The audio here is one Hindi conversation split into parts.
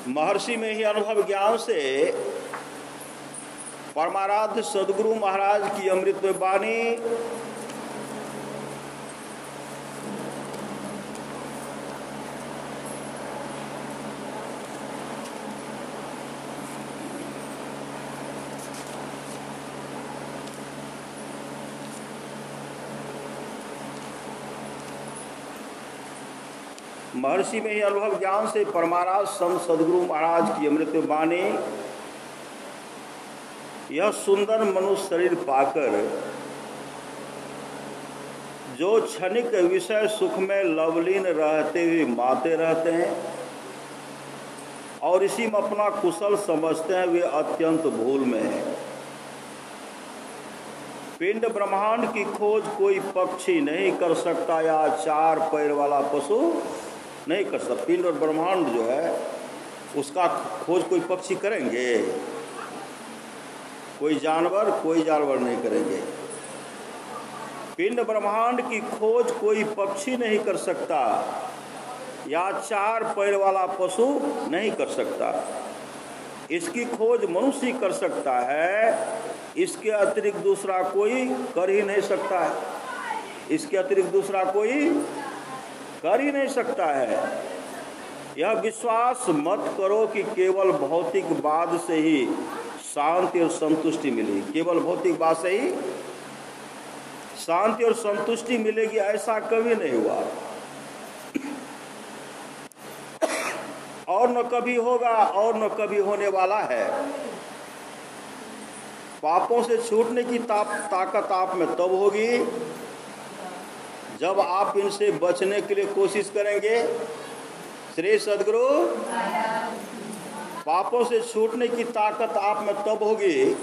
महर्षि में ही अनुभव ज्ञान से परमाराध्य सदगुरु महाराज की अमृत वाणी महर्षि में ही अनुभव ज्ञान से परमाराध्य संत सदगुरु महाराज की अमृत वाणी यह सुंदर मनुष्य शरीर पाकर जो क्षणिक विषय सुख में लवलीन रहते हुए माते रहते हैं और इसी में अपना कुशल समझते हैं, वे अत्यंत भूल में हैं। पिंड ब्रह्मांड की खोज कोई पक्षी नहीं कर सकता या चार पैर वाला पशु नहीं कर सकता। पिंड और ब्रह्मांड जो है उसका खोज कोई पक्षी करेंगे? कोई जानवर नहीं करेंगे। पिंड ब्रह्मांड की खोज कोई पक्षी नहीं कर सकता या चार पैर वाला पशु नहीं कर सकता। इसकी खोज मनुष्य कर सकता है, इसके अतिरिक्त दूसरा कोई कर ही नहीं सकता है। इसके अतिरिक्त दूसरा कोई कर ही नहीं सकता है। यह विश्वास मत करो कि केवल भौतिकवाद से ही शांति और संतुष्टि मिलेगी। केवल भौतिकवाद से ही शांति और संतुष्टि मिलेगी, ऐसा कभी नहीं हुआ और न कभी होगा और न कभी होने वाला है। पापों से छूटने की ताकत आप में तब होगी जब आप इनसे बचने के लिए कोशिश करेंगे। श्री सद्गुरु, पापों से छूटने की ताकत आप में तब होगी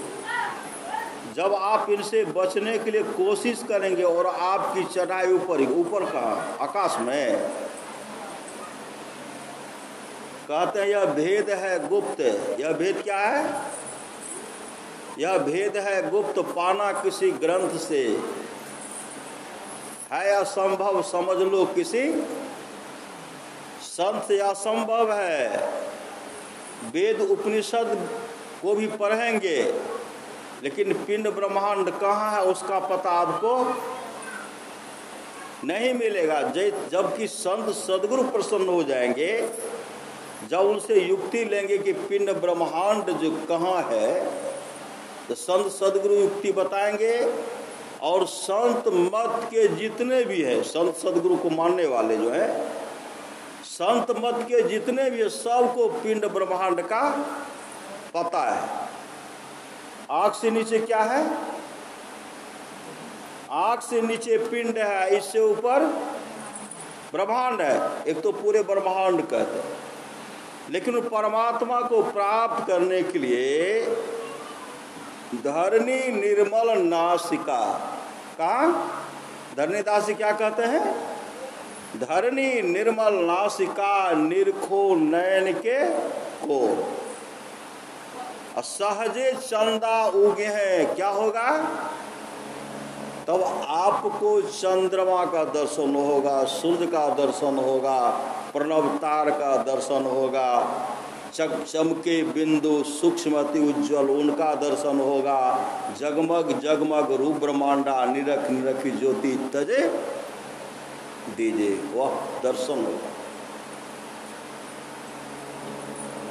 जब आप इनसे बचने के लिए कोशिश करेंगे और आपकी चढ़ाई ऊपर का आकाश में। कहते हैं यह भेद है गुप्त। यह भेद क्या है? यह भेद है गुप्त, पाना किसी ग्रंथ से है असंभव, समझ लो किसी संत से असंभव है। वेद उपनिषद को भी पढ़ेंगे लेकिन पिंड ब्रह्मांड कहाँ है उसका पता आपको नहीं मिलेगा। जबकि संत सदगुरु प्रसन्न हो जाएंगे, जब उनसे युक्ति लेंगे कि पिंड ब्रह्मांड जो कहाँ है, तो संत सदगुरु युक्ति बताएंगे। और संत मत के जितने भी हैं, संत सदगुरु को मानने वाले जो हैं, संत मत के जितने भी हैं, सबको पिंड ब्रह्मांड का पता है। आँख से नीचे क्या है? आँख से नीचे पिंड है, इससे ऊपर ब्रह्मांड है। एक तो पूरे ब्रह्मांड कहते हैं। लेकिन परमात्मा को प्राप्त करने के लिए धरणी निर्मल नासिका का, धरणीदास क्या कहते हैं? धरणी निर्मल नासिका निरखो नयन के को सहजे चंदा उगे हैं। क्या होगा? तब आपको चंद्रमा का दर्शन होगा, सूर्य का दर्शन होगा, प्रणव तार का दर्शन होगा, चमके बिंदु सूक्ष्मति उज्ज्वल उनका दर्शन होगा। जगमग जगमग रूप ब्रह्मांडा निरख निरखी ज्योति तजे दीजिए, वह दर्शन होगा।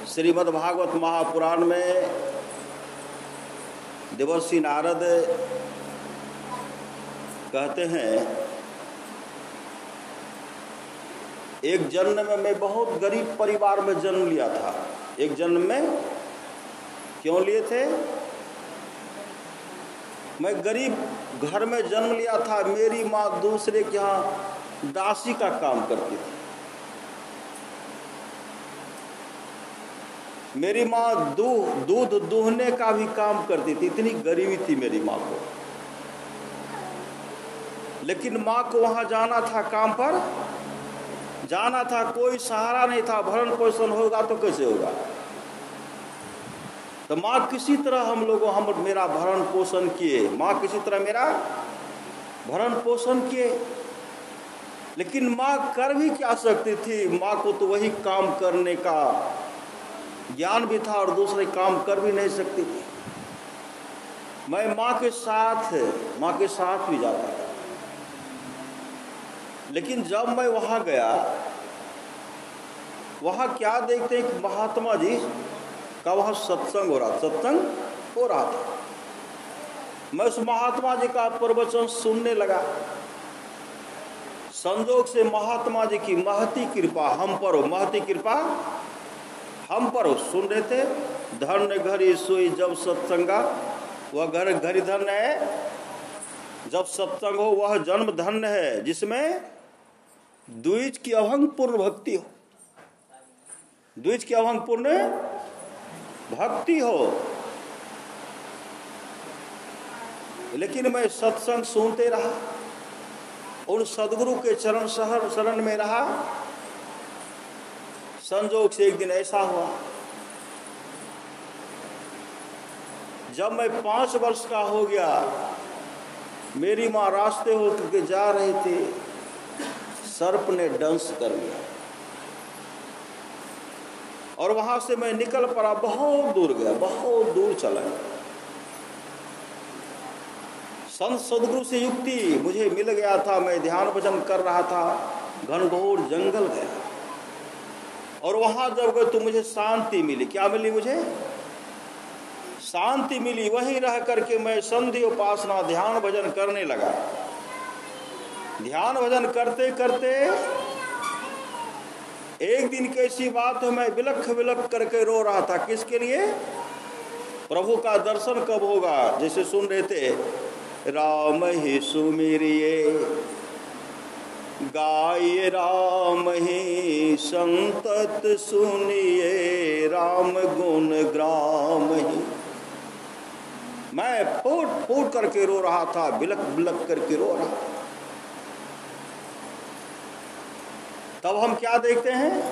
श्रीमद् भागवत महापुराण में देवर्षि नारद कहते हैं, एक जन्म में मैं बहुत गरीब परिवार में जन्म लिया था। एक जन्म में क्यों लिए थे? मैं गरीब घर में जन्म लिया था। मेरी माँ दूसरे के यहाँ दासी का काम करती थी। मेरी माँ दूध दूहने का भी काम करती थी। इतनी गरीबी थी मेरी माँ को। लेकिन माँ को वहाँ जाना था, काम पर जाना था, कोई सहारा नहीं था। भरण पोषण होगा तो कैसे होगा? तो माँ किसी तरह हम मेरा भरण पोषण किए। माँ किसी तरह मेरा भरण पोषण किए। लेकिन माँ कर भी क्या सकती थी? माँ को तो वही काम करने का ज्ञान भी था और दूसरे काम कर भी नहीं सकती थी। मैं माँ के साथ भी जाता था। लेकिन जब मैं वहाँ गया, वहाँ क्या देखते हैं कि महात्मा जी का वहाँ सत्संग हो रहा था। मैं उस महात्मा जी का प्रवचन सुनने लगा। संजोग से महात्मा जी की महती कृपा हम पर हो, सुन रहे थे। धन्य घड़ी सोई जब सत्संगा, वह घर घड़ी धन्य है जब सत्संग हो, वह जन्म धन्य है जिसमें द्विज की अभंगपूर्ण भक्ति हो। द्विज की अभंगपूर्ण भक्ति हो। लेकिन मैं सत्संग सुनते रहा, उन सदगुरु के चरण शरण में रहा। संजोग से एक दिन ऐसा हुआ, जब मैं 5 वर्ष का हो गया, मेरी माँ रास्ते होकर के जा रहे थे, सर्प ने दंश कर लिया और वहां से मैं निकल पड़ा। बहुत दूर गया, बहुत दूर चला गया। संत सदगुरु से युक्ति मुझे मिल गया था। मैं ध्यान भजन कर रहा था, घनघोर जंगल गया और वहां जब गए तो मुझे शांति मिली। क्या मिली? मुझे शांति मिली। वहीं रह करके मैं संधि उपासना ध्यान भजन करने लगा। ध्यान भजन करते करते एक दिन कैसी बात है, मैं बिलख करके रो रहा था। किसके लिए? प्रभु का दर्शन कब होगा। जैसे सुन रहे थे, राम ही सुमिरिए गाय राम ही संतत सुनिए, राम गुण ग्राम ही। मैं फूट करके रो रहा था, बिलख करके रो रहा था। तब हम क्या देखते हैं,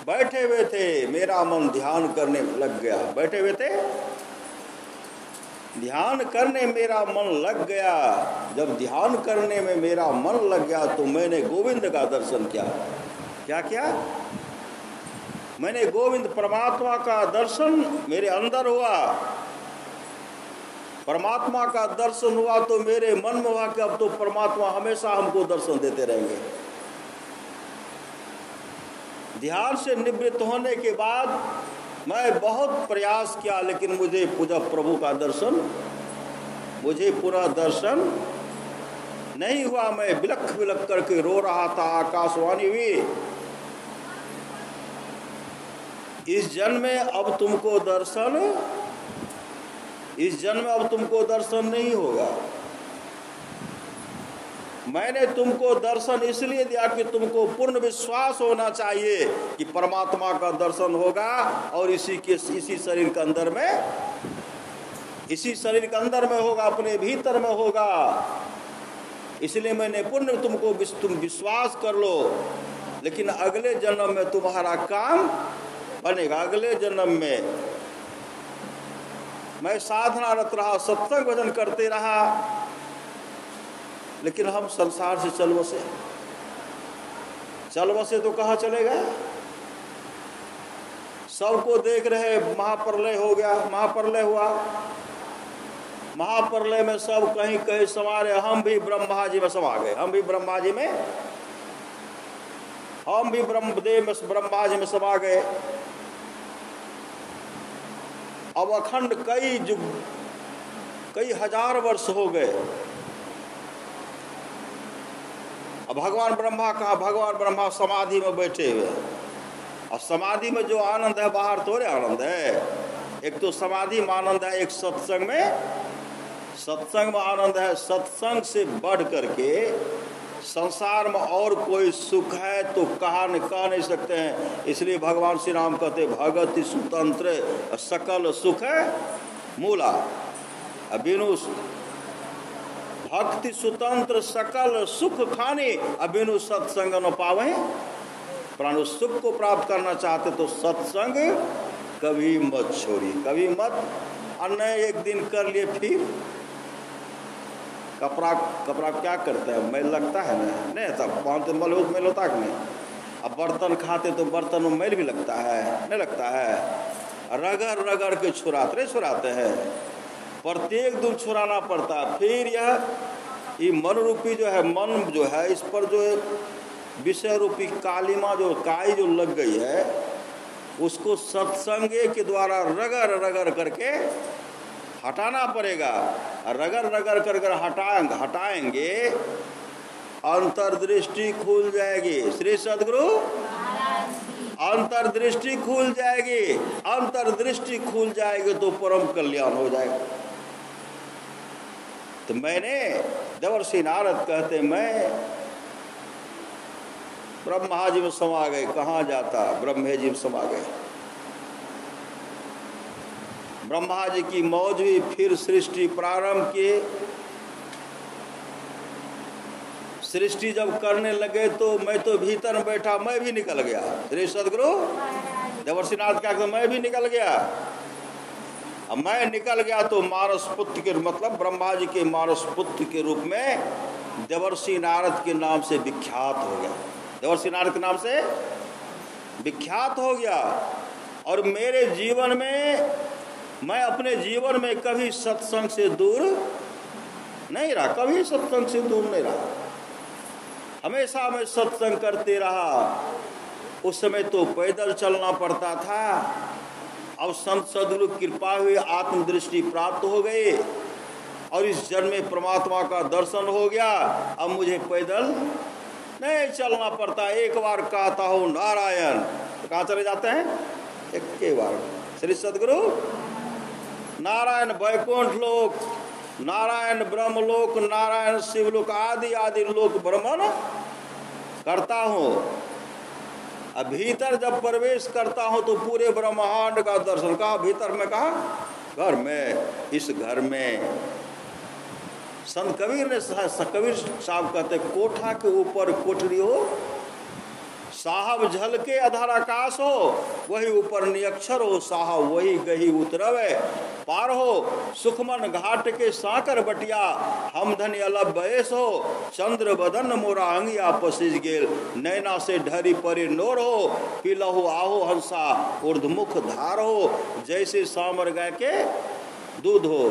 बैठे हुए थे, मेरा मन ध्यान करने लग गया। बैठे हुए थे, ध्यान करने मेरा मन लग गया। जब ध्यान करने में मेरा मन लग गया तो मैंने गोविंद का दर्शन किया। क्या किया? मैंने गोविंद परमात्मा का दर्शन मेरे अंदर हुआ। परमात्मा का दर्शन हुआ तो मेरे मन में हुआ कि अब तो परमात्मा हमेशा हमको दर्शन देते रहेंगे। ध्यान से निवृत्त होने के बाद मैं बहुत प्रयास किया, लेकिन मुझे पूरा प्रभु का दर्शन, मुझे पूरा दर्शन नहीं हुआ। मैं बिलख करके रो रहा था। आकाशवाणी हुई, इस जन्म में अब तुमको दर्शन नहीं होगा। मैंने तुमको दर्शन इसलिए दिया कि तुमको पूर्ण विश्वास होना चाहिए कि परमात्मा का दर्शन होगा और इसी शरीर के अंदर में होगा, अपने भीतर में होगा। इसलिए मैंने पूर्ण तुम विश्वास कर लो। लेकिन अगले जन्म में तुम्हारा काम बनेगा। अगले जन्म में मैं साधनारत रहा, सत्संग भजन करते रहा, लेकिन हम संसार से चल बसे तो कहाँ चले गए? सबको देख रहे, महाप्रलय हो गया, महाप्रलय हुआ। महाप्रलय में सब कहीं समा रहे। हम भी ब्रह्मा जी में समा गए। हम भी ब्रह्मा जी में समा गए। अब अखंड कई हजार वर्ष हो गए। अब भगवान ब्रह्मा समाधि में बैठे हुए। और समाधि में जो आनंद है, बाहर थोड़े आनंद है। एक तो समाधि में आनंद है, एक सत्संग में आनंद है। सत्संग से बढ़ करके संसार में और कोई सुख है तो कह नहीं सकते हैं। इसलिए भगवान श्री राम कहते, भगति सुतंत्र सकल सुख मूला। अबिनु भक्ति सुतंत्र सकल सुख खाने, अबिनु सत्संग न पावे प्राण। सुख को प्राप्त करना चाहते तो सत्संग कभी मत छोड़िए, कभी मत। अन्य एक दिन कर लिए, फिर कपड़ा क्या करता है, मैल लगता है ना, नहीं तब पाँच मैल होता कि नहीं। अब बर्तन खाते तो बर्तन में मैल भी लगता है, नहीं लगता है? रगड़ रगड़ के छुराते हैं, प्रत्येक दिन छुराना पड़ता है। फिर ये मन रूपी जो है, मन जो है, इस पर जो विषय रूपी कालिमा जो काई जो लग गई है, उसको सत्संगे के द्वारा रगड़ रगड़ करके हटाना पड़ेगा। रगड़ रगड़ कर हटाएंगे, अंतर्दृष्टि खुल जाएगी। श्री सद्गुरु अंतर्दृष्टि खुल जाएगी, अंतर्दृष्टि खुल जाएगी तो परम कल्याण हो जाएगा। तो मैंने देवर्षि नारद कहते मैं ब्रह्मा जी में समा गए। कहाँ जाता? ब्रह्मे जी में समा गए। ब्रह्मा जी की मौज हुई, फिर सृष्टि प्रारंभ की। सृष्टि जब करने लगे तो मैं तो भीतर में बैठा, मैं भी निकल गया। श्री सद्गुरु देवर्षिनाथ क्या कहते, मैं भी निकल गया। अब मैं निकल गया तो मानस पुत्र के, मतलब ब्रह्मा जी के मानस पुत्र के रूप में देवर्षि नारद के नाम से विख्यात हो गया। देवर्षि नारद के नाम से विख्यात हो गया। और मेरे जीवन में, मैं अपने जीवन में कभी सत्संग से दूर नहीं रहा, कभी सत्संग से दूर नहीं रहा, हमेशा मैं सत्संग करते रहा। उस समय तो पैदल चलना पड़ता था, अब संत सद्गुरु कृपा हुई आत्मदृष्टि प्राप्त हो गई और इस जन्म में परमात्मा का दर्शन हो गया। अब मुझे पैदल नहीं चलना पड़ता। एक बार कहता हूँ नारायण तो कहाँ चले जाते हैं? एक के बार श्री सद्गुरु नारायण वैकुंठ लोक, नारायण ब्रह्मलोक, नारायण शिवलोक आदि आदि लोक भ्रमण करता हूँ। अब भीतर जब प्रवेश करता हूँ तो पूरे ब्रह्मांड का दर्शन। कहा भीतर में? कहा घर में। इस घर में संत कबीर ने, कबीर साहब कहते कोठा के ऊपर कोठरी हो, साहब झलके अधर आकाश हो, वही ऊपर नियक्षर हो, साहब वही गही उतरवे पार हो। सुखमन घाट के साकर बटिया, हम धन अलग बयस हो, चंद्र बदन मोरा अंगिया पसिज गेल, नैना से ढरी परे नोर हो, पिलहु आहो हंसा ऊर्धमुख धार हो, जैसे सामर गाय के दूध हो।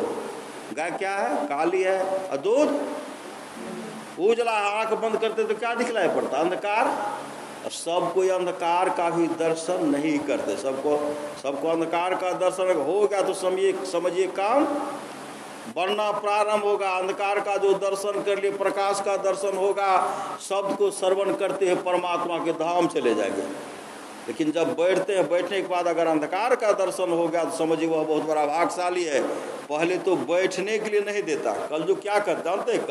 गाय क्या है? काली है। और दूध उजला। आंख बंद करते तो क्या दिखलाई पड़ता? अंधकार। सब कोई अंधकार का भी दर्शन नहीं करते। सबको अंधकार का दर्शन हो गया तो समझिए काम बढ़ना प्रारंभ होगा। अंधकार का जो दर्शन कर लिए, प्रकाश का दर्शन होगा, शब्द को श्रवण करते हैं परमात्मा के धाम चले जाएंगे। लेकिन जब बैठते हैं, बैठने के बाद अगर अंधकार का दर्शन हो गया तो समझिए वह बहुत बड़ा भाग्यशाली है। पहले तो बैठने के लिए नहीं देता। कलयुग क्या करते जानते हैं?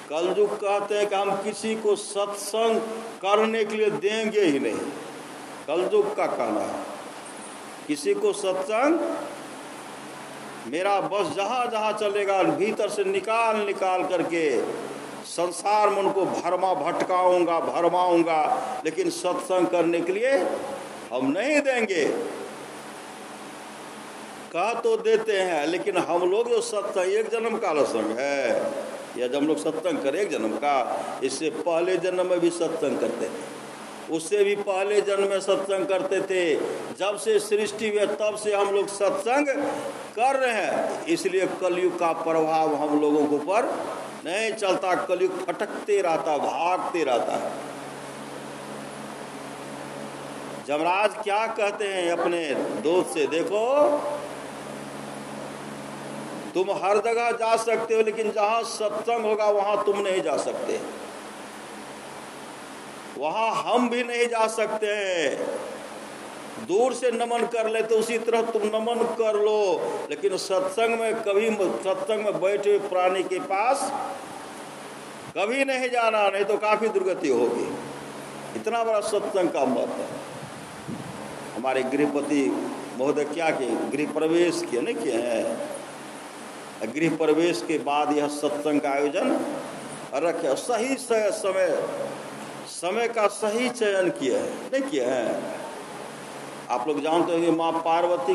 कलयुग कहते हैं कि हम किसी को सत्संग करने के लिए देंगे ही नहीं। कलयुग का कहना है किसी को सत्संग, मेरा बस जहाँ जहाँ चलेगा भीतर से निकाल करके संसार में उनको भरमाऊंगा, लेकिन सत्संग करने के लिए हम नहीं देंगे। कह तो देते हैं, लेकिन हम लोग जो सत्संग एक जन्म का लसंग है, या जब हम लोग सत्संग करें एक जन्म का, इससे पहले जन्म में भी सत्संग करते थे, उससे भी पहले जन्म में सत्संग करते थे। जब से सृष्टि हुई तब से हम लोग सत्संग कर रहे हैं। इसलिए कलयुग का प्रभाव हम लोगों के ऊपर नहीं चलता। कलयुग फटकते रहता, भागते रहता है। जमराज क्या कहते हैं अपने दोस्त से? देखो तुम हर जगह जा सकते हो, लेकिन जहां सत्संग होगा वहां तुम नहीं जा सकते, वहां हम भी नहीं जा सकते हैं। दूर से नमन कर ले तो उसी तरह तुम नमन कर लो, लेकिन सत्संग में कभी, सत्संग में बैठे प्राणी के पास कभी नहीं जाना, नहीं तो काफी दुर्गति होगी। इतना बड़ा सत्संग का महत्व है। हमारे गृहपति महोदय क्या किए? गृह प्रवेश किए, नहीं किए हैं? गृह प्रवेश के बाद यह सत्संग का आयोजन रखे। सही समय का सही चयन किया है, नहीं किया है? आप लोग जानते हैं माँ पार्वती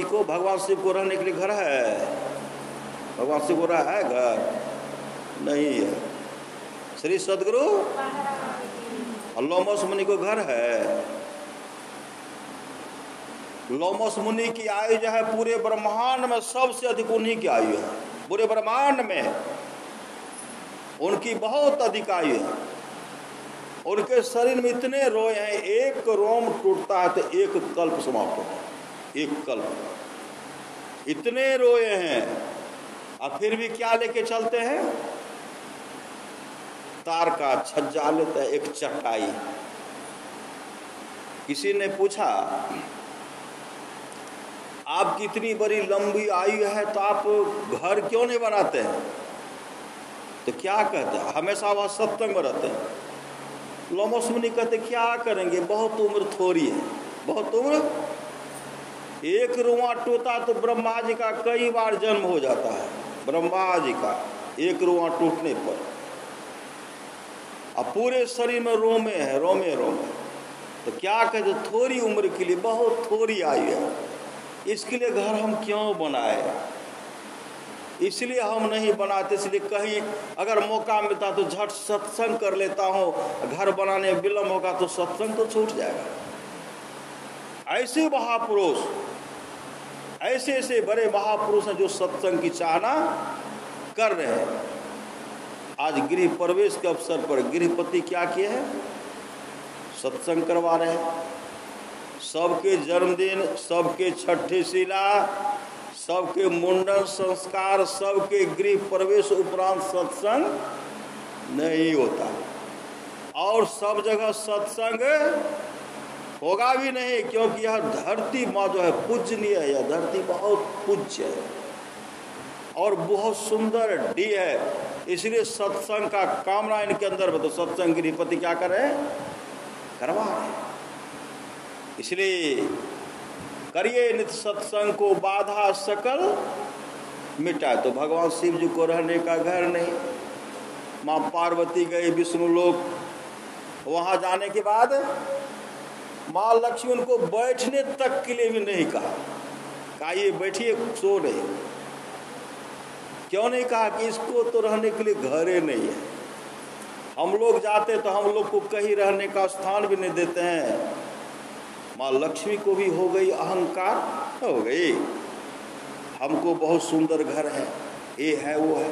को भगवान शिव को रहने के लिए घर है। भगवान शिव को रहा है घर नहीं है। श्री सदगुरु लोमस मुनि को घर है। लोमस मुनि की आयु जो है पूरे ब्रह्मांड में सबसे अधिक उन्हीं की आयु है। पूरे ब्रह्मांड में उनकी बहुत अधिक आयु है। उनके शरीर में इतने रोए हैं, एक रोम टूटता है तो एक कल्प समाप्त होता है। एक कल्प, इतने रोए हैं। और फिर भी क्या लेके चलते हैं? तार का छज्जा लेते हैं, एक चटाई। किसी ने पूछा आपकी इतनी बड़ी लंबी आयु है तो आप घर क्यों नहीं बनाते हैं? तो क्या कहते हैं? हमेशा वह सत्संग में रहते हैं। लोमस मुनि कहते क्या करेंगे, बहुत उम्र थोड़ी है, बहुत उम्र। एक रुआ टूटा तो ब्रह्मा जी का कई बार जन्म हो जाता है। ब्रह्मा जी का एक रुआ टूटने पर अब पूरे शरीर में रोमे है, रोमे रोमे। तो क्या कहते, थोड़ी उम्र के लिए, बहुत थोड़ी आयु है, इसके लिए घर हम क्यों बनाए? इसलिए हम नहीं बनाते। इसलिए कहीं अगर मौका मिलता तो झट सत्संग कर लेता हूँ। घर बनाने में विलम्ब होगा तो सत्संग तो छूट जाएगा। ऐसे महापुरुष, ऐसे ऐसे बड़े महापुरुष हैं जो सत्संग की चाहना कर रहे हैं। आज गृह प्रवेश के अवसर पर गृहपति क्या किए हैं? सत्संग करवा रहे हैं। सबके जन्मदिन, सबके छठी शिला, सबके मुंडन संस्कार, सबके गृह प्रवेश उपरांत सत्संग नहीं होता। और सब जगह सत्संग होगा भी नहीं, क्योंकि यह धरती माँ जो है पूजनीय है। यह धरती बहुत पूज्य है और बहुत सुंदर डी है। इसलिए सत्संग का कामना इनके अंदर में। तो सत्संग गृहपति क्या कर रहे हैं? करवा रहे हैं। इसलिए करिए नित्य सत्संग को बाधा सकल मिटाए। तो भगवान शिव जी को रहने का घर नहीं। माँ पार्वती गए विष्णु लोक, वहां जाने के बाद माँ लक्ष्मी उनको बैठने तक के लिए भी नहीं कहा ये बैठिए, सो नहीं। क्यों नहीं कहा? कि इसको तो रहने के लिए घर ही नहीं है। हम लोग जाते तो हम लोग को कहीं रहने का स्थान भी नहीं देते हैं। माँ लक्ष्मी को भी हो गई अहंकार, हो गई। हमको बहुत सुंदर घर है, ये है वो है।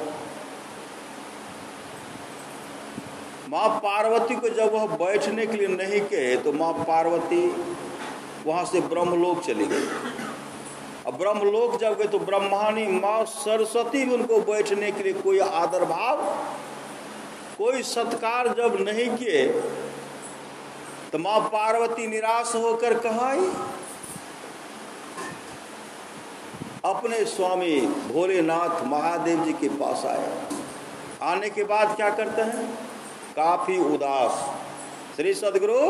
माँ पार्वती को जब वह बैठने के लिए नहीं कहे तो माँ पार्वती वहां से ब्रह्मलोक चली गई। अब ब्रह्मलोक जब गए तो ब्रह्मानी माँ सरस्वती भी उनको बैठने के लिए कोई आदर भाव, कोई सत्कार जब नहीं किए तो माँ पार्वती निराश होकर कहाँ आई? अपने स्वामी भोलेनाथ महादेव जी के पास आए। आने के बाद क्या करते हैं? काफी उदास। श्री सदगुरु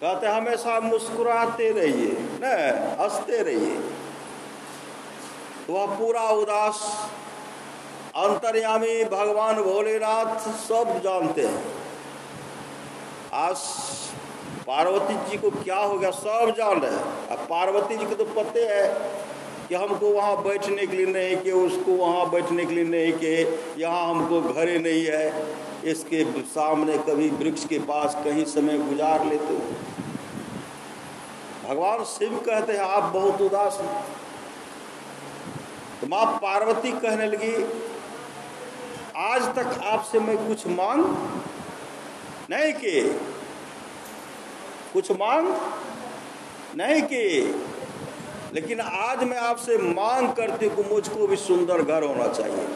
कहते हमेशा मुस्कुराते रहिए, न हंसते रहिए। तो वह पूरा उदास। अंतर्यामी भगवान भोलेनाथ सब जानते हैं। आज पार्वती जी को क्या हो गया सब जान रहे हैं। अब पार्वती जी को तो पते है कि हमको वहाँ बैठने के लिए नहीं कि, उसको वहाँ बैठने के लिए नहीं कि, यहाँ हमको घरे नहीं है, इसके सामने कभी वृक्ष के पास कहीं समय गुजार लेते हो। भगवान शिव कहते हैं आप बहुत उदास हैं। तो माँ पार्वती कहने लगी आज तक आपसे मैं कुछ मांग नहीं की, कुछ मांग नहीं की, लेकिन आज मैं आपसे मांग करती हूँ मुझको भी सुंदर घर होना चाहिए।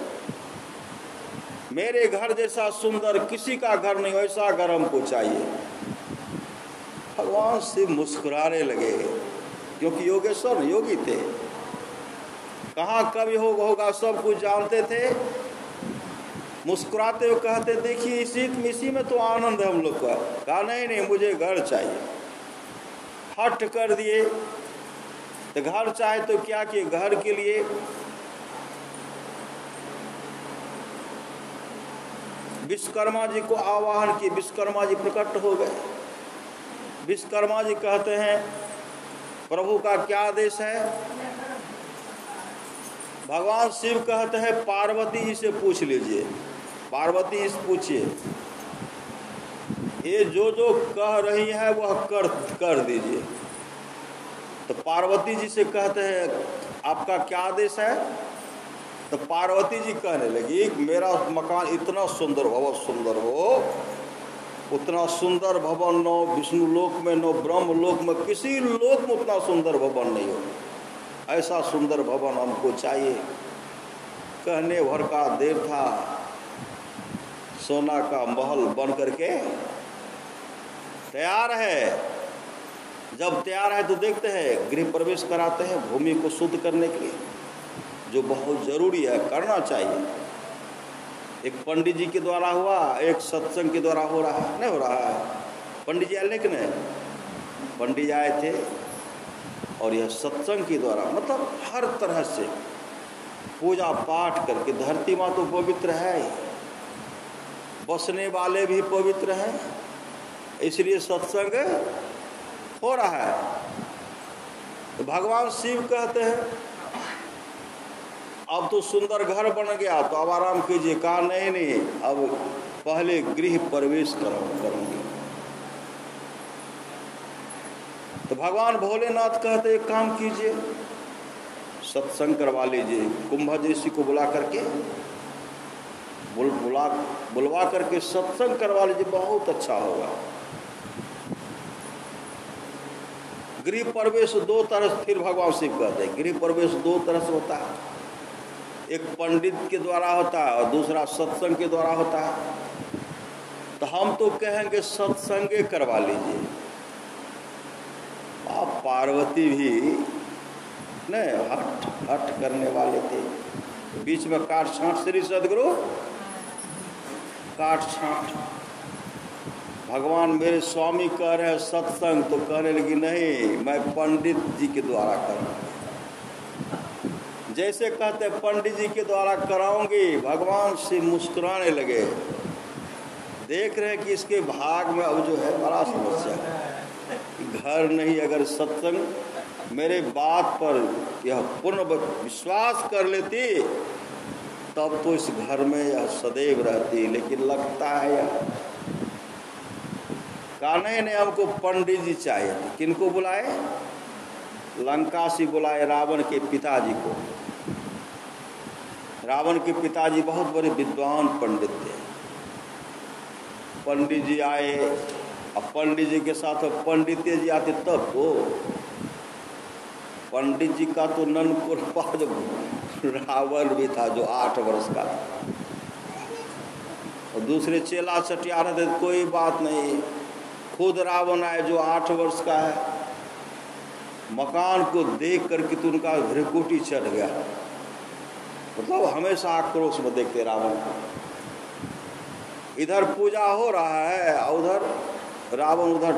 मेरे घर जैसा सुंदर किसी का घर नहीं, वैसा घर हमको चाहिए। भगवान शिव मुस्कुराने लगे, क्योंकि योगेश्वर योगी थे। कहाँ कभी होगा सब कुछ जानते थे। मुस्कुराते हुए कहते देखिए इसी में तो आनंद है हम लोग का। कहा नहीं मुझे घर चाहिए। हट कर दिए। तो घर चाहे तो क्या किए? घर के लिए विश्वकर्मा जी को आवाहन किए। विश्वकर्मा जी प्रकट हो गए। विश्वकर्मा जी कहते हैं प्रभु का क्या आदेश है? भगवान शिव कहते हैं पार्वती जी से पूछ लीजिए। पार्वती इस पूछिए, ये जो जो कह रही है वह कर दीजिए। तो पार्वती जी से कहते हैं आपका क्या आदेश है? तो पार्वती जी कहने लगी मेरा मकान इतना सुंदर भवन सुंदर हो, उतना सुंदर भवन नो विष्णु लोक में नो ब्रह्म लोक में, किसी लोक में उतना सुंदर भवन नहीं हो, ऐसा सुंदर भवन हमको चाहिए। कहने भर का देर था, सोना का महल बन करके तैयार है। जब तैयार है तो देखते हैं गृह प्रवेश कराते हैं भूमि को शुद्ध करने के लिए, जो बहुत जरूरी है, करना चाहिए। एक पंडित जी के द्वारा हुआ, एक सत्संग के द्वारा हो रहा है, नहीं हो रहा है। पंडित जी आए लेकिन पंडित जी आए थे और यह सत्संग के द्वारा, मतलब हर तरह से पूजा पाठ करके, धरती माँ तो पवित्र है, बसने वाले भी पवित्र हैं, इसलिए सत्संग हो रहा है। तो भगवान शिव कहते हैं अब तो सुंदर घर बन गया तो अब आराम कीजिए। कहा नहीं, अब पहले गृह प्रवेश करूंगी। तो भगवान भोलेनाथ कहते एक काम कीजिए, सत्संग करवा लीजिए, कुंभजैसी को बुला करके बुलवा करके सत्संग करवा लीजिए, बहुत अच्छा होगा। गृह प्रवेश दो तरह से, फिर भगवान शिव कहते हैं गृह प्रवेश दो तरह से होता है, एक पंडित के द्वारा होता है और दूसरा सत्संग के द्वारा होता है। तो हम तो कहेंगे सत्संगे करवा लीजिए। आप पार्वती भी नहीं हट करने वाले थे, बीच में काट छांट, श्री सदगुरु काट छांट। भगवान मेरे स्वामी कह रहे हैं सत्संग, तो कहने लगी नहीं मैं पंडित जी के द्वारा करूँगी। जैसे कहते पंडित जी के द्वारा कराऊंगी, भगवान से मुस्कुराने लगे। देख रहे हैं कि इसके भाग में अब जो है बड़ा समस्या है, घर नहीं, अगर सत्संग मेरे बात पर यह पूर्ण विश्वास कर लेती तब तो इस घर में यह सदैव रहती, लेकिन लगता है यह कहा नहीं हमको पंडित जी चाहिए। किनको बुलाए? लंका से बुलाए रावण के पिताजी को। रावण के पिताजी बहुत बड़े विद्वान पंडित थे। पंडित जी आए, अब पंडित जी के साथ पंडित जी आते तब तो पंडित जी का तो ननकुरपा जो रावण भी था जो 8 वर्ष का था, और दूसरे चेला चटिया रहते, कोई बात नहीं। खुद रावण आए जो 8 वर्ष का है, मकान को देख करके तो उनका भ्रिकुटी चढ़ गया, मतलब हमेशा आक्रोश में देखते रावण को। इधर पूजा हो रहा है और उधर रावण उधर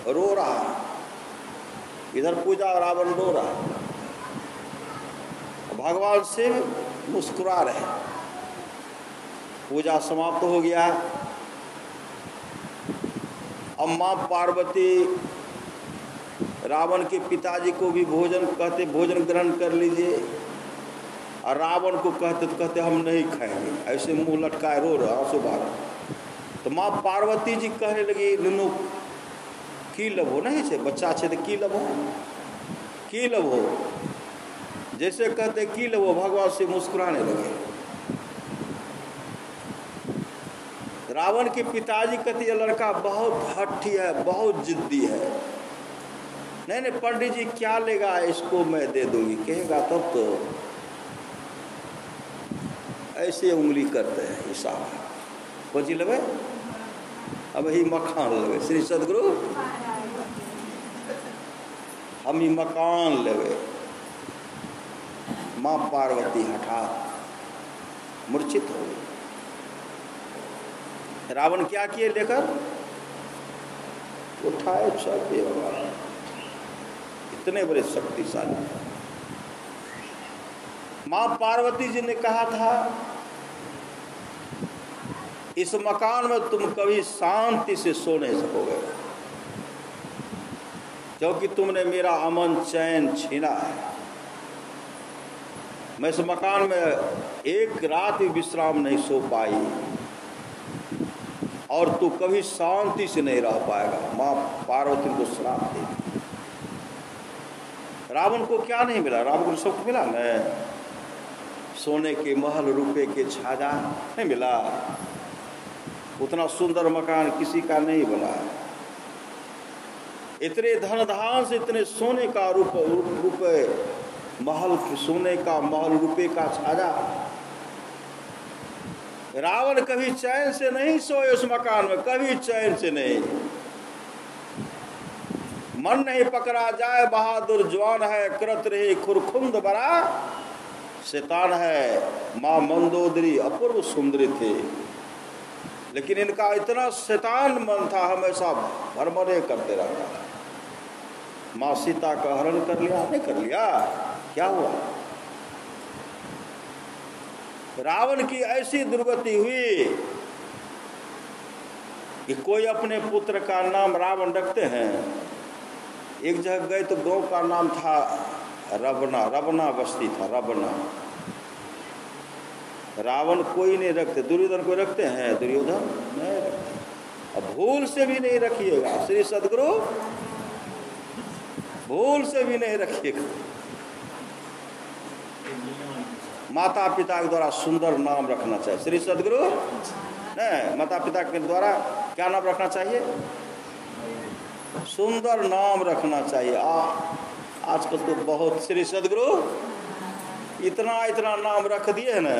रो रहा है, इधर पूजा और रावण रो रहा है। भगवान शिव मुस्कुरा रहे। पूजा समाप्त हो गया। अब माँ पार्वती रावण के पिताजी को भी भोजन कहते भोजन ग्रहण कर लीजिए, और रावण को कहते हम नहीं खाएंगे, ऐसे मुंह लटकाए रो रहा आंसू बहा। तो माँ पार्वती जी कहने लगी नुनु की लभो, नहीं छे बच्चा छे तो की लभो, जैसे कहते की लभो, भगवान से मुस्कुराने लगे। रावण के पिताजी कहते ये लड़का बहुत हठी है, बहुत जिद्दी है। नहीं पंडित जी क्या लेगा, इसको मैं दे दूंगी, कहेगा तब तो। ऐसे उंगली करते हैं इशारा, कोची लगे अब ही मकान लगे, श्री सदगुरु हम ही मकान लगे। माँ पार्वती हठात मूर्छित हो गई। रावण क्या किए लेकर उठाए सब भगवान, इतने बड़े शक्तिशाली। माँ पार्वती जी ने कहा था इस मकान में तुम कभी शांति से सो नहीं सकोगे, क्योंकि तुमने मेरा अमन चैन छीना है। मैं इस मकान में एक रात भी विश्राम नहीं सो पाई, और तू कभी शांति से नहीं रह पाएगा। माँ पार्वती को श्राप दे। रावण को क्या नहीं मिला? रावण को सुख मिला न, सोने के महल, रुपए के छाजा नहीं मिला। उतना सुंदर मकान किसी का नहीं बना। इतने धन धान से, इतने सोने का रुपए महल, सोने का महल, रुपए का छाजा। रावण कभी चैन से नहीं सोए उस मकान में, कभी चैन से नहीं। मन नहीं पकड़ा जाए बहादुर जवान है, करत रहे खुरखुंद बड़ा शैतान है। माँ मंदोदरी अपूर्व सुंदरी थे, लेकिन इनका इतना शैतान मन था, हमेशा भरमरे करते रहता। माँ सीता का हरण कर लिया, नहीं कर लिया, क्या हुआ? रावण की ऐसी दुर्गति हुई कि कोई अपने पुत्र का नाम रावण रखते हैं। एक जगह गए तो गांव का नाम था रबना, रबना बस्ती था, रबना। रावण कोई नहीं रखते, दुर्योधन को रखते हैं, दुर्योधन नहीं रखते। अब भूल से भी नहीं रखिएगा श्री सद्गुरु, भूल से भी नहीं रखिएगा। माता पिता के द्वारा सुंदर नाम रखना चाहिए। श्री सद्गुरु नहीं, माता पिता के द्वारा क्या नाम रखना चाहिए? सुंदर नाम रखना चाहिए। आजकल तो बहुत श्री सद्गुरु इतना इतना नाम रख दिए है ना,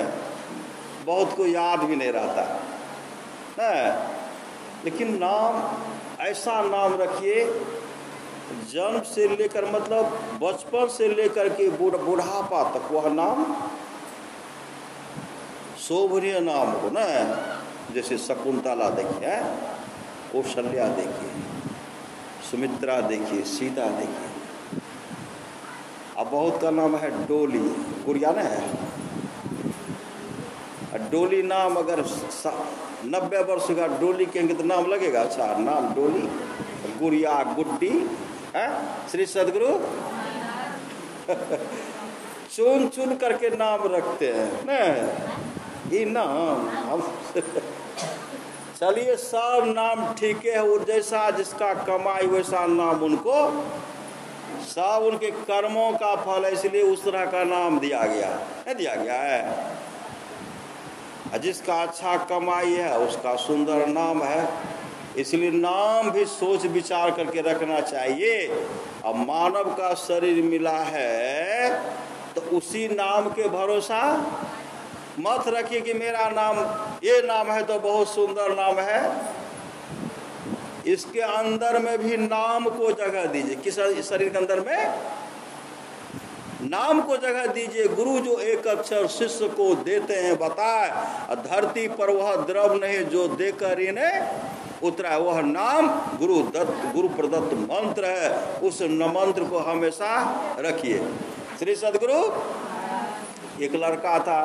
बहुत को याद भी नहीं रहता है। लेकिन नाम, ऐसा नाम रखिए जन्म से लेकर, मतलब बचपन से लेकर के बुढ़ापा तक वह नाम शोभनीय नाम हो ना। जैसे शकुंतला देखिए, कौशल्या देखिए, सुमित्रा देखिए, सीता देखिए। अब बहुत का नाम है डोली, गुड़िया ना है। डोली नाम अगर 90 वर्ष का डोली कहेंगे तो नाम लगेगा? अच्छा, नाम डोली, गुड़िया, गुड्डी है। श्री सद्गुरु चुन चुन करके नाम रखते हैं ना, ये नाम हम चलिए सब नाम ठीक है। वो जैसा जिसका कमाई वैसा नाम उनको, सब उनके कर्मों का फल है, इसलिए उस तरह का नाम दिया गया है, दिया गया है। जिसका अच्छा कमाई है उसका सुंदर नाम है, इसलिए नाम भी सोच विचार करके रखना चाहिए। अब मानव का शरीर मिला है तो उसी नाम के भरोसा मत रखिए कि मेरा नाम ये नाम है तो बहुत सुंदर नाम है। इसके अंदर में भी नाम को जगह दीजिए। किस शरीर के अंदर में नाम को जगह दीजिए। गुरु जो एक अक्षर शिष्य को देते हैं बताए, धरती पर वह द्रव नहीं जो देकर इन्हें उतरा है, वह नाम गुरु दत्त, गुरु प्रदत्त मंत्र है। उस मंत्र को हमेशा रखिए। श्री सद्गुरु, एक लड़का था,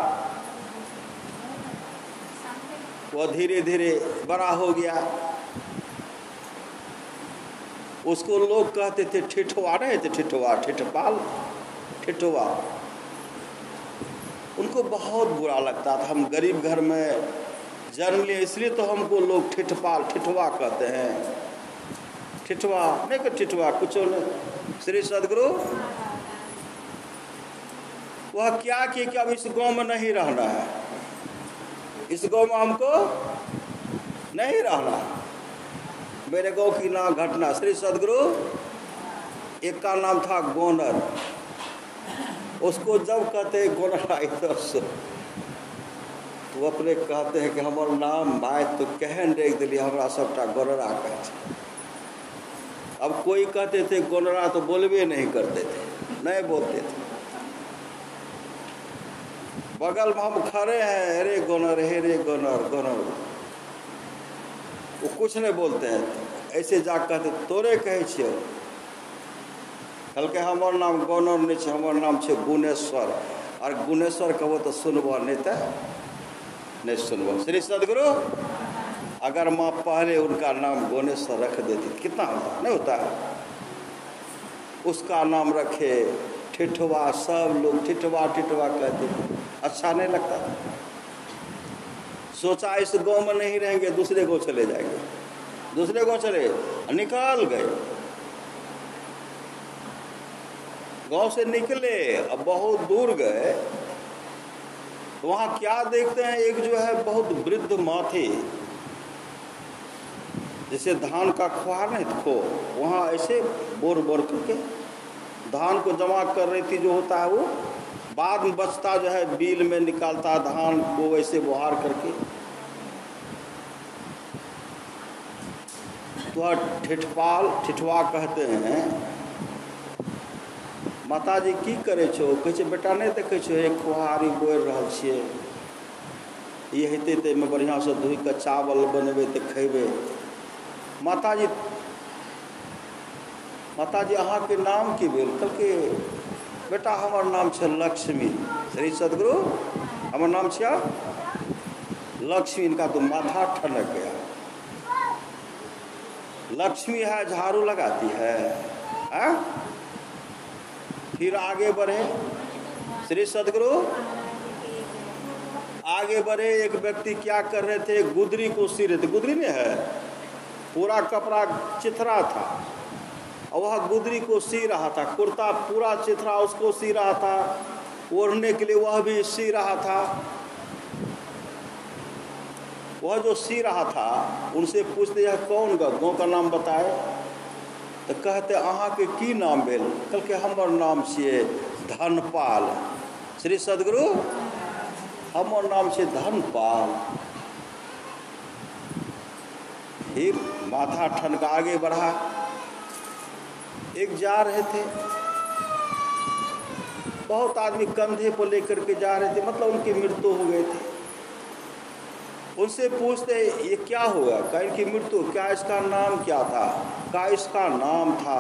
वह धीरे धीरे बड़ा हो गया। उसको लोग कहते थे ठिठवा, नहीं थे ठिठवा, ठिठपाल, ठिठवा। उनको बहुत बुरा लगता था। हम गरीब घर में जन्म लिए इसलिए तो हमको लोग ठिठपाल, ठिठवा कहते हैं। ठिठवा नहीं कि ठिठवा कुछ नहीं। श्री सद्गुरु वह क्या कि अब इस गांव में नहीं रहना है, इस गांव में हमको नहीं रहना। मेरे गांव की ना घटना, श्री सद्गुरु एक का नाम था गोनर। उसको जब कहते गोनर आई तो वो अपने कहते हैं कि हमार नाम भाई तो कहन देख दिली हमारा सबटा गोनरा कहते। अब कोई कहते थे गोनरा तो बोलबे नहीं करते थे, नहीं बोलते थे। बगल में हम खड़े हैं, अरे गोनर, हे रे गोनर, गोनर, वो कुछ नहीं बोलते हैं। ऐसे जा कहते तोरे कहे छियो, कहलके हमार नाम गोनर नहीं है, हमार नाम है गुणेश्वर। और गुणेश्वर कहो तो सुनबो नहीं तो नहीं सुनबो। श्री सद्गुरु अगर माँ पहले उनका नाम गुणेश्वर रख देती कितना होता? नहीं होता है। उसका नाम रखे ठिठवा, सब लोग ठिठवा ठिठवा कहते, अच्छा नहीं लगता। सोचा इस गांव में नहीं रहेंगे, दूसरे गांव चले जाएंगे, दूसरे गांव चले, निकाल गए। गांव से निकले, अब बहुत दूर गए, तो वहां क्या देखते हैं, एक जो है बहुत वृद्ध माथे, जैसे धान का खुआर नहीं खो, वहां ऐसे बोर बोर करके धान को जमा कर रही थी। जो होता है वो बाद में बचता जो है बील में निकालता धान को, वैसे बुहार करके। तो ठिठपाल, ठिठवा कहते हैं। माता जी की करे छो? कहे छे बेटा नहीं देखे छो, एक खुहारी बोर रहल छियै, ये हेते ते में बढ़िया से धोई के चावल बनेबे तो खेबे। माता जी अहाँ के नाम की भेल? कहलके बेटा हमार नाम छे लक्ष्मी। श्री सदगुरु हमार नाम छिया लक्ष्मी। इनका तो माथा ठनक गया। लक्ष्मी है, झाड़ू लगाती है, आ? फिर आगे बढ़े श्री सदगुरु, आगे बढ़े। एक व्यक्ति क्या कर रहे थे, गुदरी को सी रहे थे। गुदरी नहीं है, पूरा कपड़ा चिथरा था और वह गुदरी को सी रहा था। कुर्ता पूरा चिथरा उसको सी रहा था, ओढ़ने के लिए वह भी सी रहा था। वह जो सी रहा था उनसे पूछते यह कौन गाँव का नाम बताए? तो कहते अहाँ के की नाम भेल? कल के हमर नाम छिए धनपाल। श्री सदगुरु हमर नाम छे धनपाल। फिर माथा ठनका आगे बढ़ा। एक जा रहे थे, बहुत आदमी कंधे पर लेकर के जा रहे थे, मतलब उनकी मृत्यु हो गई थी। उनसे पूछते ये क्या हुआ? क्या इनकी मृत्यु, क्या इसका नाम क्या था? क्या इसका नाम था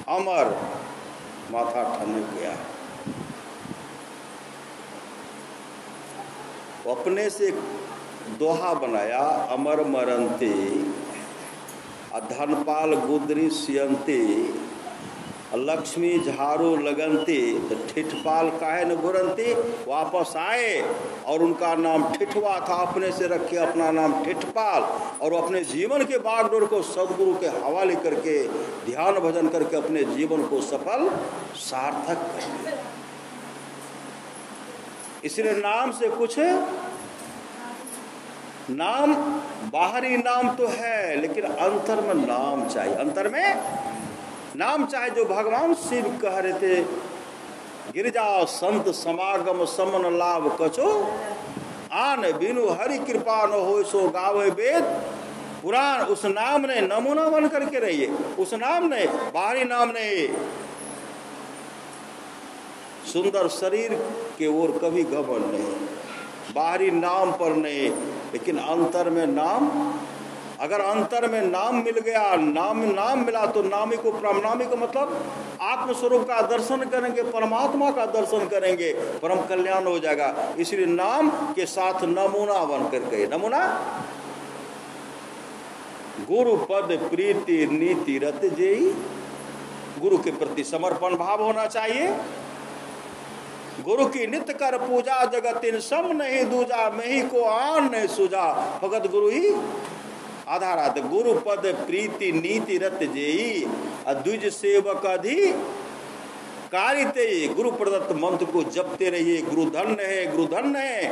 अमर। माथा ठनक गया। अपने से दोहा बनाया, अमर मरंती धनपाल गुदरी सियंती, लक्ष्मी झाड़ू लगनती, तो ठिठपाल काहे न गुरंती। वापस आए और उनका नाम ठिठवा था, अपने से रखे अपना नाम ठिठपाल। और अपने जीवन के बागडोर को सदगुरु के हवाले करके ध्यान भजन करके अपने जीवन को सफल सार्थक कर। इसलिए नाम से कुछ, नाम बाहरी नाम तो है लेकिन अंतर में नाम चाहिए। अंतर में नाम चाहे, जो भगवान शिव कह रहे थे, गिरजा संत समागम समन लाभ कछो, आन बिनु हरि कृपा न हो सो गावे वेद पुराण। उस नाम ने नमूना बन करके रहिए, उस नाम ने, बाहरी नाम ने। सुंदर शरीर के ओर कभी घमंड नहीं, बाहरी नाम पर नहीं, लेकिन अंतर में नाम। अगर अंतर में नाम मिल गया, नाम मिला तो नामी को प्रणामी को मतलब आत्मस्वरूप का दर्शन करेंगे, परमात्मा का दर्शन करेंगे, परम कल्याण हो जाएगा। इसलिए नाम के साथ नमूना बन कर गए। नमूना गुरु पद प्रीति नीति रत जेई। गुरु के प्रति समर्पण भाव होना चाहिए। गुरु की नित्य कर पूजा, जगतिन सम नहीं दूजा, मही को आन नहीं सूझा, भगत गुरु ही आधारात। गुरु पद प्रीति नीति रत जेई, द्विज सेवक अधि कारिते। गुरु प्रदत्त मंत्र को जपते रहिए। गुरु धन्य है, गुरु धन्य है,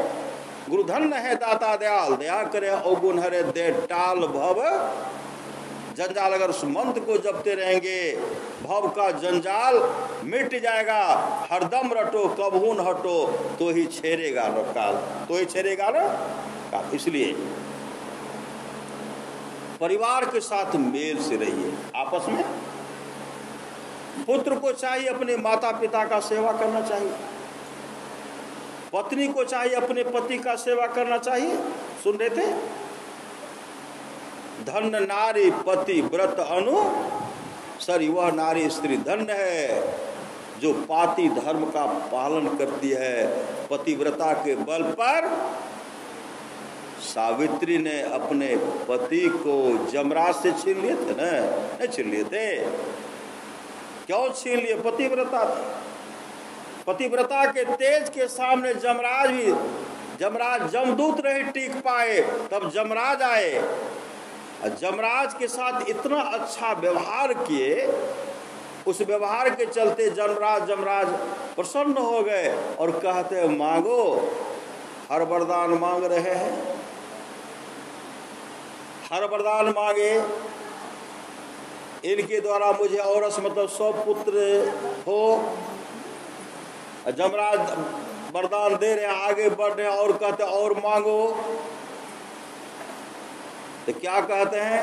गुरु धन्य है दाता दयाल, दया करे अवगुण हरे दे टाल भव जंजाल। अगर उस मंत्र को जपते रहेंगे भव का जंजाल मिट जाएगा। हरदम रटो कबहू न हटो, तो ही छेड़ेगा न काल, तो ही छेड़ेगा न काल। इसलिए परिवार के साथ मेल से रहिए। आपस में पुत्र को चाहिए अपने माता पिता का सेवा करना चाहिए, पत्नी को चाहिए अपने पति का सेवा करना चाहिए। सुन रहे थे, धन्य नारी पति व्रत अनु सरी। वह नारी स्त्री धन्य है जो पाति धर्म का पालन करती है। पतिव्रता के बल पर सावित्री ने अपने पति को जमराज से छीन लिए थे ना? नहीं छीन लिए थे। क्यों छीन लिए? पतिव्रता थी। पतिव्रता के तेज के सामने जमराज भी जमराज जमदूत नहीं टिक पाए, तब जमराज आए और जमराज के साथ इतना अच्छा व्यवहार किए, उस व्यवहार के चलते जमराज प्रसन्न हो गए और कहते मांगो, हर वरदान मांग रहे हैं, हर वरदान मांगे, इनके द्वारा मुझे औरस मतलब 100 पुत्र हो। जमराज वरदान दे रहे, आगे बढ़ रहे और कहते और मांगो। तो क्या कहते हैं,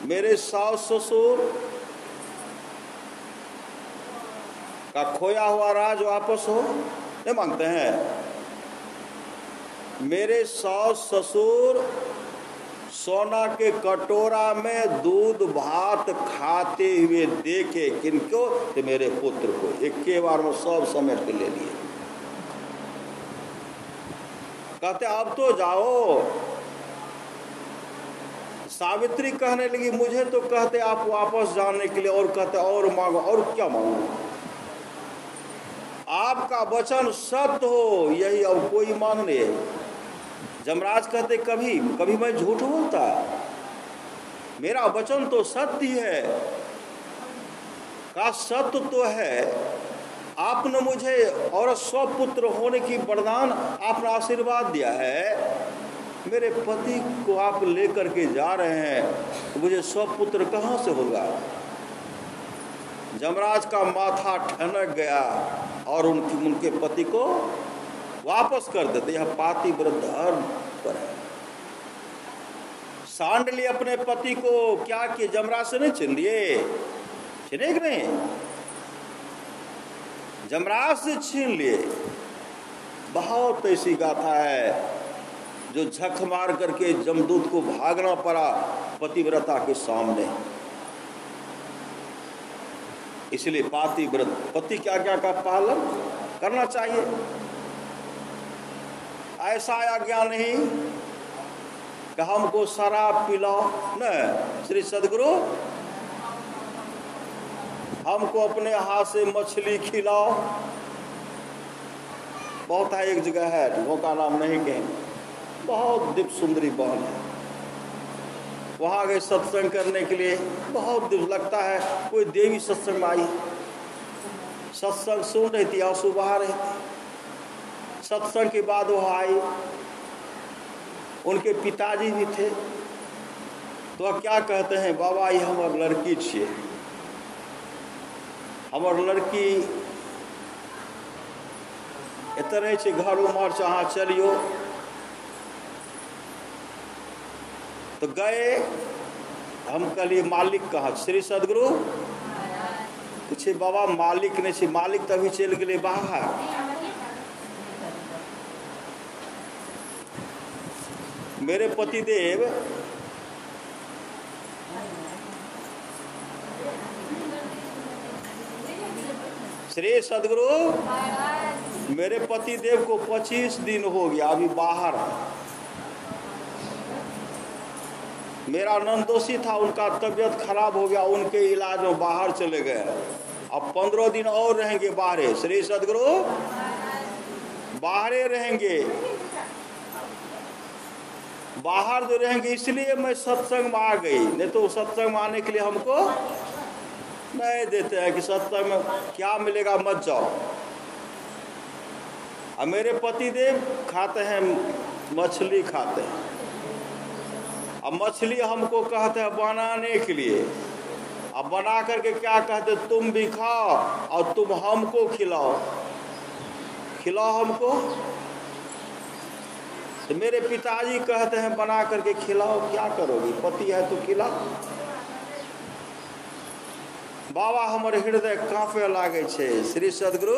मेरे सास ससुर का खोया हुआ राज वापस हो, नहीं मांगते हैं। मेरे सास ससुर सोना के कटोरा में दूध भात खाते हुए देखे, किनको, तो मेरे पुत्र को। एक के बार में सब समेट के ले लिए। कहते अब तो जाओ। सावित्री कहने लगी मुझे तो कहते आप वापस जाने के लिए, और कहते और मांगो, और क्या मांगो, आपका वचन सत्य हो, यही अब कोई मांग नहीं। जमराज कहते कभी कभी मैं झूठ बोलता, मेरा वचन तो सत्य है। का सत्य तो है, आपने मुझे और 100 पुत्र होने की वरदान आपने आशीर्वाद दिया है, मेरे पति को आप लेकर के जा रहे हैं, तो मुझे 100 पुत्र कहाँ से होगा। जमराज का माथा ठनक गया और उनके पति को वापस कर देते। यह पातिव्रत धर्म पर है। सांडली अपने पति को क्या किए, जमराज से नहीं छीन लिए, छीने कि नहीं, जमराज से छीन लिए। बहुत ऐसी गाथा है जो झक मार करके जमदूत को भागना पड़ा पतिव्रता के सामने। इसलिए पातिव्रत पति क्या क्या का पालन करना चाहिए। ऐसा आज्ञा नहीं कि हमको शराब पिलाओ, न श्री सदगुरु हमको अपने हाथ से मछली खिलाओ। बहुत है, एक जगह है, वो का नाम नहीं कहेंगे, बहुत दीप सुंदरी बहन है, वहाँ गए सत्संग करने के लिए। बहुत दिल लगता है कोई देवी सत्संग में आई, सत्संग सुन रही थी, आंसू बहा रही थी। सत्संग के बाद वह आई, उनके पिताजी भी थे, तो वह क्या कहते हैं, बाबा ये हमार लड़की छे, हमार लड़की इतने छे, घर उमर चाह चलियो। तो गए, हम कहलिए मालिक कहाँ, श्री सदगुरु पूछे बाबा मालिक नहीं छे, मालिक तभी चल गए बाहर। मेरे पतिदेव श्री सदगुरु, मेरे पतिदेव को 25 दिन हो गया अभी बाहर। मेरा नंदोषी था, उनका तबीयत खराब हो गया, उनके इलाज में बाहर चले गए। अब 15 दिन और रहेंगे बाहर। श्री सदगुरु बाहर रहेंगे, बाहर जो रहेंगे, इसलिए मैं सत्संग में आ गई, नहीं तो सत्संग में आने के लिए हमको नहीं देते हैं कि सत्संग में क्या मिलेगा, मत जाओ। अब मेरे पतिदेव खाते हैं मछली, खाते हैं। अब मछली हमको कहते हैं बनाने के लिए, अब बना करके क्या कहते, तुम भी खाओ और तुम हमको खिलाओ, खिलाओ हमको। तो मेरे पिताजी कहते हैं बना करके खिलाओ, क्या करोगी, पति है तो खिलाओ। बाबा हमारे हृदय कांपे लागे छे, श्री सदगुरु,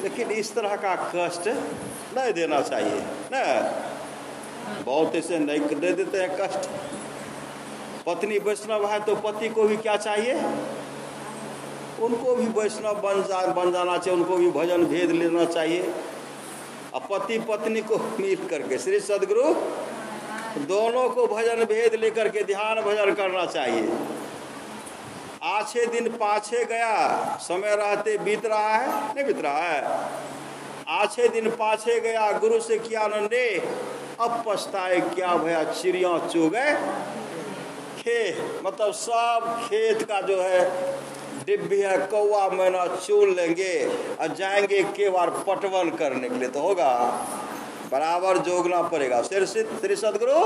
लेकिन इस तरह का कष्ट नहीं देना चाहिए न। बहुत ऐसे नहीं दे देते हैं कष्ट। पत्नी वैष्णव है तो पति को भी क्या चाहिए, उनको भी वैष्णव बन जाना चाहिए, उनको भी भजन भेद लेना चाहिए। अब पति पत्नी को मिल करके श्री सदगुरु दोनों को भजन भेद लेकर के ध्यान भजन करना चाहिए। आछे दिन पाछे गया, समय रहते बीत रहा है, नहीं बीत रहा है। आछे दिन पाछे गया, गुरु से किया नंदे, अब पछताए क्या भया, चिड़िया चो गए खेत। मतलब सब खेत का जो है डिब्बी है, कौवा मैना चुन लेंगे और जाएंगे के बार पटवन करने के लिए। तो होगा, बराबर जोगना पड़ेगा। श्री सदगुरु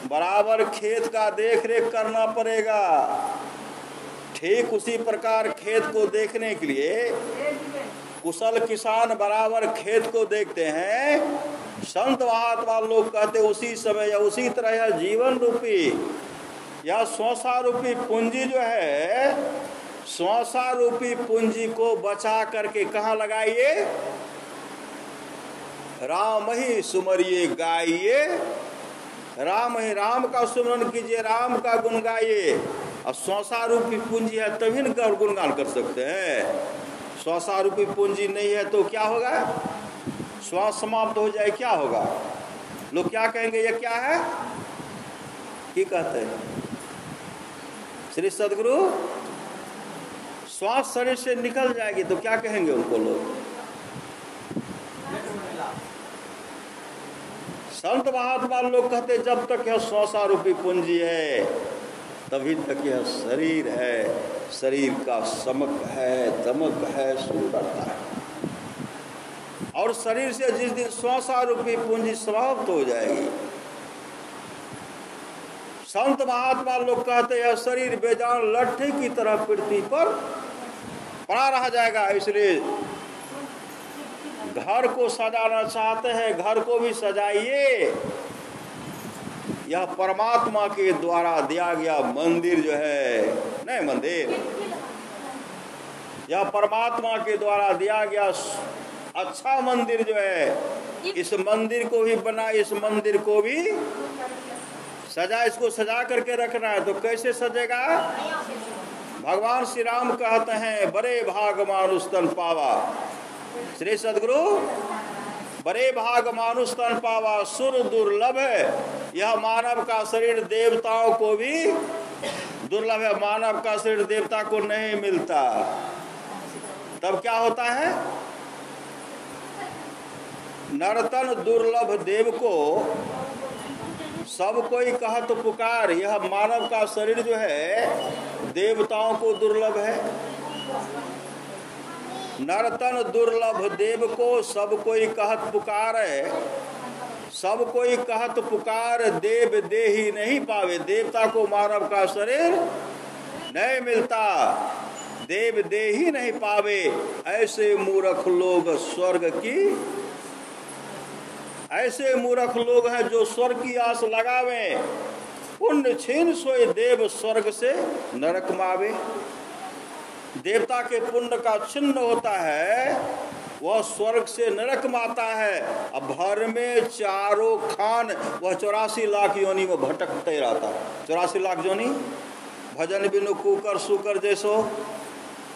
बराबर खेत का देख रेख करना पड़ेगा। ठीक उसी प्रकार खेत को देखने के लिए कुशल किसान बराबर खेत को देखते हैं। संत महात्मा लोग कहते उसी समय या उसी तरह या जीवन रूपी या संसार रूपी पूंजी जो है, संसार रूपी पूंजी को बचा करके कहाँ लगाइए? राम ही सुमरिए गाइए, राम ही, राम का सुमरन कीजिए, राम का गुण गाइए। और संसार रूपी पूंजी है तभी न गुणगान कर सकते हैं। संसार रूपी पूंजी नहीं है तो क्या होगा? श्वास समाप्त हो जाए, क्या होगा? लोग क्या कहेंगे, ये क्या है? क्या कहते हैं श्री सदगुरु? श्वास शरीर से निकल जाएगी तो क्या कहेंगे उनको लोग? संत महात्मा लोग कहते जब तक यह संसार रूपी पूंजी है तभी तक यह शरीर है, शरीर का चमक है, दमक है, सुंदरता है। और शरीर से जिस दिन संसार रूपी पूंजी समाप्त हो जाएगी, संत महात्मा लोग कहते हैं शरीर बेजान लट्ठे की तरह पृथ्वी पर पड़ा रह जाएगा। इसलिए घर को सजाना चाहते हैं, घर को भी सजाइए। यह परमात्मा के द्वारा दिया गया मंदिर जो है, नहीं मंदिर, यह परमात्मा के द्वारा दिया गया अच्छा मंदिर जो है, इस मंदिर को भी बना, इस मंदिर को भी सजा, इसको सजा करके रखना है। तो कैसे सजेगा? भगवान श्री राम कहते हैं बड़े भाग मानुष तन पावा। श्री सदगुरु बड़े भाग मानुष तन पावा, सुर दुर्लभ है। यह मानव का शरीर देवताओं को भी दुर्लभ है, मानव का शरीर देवता को नहीं मिलता। तब क्या होता है? नर्तन दुर्लभ देव को सब कोई कहत पुकार। यह मानव का शरीर जो है देवताओं को दुर्लभ है। नर्तन दुर्लभ देव को सब कोई कहत पुकार है, सब कोई कहत पुकार, देव देही नहीं पावे। देवता को मानव का शरीर नहीं मिलता, देव देही नहीं पावे। ऐसे मूर्ख लोग स्वर्ग की, ऐसे मूर्ख लोग हैं जो स्वर्ग की आस लगावे। पुण्य छीन सोए देव स्वर्ग से नरक मावे। देवता के पुण्य का छिन्न होता है, वह स्वर्ग से नरक माता है। अब भर में चारों खान वह 84 लाख योनि में भटकते रहता है। 84 लाख योनि। भजन बिनु कुकर सुकर जैसो,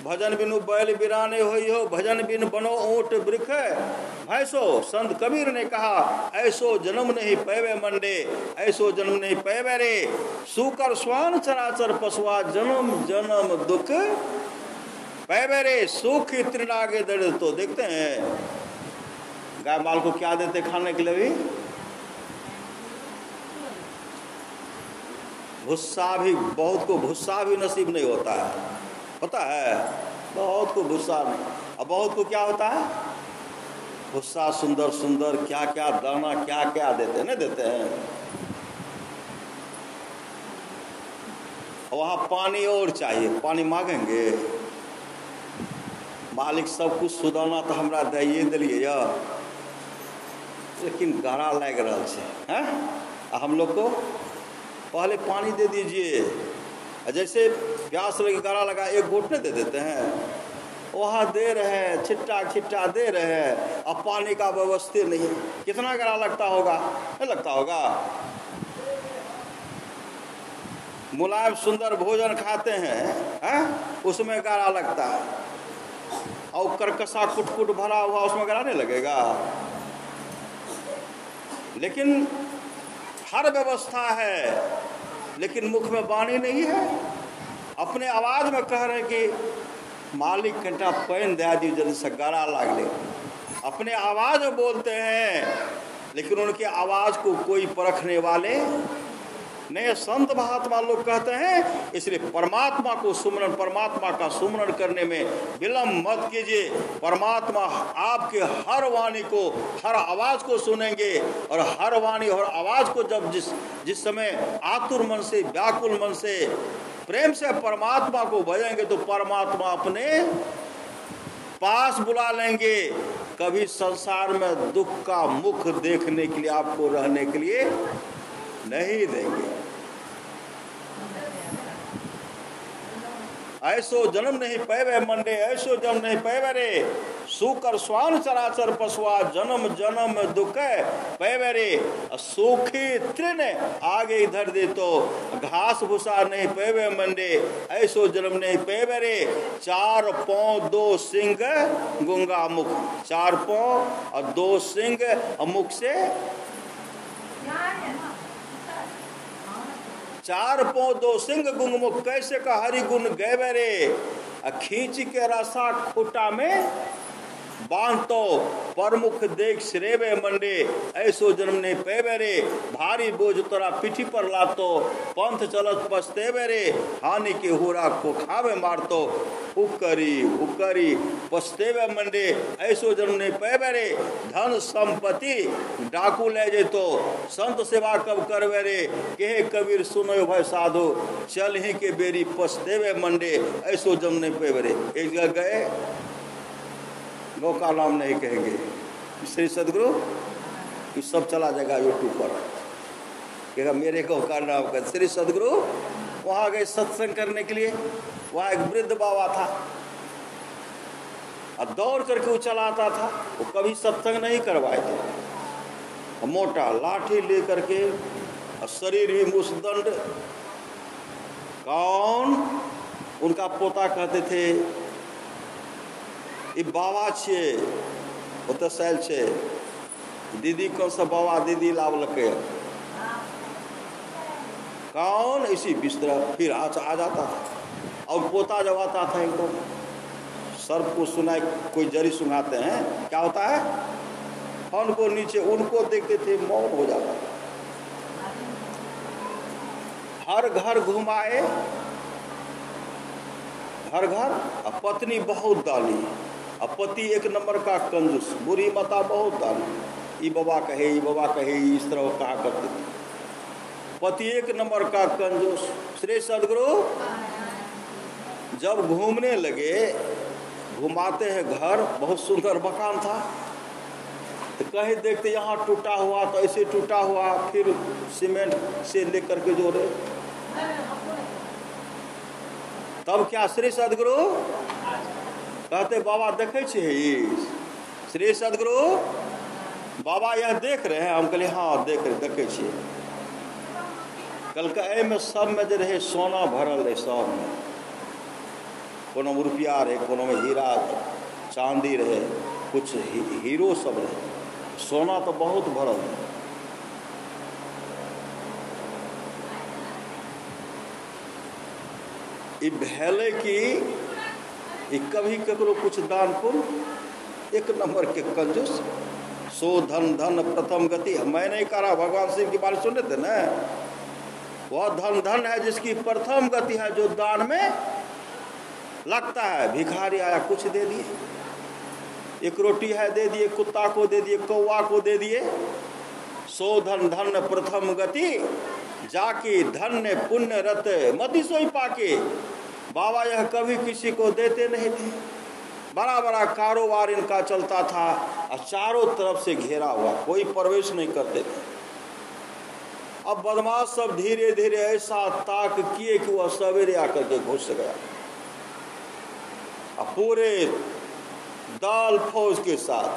भजन बिनु बैल बिराने हो, भजन बिन बनो ऊंट वृक्ष भैंसो। संत कबीर ने कहा ऐसो जन्म नहीं पैवे मंडे, ऐसो जन्म नहीं पैवे रे। सुकर स्वान चराचर पशुआ, जन्म जन्म दुख पैवे रे। सुख त्रिनागे दड़। तो देखते हैं गाय माल को क्या देते खाने के लिए भी? भुस्सा भी, बहुत को भुस्सा भी नसीब नहीं होता है, पता है? बहुत को भुस्सा नहीं। अब बहुत को क्या होता है? भुस्सा सुंदर सुंदर क्या क्या दाना क्या क्या देते, नहीं देते हैं। वहां पानी और चाहिए, पानी मांगेंगे। मालिक सब कुछ सुधारना तो हमरा दिए दिलिए या, लेकिन गारा लग रहा है। हम लोग को पहले पानी दे दीजिए, जैसे प्यास लगे गारा लगा एक घोटने दे देते हैं, वहाँ दे रहे हैं, छिट्टा छिट्टा दे रहे हैं। अब पानी का व्यवस्था नहीं, कितना गारा लगता होगा? नहीं लगता होगा? मुलायम सुंदर भोजन खाते हैं, उसमें गारा लगता है। और करकसा कुटकुट भरा हुआ उसमें गारा नहीं लगेगा? लेकिन हर व्यवस्था है, लेकिन मुख में वाणी नहीं है। अपने आवाज में कह रहे कि मालिक घंटा पैन दे दी जल्दी से गला लागले। अपने आवाज में बोलते हैं, लेकिन उनके आवाज को कोई परखने वाले नहीं। संत महात्मा लोग कहते हैं इसलिए परमात्मा को सुमरन, परमात्मा का सुमरन करने में विलंब मत कीजिए। परमात्मा आपके हर वाणी को, हर आवाज को सुनेंगे, और हर वाणी और आवाज को जब जिस समय आतुर मन से, व्याकुल मन से, प्रेम से परमात्मा को भजेंगे तो परमात्मा अपने पास बुला लेंगे। कभी संसार में दुख का मुख देखने के लिए, आपको रहने के लिए नहीं देंगे। ऐसो जन्म नहीं पैवे मंडे, ऐसो जन्म नहीं पैवे रे, सुकर स्वान चराचर पशुआ, जन्म जन्म दुख पैवे रे, सुखी तृण आगे इधर दे तो, घास भूसा नहीं पैवे मंडे, ऐसो जन्म नहीं पैवे रे, 4 पांव 2 सिंह गुंगा मुख, 4 पांव और 2 सिंह मुख से 4 पांव 2 सिंह गुंगमुख, कैसे का हरि गुण गैवे रे, खींच के रसा खूटा में बांध तो, परमुख देख श्रेवे मंडे, ऐसो जन्म ने पैवे रे, भारी बोझ तोरा पीठी पर लातो, पंथ चलत पछतेवे रे, हानि के होरा को खावे मारतो, हुक्करी हुक्करी पछतेवे मंडे, ऐसो जन्म ने पैवे रे, धन संपत्ति डाकू ले जेतो, संत सेवा कब करवे रे, कहे कबीर सुनो भाई साधु, चल ही के बेरी पछतेवे मंडे, ऐसो जन्म ने पैवे रे। एक जगह गए, गौ का नाम नहीं कहेंगे, श्री सदगुरु, ये सब चला जाएगा यूट्यूब पर, कहेगा मेरे गौ का नाम कर। श्री सदगुरु वहाँ गए सत्संग करने के लिए, वहाँ एक वृद्ध बाबा था, और दौड़ करके वो चलाता था, वो कभी सत्संग नहीं करवाए थे, मोटा लाठी ले करके, और शरीर भी मुसदंड। कौन? उनका पोता कहते थे ई बाबा छे, ओते साल छे, दीदी कौन सा बाबा दीदी लावलके, कौन? इसी बिस्तरा फिर आ जाता था, और पोता जब आता था इनको सर्प को सुनाए, कोई जरी सुनाते हैं, क्या होता है, उनको नीचे, उनको देखते थे मौन हो जाता था। हर घर घुमाए, हर घर, और पत्नी बहुत दानी, और पति 1 नंबर का कंजूस, बुरी माता बहुत दानी, ई बाबा कहे, ई बाबा कहे, इस तरह कहा करते थे। पति 1 नंबर का कंजूस। श्री सदगुरु जब घूमने लगे, घुमाते हैं घर, बहुत सुंदर मकान था, तो कहीं देखते यहाँ टूटा हुआ, तो ऐसे टूटा हुआ, फिर सीमेंट से लेकर के जोड़े। तब क्या श्री सदगुरु कहते, बाबा देखे छे, श्री सदगुरु बाबा यह देख रहे हैं? हम कहले हाँ देखे छे। कल के में सब में जो रहे सोना भरल रहे, सब में, कोनो में रुपया रहे, कोनो में हीरा चांदी रहे, कुछ हीरो सब रहे, सोना तो बहुत भरल है। ई भेले कि कभी ककरो कुछ दान पुण्य, 1 नंबर के कंजूस, सो धन धन प्रथम गति। मैं नहीं कह रहा, भगवान शिव की बात सुने थे ना, वह धन धन है जिसकी प्रथम गति है, जो दान में लगता है। भिखारी आया कुछ दे दिए, 1 रोटी है दे दिए, कुत्ता को दे दिए, कौवा को दे दिए। सो धन धन प्रथम गति, जाके धन्य पुण्य रत मति सोई पाके। बाबा यह कभी किसी को देते नहीं थे, बड़ा बड़ा कारोबार इनका चलता था, और चारों तरफ से घेरा हुआ, कोई प्रवेश नहीं करते थे। अब बदमाश सब धीरे धीरे ऐसा ताक किए कि वह सवेरे आकर के घुस गया, और पूरे दल फौज के साथ,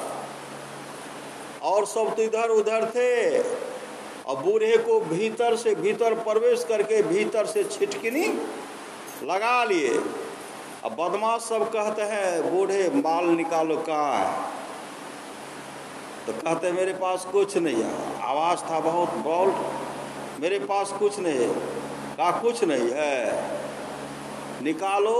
और सब तो इधर उधर थे, और बूढ़े को भीतर प्रवेश करके भीतर से छिटकिनी लगा लिए। अब बदमाश सब कहते हैं, बूढ़े माल निकालो, कहाँ है? तो कहते मेरे पास कुछ नहीं है। आवाज़ था बहुत बोल्ड, मेरे पास कुछ नहीं है। कहा कुछ नहीं है, निकालो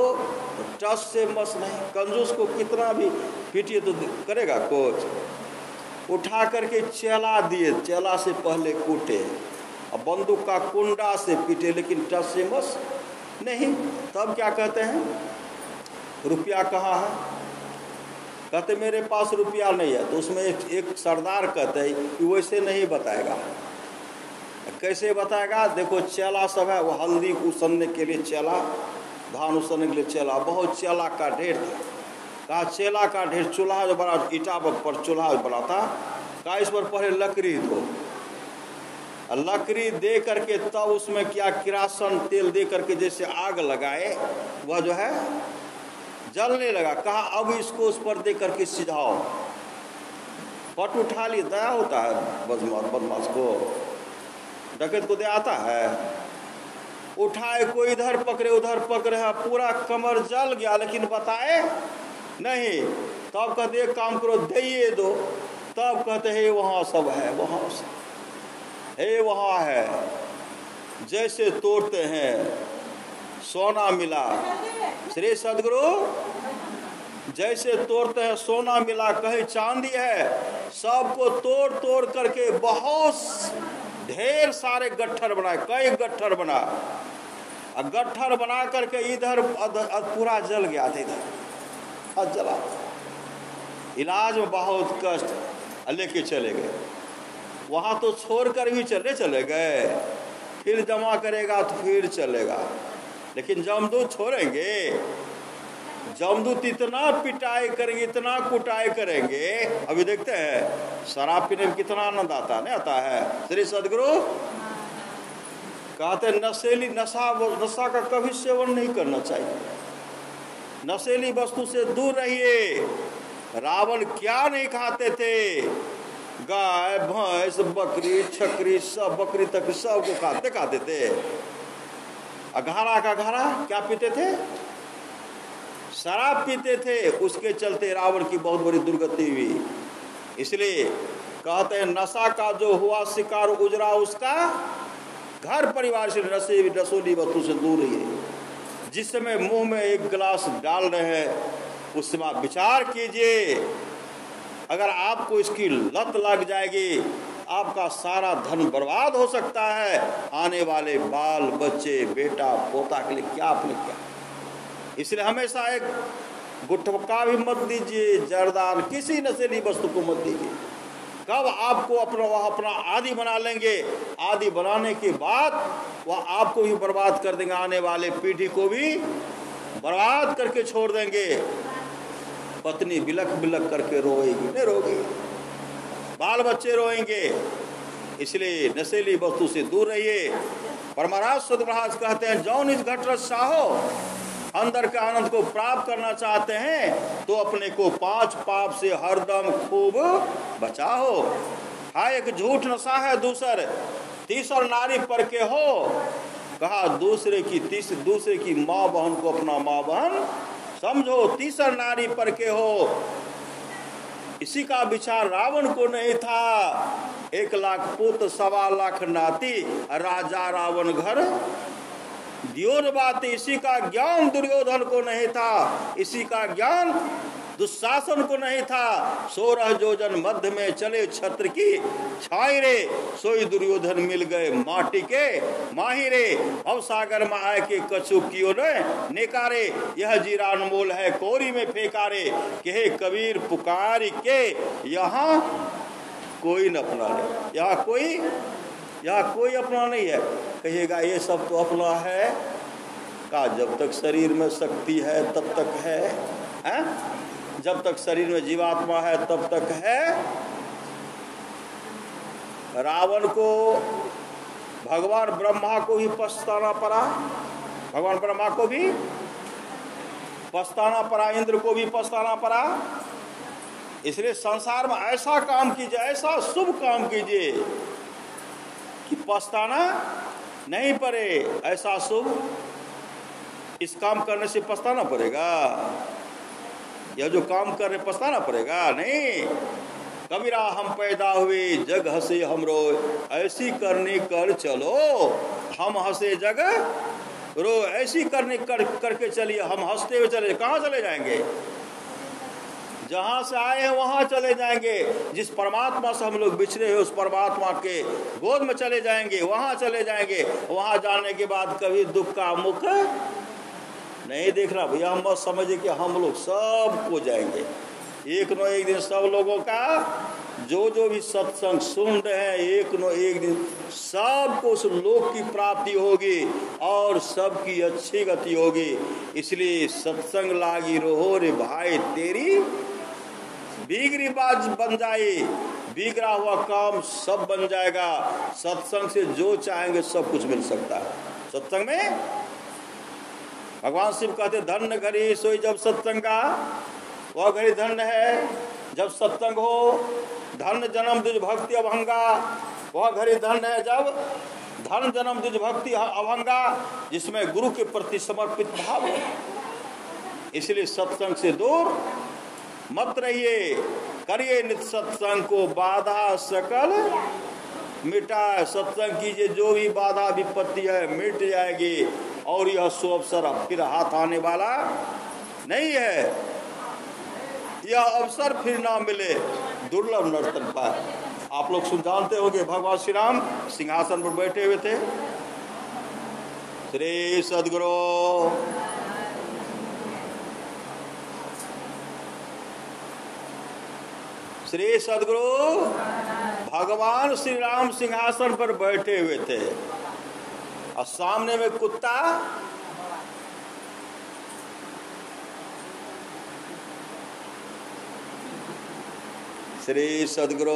तो टस से मस नहीं। कंजूस को कितना भी पीटिए तो करेगा कोच। उठा करके चला दिए, चला से पहले कूटे, और बंदूक का कुंडा से पीटे, लेकिन टस से मस नहीं। तब क्या कहते हैं, रुपया कहाँ है? कहते मेरे पास रुपया नहीं है। तो उसमें एक सरदार कहते हैं कि वैसे नहीं बताएगा। कैसे बताएगा? देखो चेला सब है, वो हल्दी उसनने के लिए चेला, धान उसनने के लिए चेला, बहुत चेला का ढेर था। कहा चेला का ढेर, चूल्हा जो बड़ा ईटा पर चूल्हा बना था, कहा इस पर पहले लकड़ी दो, लकड़ी दे करके तब उसमें क्या किरासन तेल दे करके जैसे आग लगाए, वह जो है जलने लगा। कहा अब इसको उस पर दे करके सिझाओ। पट उठा लिए, दया होता है बदमाश को, डकैत को दया आता है? उठाए, कोई इधर पकड़े उधर पकड़े, पूरा कमर जल गया, लेकिन बताए नहीं। तब कहते एक काम करो, दे दो। तब कहते हैं वहाँ सब है, वहाँ सब है, वहाँ है। जैसे तोड़ते हैं सोना मिला, श्री सदगुरु जैसे तोड़ते हैं सोना मिला, कहीं चांदी है, सबको तोड़ तोड़ करके बहुत ढेर सारे गट्ठर बनाए, कई गट्ठर बना, और गट्ठर बना करके इधर पूरा जल गया था, इधर जला। इलाज में बहुत कष्ट, लेके चले गए। वहाँ तो छोड़कर भी चले गए, फिर जमा करेगा तो फिर चलेगा। लेकिन जमदूत छोड़ेंगे? जमदूत इतना पिटाई करेंगे, इतना कुटाई करेंगे। अभी देखते हैं शराब पीने में कितना आनंद आता है, नहीं आता है? श्री सदगुरु कहते नशेली नशा का कभी सेवन नहीं करना चाहिए, नशेली वस्तु से दूर रहिए। रावण क्या नहीं खाते थे? गाय भैंस बकरी छकरी सब, बकरी तक सबको खाते थे। अघारा का घारा क्या पीते थे? शराब पीते थे। उसके चलते रावण की बहुत बड़ी दुर्गति हुई। इसलिए कहते हैं नशा का जो हुआ शिकार उजरा उसका घर परिवार से, नशेली वस्तु से दूर रहिए। जिस समय मुंह में एक गिलास डाल रहे हैं उस समय आप विचार कीजिए, अगर आपको इसकी लत लग जाएगी, आपका सारा धन बर्बाद हो सकता है। आने वाले बाल बच्चे, बेटा पोता के लिए क्या आपने क्या। इसलिए हमेशा एक गुटखा भी मत दीजिए, जर्दान, किसी नशीली वस्तु को मत दीजिए। कब आपको अपना आदि बना लेंगे, आदि बनाने के बाद वह आपको भी बर्बाद कर देंगे, आने वाले पीढ़ी को भी बर्बाद करके छोड़ देंगे। पत्नी बिलक बिलक करके रोएगी, नहीं रोगी, बाल बच्चे रोएंगे। इसलिए नशीली वस्तु से दूर रहिए। परमाराज सदमहाराज कहते हैं जौन इस घटरस चाहो, अंदर के आनंद को प्राप्त करना चाहते हैं तो अपने को 5 पाप से हरदम खूब बचाओ। हाँ, एक झूठ नशा है, तीसर नारी पर के हो। कहा दूसरे की माँ बहन को अपना माँ बहन समझो, तीसर नारी पर के हो। इसी का विचार रावण को नहीं था। 1 लाख पुत्र 1.25 लाख नाती, राजा रावण घर दियोर बात। इसी का ज्ञान दुर्योधन को नहीं था, इसी का ज्ञान दुशासन को नहीं था। 16 योजन मध्य में चले छत्र की छाई रे, सोई दुर्योधन मिल गए माटी के माही रे। अब सागर में आए के कछु कियो ने नेकारे, यह जीरा अनमोल है कोरी में फेंकारे। कहे कबीर पुकार के यहाँ कोई न अपना ले, यहाँ कोई अपना नहीं है। कहिएगा ये सब तो अपना है का? जब तक शरीर में शक्ति है तब तक है, जब तक शरीर में जीवात्मा है तब तक है। रावण को भगवान ब्रह्मा को भी पछताना पड़ा, भगवान ब्रह्मा को भी पछताना पड़ा, इंद्र को भी पछताना पड़ा। इसलिए संसार में ऐसा काम कीजिए, ऐसा शुभ काम कीजिए कि पछताना नहीं पड़े। ऐसा शुभ, इस काम करने से पछताना पड़ेगा? यह जो काम कर रहे पछताना पड़ेगा? नहीं। कबीरा हम पैदा हुए जग हंसे हम रोए, ऐसी करनी कर चलो हम हंसे जग रो ऐसी करके चलिए, हम हंसते हुए चले, कहाँ चले जाएंगे? जहां से आए हैं वहां चले जाएंगे। जिस परमात्मा से हम लोग बिछड़े हुए उस परमात्मा के गोद में चले जाएंगे, वहां चले जाएंगे। वहां जाने के बाद कभी दुख का मुख नहीं देखना। भैया हम मत समझिए कि हम लोग सब को जाएंगे, एक न एक दिन सब लोगों का जो भी सत्संग सुन रहे हैं, एक न एक दिन सबको उस लोक की प्राप्ति होगी और सबकी अच्छी गति होगी। इसलिए सत्संग लागी रहो रे भाई, तेरी बिगड़ी बात बन जाए, बिगड़ा हुआ काम सब बन जाएगा। सत्संग से जो चाहेंगे सब कुछ मिल सकता है। सत्संग में भगवान शिव कहते धन्य घड़ी सोई जब सत्संग का, वह घड़ी धन्य है जब सत्संग हो। धन्य जन्म द्विज भक्ति अभंगा, वह घड़ी धन्य है जब धन जन्म द्विज भक्ति अभंगा, जिसमें गुरु के प्रति समर्पित भाव है। इसलिए सत्संग से दूर मत रहिए, करिए नित्य सत्संग को, बाधा सकल मिटाए। सत्संग कीजिए, जो भी बाधा विपत्ति है मिट जाएगी और यह शुभ अवसर फिर हाथ आने वाला नहीं है। यह अवसर फिर ना मिले, दुर्लभ नर्तन पाए। आप लोग सुन जानते होंगे, भगवान श्री राम सिंहासन पर बैठे हुए थे। श्री सद्गुरु श्री सद्गुरु भगवान श्री राम सिंहासन पर बैठे हुए थे और सामने में कुत्ता श्री सद्गुरु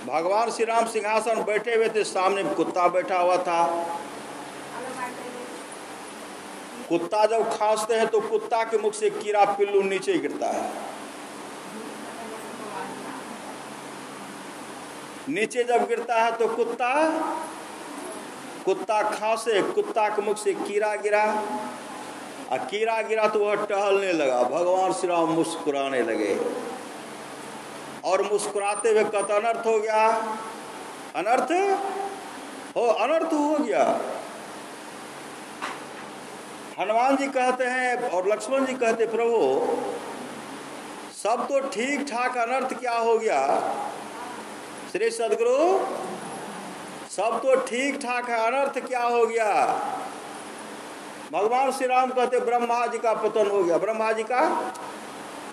भगवान श्री राम सिंहासन बैठे हुए थे, सामने कुत्ता बैठा हुआ था। कुत्ता जब खांसते हैं तो कुत्ता के मुख से कीड़ा पिल्लू नीचे गिरता है। नीचे जब गिरता है तो कुत्ता खांसे, कुत्ता के मुख से कीड़ा गिरा और कीड़ा गिरा तो वह टहलने लगा। भगवान श्री राम मुस्कुराने लगे और मुस्कुराते हुए कहता अनर्थ हो गया, अनर्थ हो गया। हनुमान जी कहते हैं और लक्ष्मण जी कहते प्रभु सब तो ठीक ठाक, अनर्थ क्या हो गया? श्री सद्गुरु सब तो ठीक ठाक है, अनर्थ क्या हो गया? भगवान श्री राम कहते ब्रह्मा जी का पतन हो गया, ब्रह्मा जी का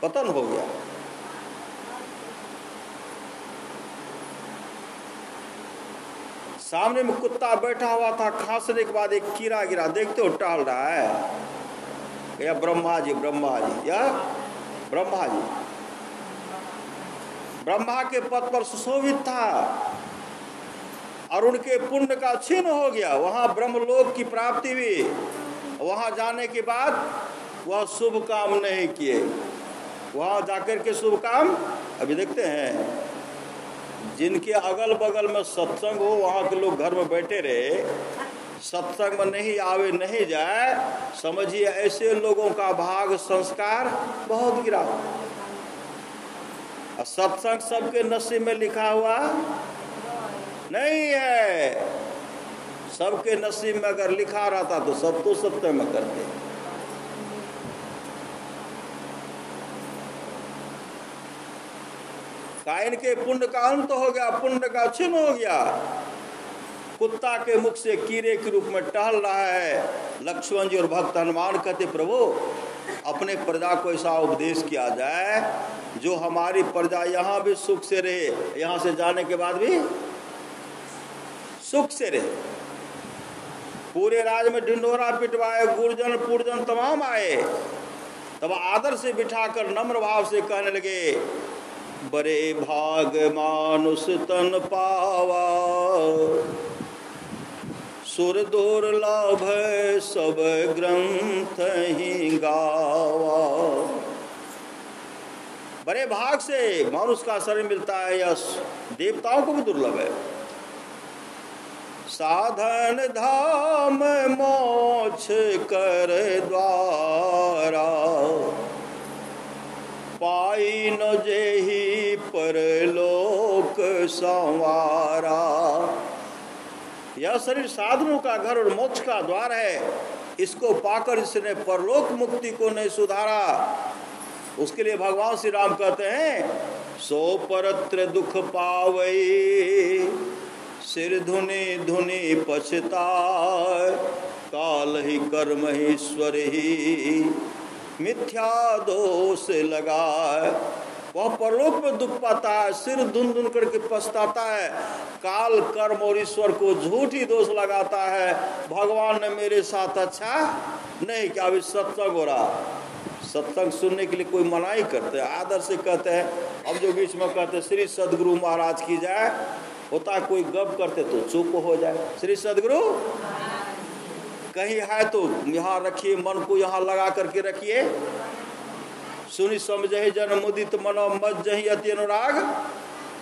पतन हो गया। सामने में कुत्ता बैठा हुआ था, खांसने के बाद एक कीड़ा गिरा, देखते हो टहल रहा है। या ब्रह्मा जी या ब्रह्मा जी ब्रह्मा के पद पर सुशोभित था और उनके पुण्य का क्षीण हो गया। वहां ब्रह्मलोक की प्राप्ति हुई। वहां जाने के बाद वह शुभ काम नहीं किए। वहां जाकर के शुभ काम अभी देखते हैं, जिनके अगल बगल में सत्संग हो वहां के लोग घर में बैठे रहे, सत्संग में नहीं आवे नहीं जाए, समझिए ऐसे लोगों का भाग संस्कार बहुत गिरा। सत्संग सबके नसीब में लिखा हुआ नहीं है। सबके नसीब में अगर लिखा रहता तो सब तो सत्य में करते। कायन के पुण्य का अंत हो गया, पुण्य का क्षीण हो गया। कुत्ता के मुख से कीड़े के रूप में टहल रहा है। लक्ष्मण जी और भक्त हनुमान कहते प्रभु अपने प्रजा को ऐसा उपदेश किया जाए जो हमारी प्रजा यहाँ भी सुख से रहे, यहाँ से जाने के बाद भी सुख से रहे। पूरे राज में ढिंढोरा पिटवाए, गुरजन पुरजन तमाम आए, तब आदर से बिठाकर नम्र भाव से कहने लगे बड़े भाग मानुष तन पावा, सुर दुर्लभ सब ग्रंथ ही गावा। बड़े भाग से मनुष्य का शरीर मिलता है, या देवताओं को भी दुर्लभ है। साधन धाम मोक्ष कर द्वारा, पाई न जेहि परलोक संवारा। यह शरीर साधनों का घर और मोक्ष का द्वार है, इसको पाकर इसने परलोक मुक्ति को नहीं सुधारा। उसके लिए भगवान श्री राम कहते हैं, सो परत्र दुख पावई, सिर धुनि धुनि पछताय, काल ही कर्म ही स्वर ही, मिथ्या दोष लगाए। वह परलोक में दुख पाता है, सिर धुन धुन करके पछताता है, काल कर्म और ईश्वर को झूठी दोष लगाता है। भगवान ने मेरे साथ अच्छा नहीं किया। अभी सत्संग हो रहा, सत्संग सुनने के लिए कोई मनाही करते हैं, आदर से कहते हैं। अब जो बीच में कहते हैं श्री सदगुरु महाराज की जाए, होता कोई गप करते तो चुप हो जाए। श्री सदगुरु कहीं है तो यहाँ रखिए, मन को यहाँ लगा करके रखिए। सुनी समझे जन मुदित मनो मत जही अति अनुराग,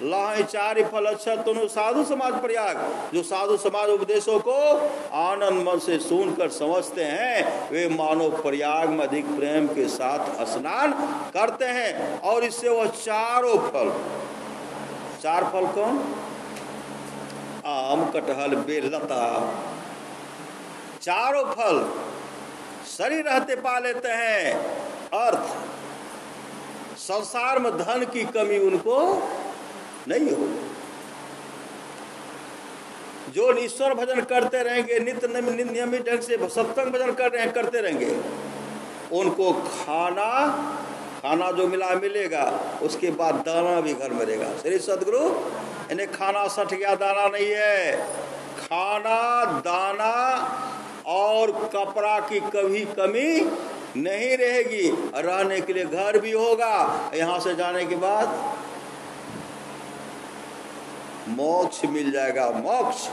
लाहि चारि फल अच्छा तुनु साधु समाज प्रयाग। जो साधु समाज उपदेशों को आनंद मन से सुनकर समझते हैं, वे मानव प्रयाग में अधिक प्रेम के साथ स्नान करते हैं। और इससे वह चारों फल, चार फल कौन? आम कटहल बेल लता, चारों फल शरीर रहते पा लेते हैं। अर्थ, संसार में धन की कमी उनको नहीं हो। जो ईश्वर भजन करते रहेंगे, नित्य नियमित ढंग से सत्संग भजन करते रहेंगे, उनको खाना जो मिलेगा, उसके बाद दाना भी घर में रहेगा। श्री सदगुरु, इन्हें खाना सट गया दाना नहीं है। खाना, दाना और कपड़ा की कभी कमी नहीं रहेगी। रहने के लिए घर भी होगा। यहाँ से जाने के बाद मोक्ष मिल जाएगा, मोक्ष।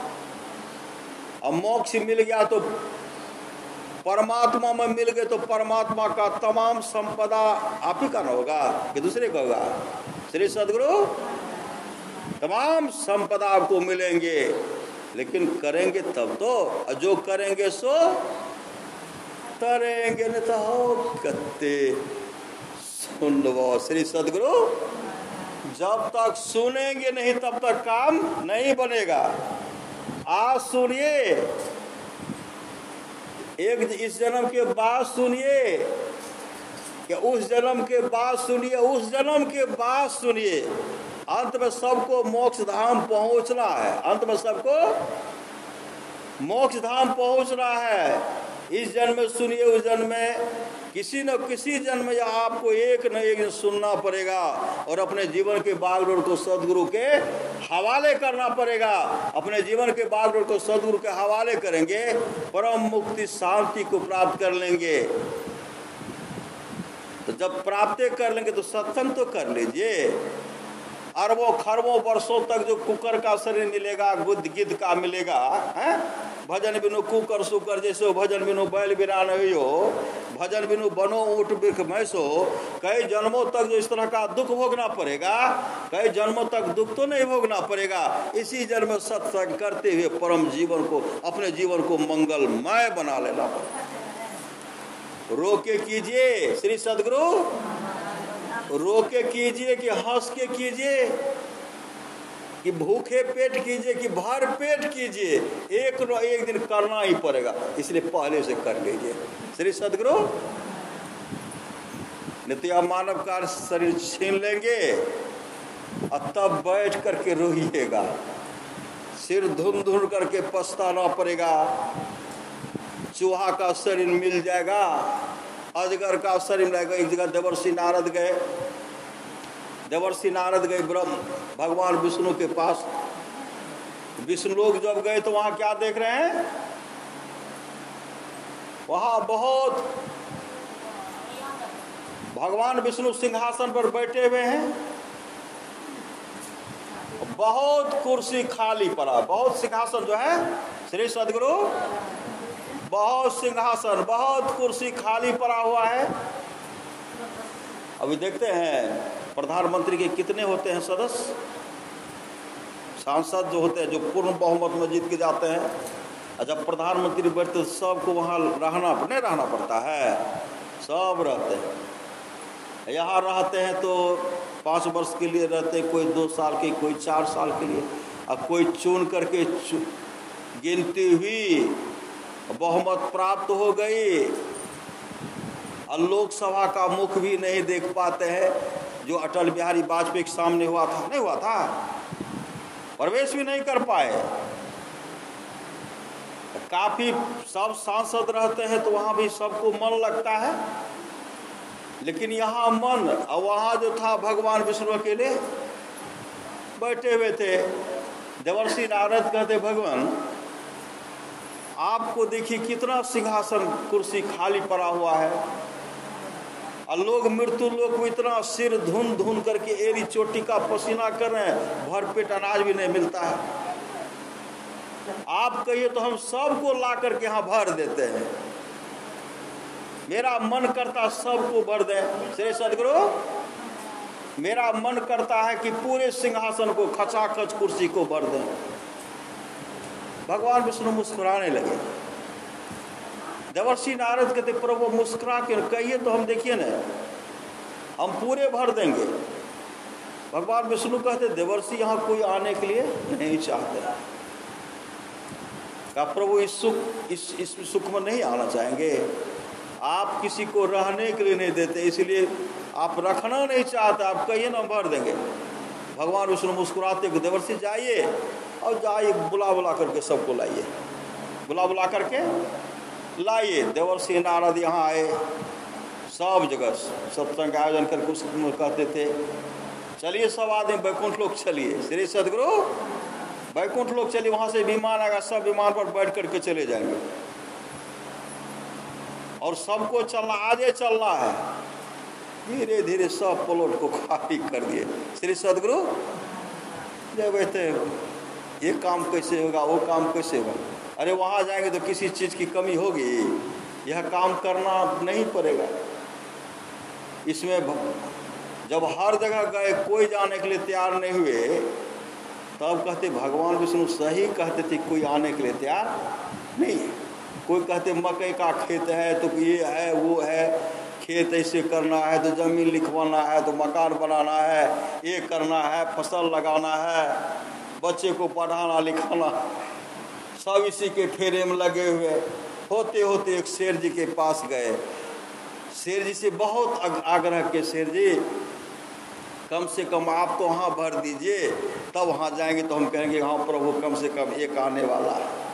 अब मोक्ष मिल गया तो परमात्मा में मिल गए तो परमात्मा का तमाम संपदा आप ही का न होगा कि दूसरे का होगा? श्री सदगुरु, तमाम संपदा आपको मिलेंगे, लेकिन करेंगे तब तो। जो करेंगे सो तरेंगे, नहीं तो हो कत्ते सुन लो। श्री सदगुरु, जब तक सुनेंगे नहीं तब तक काम नहीं बनेगा। आज सुनिए, एक इस जन्म के बाद सुनिए, या उस जन्म के बाद सुनिए, उस जन्म के बाद सुनिए। अंत में सबको मोक्ष धाम पहुंचना है। अंत में सबको मोक्ष धाम पहुंचना है। इस जन्म में सुनिए, उस जन्म में किसी न किसी जन्म में आपको एक न एक दिन सुनना पड़ेगा और अपने जीवन के बागडोर को सदगुरु के हवाले करना पड़ेगा। अपने जीवन के बागडोर को सदगुरु के हवाले करेंगे, परम मुक्ति शांति को प्राप्त कर लेंगे। तो जब प्राप्त कर लेंगे तो सत्संग तो कर लीजिए। अरबों खरबों वर्षों तक जो कुकर का शरीर मिलेगा, गुद गिद्ध का मिलेगा, है? भजन बिनु कुकर सुकर जैसे भजन बिनु बैल बिरान हो, भजन बिनु बनो ऊँट बिख मैसो। कई जन्मों तक जो इस तरह का दुख भोगना पड़ेगा, कई जन्मों तक दुख तो नहीं भोगना पड़ेगा। इसी जन्म में सत्संग करते हुए परम जीवन को, अपने जीवन को मंगलमय बना लेना पड़ेगा। रोके कीजिए श्री सदगुरु, रोके कीजिए कि हंस के कीजिए, कि भूखे पेट कीजिए कि भर पेट कीजिए, एक दिन करना ही पड़ेगा। इसलिए पहले से कर लीजिए। श्री सदगुरु, नित्य मानव का शरीर छीन लेंगे और तब बैठ करके रोइएगा, सिर धुन धुन करके पछताना पड़ेगा। चूहा का शरीर मिल जाएगा, अजगर का शरीर मिलेगा। एक जगह देवर्षि नारद गए ब्रह्म भगवान विष्णु के पास। विष्णु लोग जब गए तो वहां क्या देख रहे हैं? वहां बहुत भगवान विष्णु सिंहासन पर बैठे हुए हैं, बहुत कुर्सी खाली पड़ा, बहुत सिंहासन जो है श्री सदगुरु, बहुत सिंहासन, बहुत कुर्सी खाली पड़ा हुआ है। अभी देखते हैं प्रधानमंत्री के कितने होते हैं सदस्य, सांसद जो होते हैं, जो पूर्ण बहुमत में जीत के जाते हैं। और जब प्रधानमंत्री बैठते सबको वहाँ रहना पड़ता है, सब रहते हैं। यहाँ रहते हैं तो 5 वर्ष के लिए रहते हैं, कोई 2 साल के, कोई 4 साल के लिए, और कोई चुन करके गिनती हुई, बहुमत प्राप्त हो गई और लोकसभा का मुख भी नहीं देख पाते हैं, जो अटल बिहारी वाजपेयी के सामने हुआ था, नहीं हुआ था, प्रवेश भी नहीं कर पाए। काफी सब सांसद रहते हैं तो वहां भी सबको मन लगता है, लेकिन यहाँ मन, और वहाँ जो था भगवान विष्णु अकेले बैठे हुए थे। देवर्षि नारद कहते, भगवान आपको देखिए कितना सिंहासन कुर्सी खाली पड़ा हुआ है, और लोग मृत्यु लोक में इतना सिर धुन धुन करके एड़ी चोटी का पसीना कर रहे हैं, भरपेट अनाज भी नहीं मिलता है। आप कहिए तो हम सबको ला करके यहाँ भर देते हैं। मेरा मन करता सबको भर दें श्री सदगुरु, मेरा मन करता है कि पूरे सिंहासन को, खचाखच कुर्सी को भर दें। भगवान विष्णु मुस्कुराने लगे। देवर्षि नारद कहते, प्रभु मुस्कुरा के कहिए तो हम देखिए ना, हम पूरे भर देंगे। भगवान विष्णु कहते, देवर्षि यहाँ कोई आने के लिए नहीं चाहते। क्या प्रभु इस सुख में नहीं आना चाहेंगे? आप किसी को रहने के लिए नहीं देते, इसलिए आप रखना नहीं चाहते, आप कहिए ना, हम भर देंगे। भगवान विष्णु मुस्कुराते, देवर्षि जाइए, और जाइए बुला बुला करके सबको लाइए, बुला बुला करके लाइए। देवर्षि नारद यहाँ आए, सब जगह सत्संग आयोजन करके उस कहते थे, चलिए सब आदमी वैकुंठ लोक चलिए, श्री सदगुरु वैकुंठ लोक चलिए, वहाँ से विमान आएगा, सब विमान पर बैठ करके चले जाएंगे, और सबको चलना, आज ही चलना है। धीरे धीरे सब प्लॉट को खाली कर दिए। श्री सदगुरु जब कहते, ये काम कैसे होगा, वो काम कैसे होगा? अरे वहाँ जाएंगे तो किसी चीज़ की कमी होगी, यह काम करना नहीं पड़ेगा। इसमें जब हर जगह गए, कोई जाने के लिए तैयार नहीं हुए, तब कहते भगवान विष्णु सही कहते थे, कोई आने के लिए तैयार नहीं है। कोई कहते मकई का खेत है तो ये है वो है, खेत ऐसे करना है तो ज़मीन लिखवाना है तो मकान बनाना है, ये करना है, फसल लगाना है, बच्चे को पढ़ाना लिखाना, सब इसी के फेरे में लगे हुए। होते होते एक शेर जी के पास गए। शेर जी से बहुत आग्रह के, शेर जी कम से कम आप तो वहाँ भर दीजिए, तब वहाँ जाएंगे तो हम कहेंगे हाँ प्रभु कम से कम एक आने वाला है।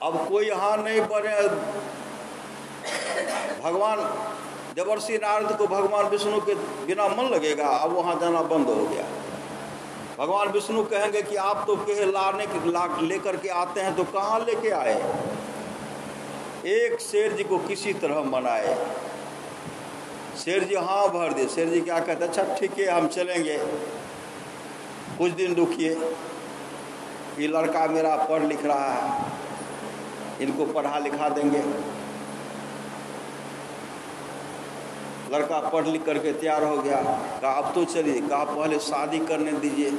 अब कोई यहाँ नहीं बढ़े। भगवान देवर्षि नारद को भगवान विष्णु के बिना मन लगेगा, अब वहाँ जाना बंद हो गया। भगवान विष्णु कहेंगे कि आप तो कहे लेकर के आते हैं, तो कहाँ लेके आए? एक शेर जी को किसी तरह मनाए। शेर जी हाँ भर दे। शेर जी क्या कहते, अच्छा ठीक है हम चलेंगे, कुछ दिन रुकिए, ये लड़का मेरा पढ़ लिख रहा है, इनको पढ़ा लिखा देंगे। लड़का पढ़ लिख करके तैयार हो गया, कहा अब तो चलिए, कहा पहले शादी करने दीजिए।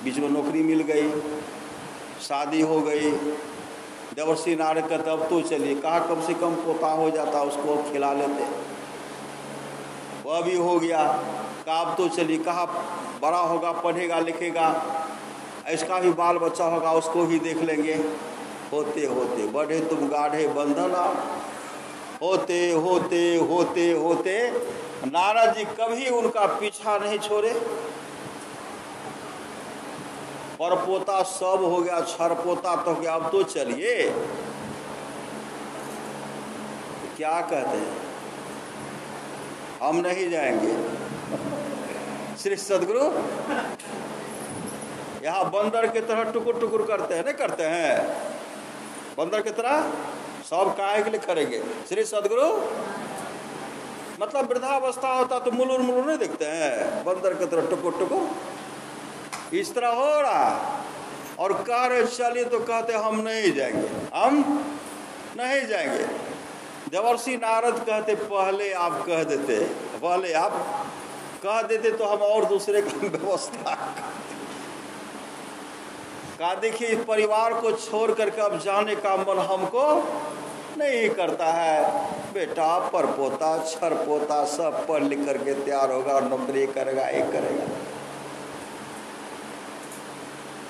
बीच में नौकरी मिल गई, शादी हो गई। देवर्षि नारद कहते अब तो चलिए, कहा कम से कम पोता हो जाता, उसको खिला लेते, वह भी हो गया। कहा अब तो चलिए, कहा बड़ा होगा, पढ़ेगा लिखेगा, इसका भी बाल बच्चा होगा, उसको भी देख लेंगे। होते होते बढ़े तुम गाढ़े बंधना, होते होते होते होते नारद जी कभी उनका पीछा नहीं छोड़े। परपोता सब हो गया, छरपोता तो हो गया, अब तो चलिए। क्या कहते हैं, हम नहीं जाएंगे। श्री सदगुरु यहाँ बंदर की तरह टुकुर टुकुर करते हैं, नहीं करते हैं? बंदर की तरह सब काहे के लिए करेंगे? श्री सदगुरु मतलब वृद्धावस्था होता तो मुलुर मुलुर नहीं दिखते हैं, बंदर की तरह टुकुर टुकुर इस तरह हो रहा। और कह रहे चलिए, तो कहते हम नहीं जाएंगे, हम नहीं जाएंगे। देवर्षि नारद कहते पहले आप कह देते, पहले आप कह देते तो हम और दूसरे का व्यवस्था। कहा देखिए इस परिवार को छोड़ करके अब जाने का मन हमको नहीं करता है। बेटा परपोता छरपोता सब पढ़ लिख करके तैयार होगा, नौकरी करेगा, एक करेगा।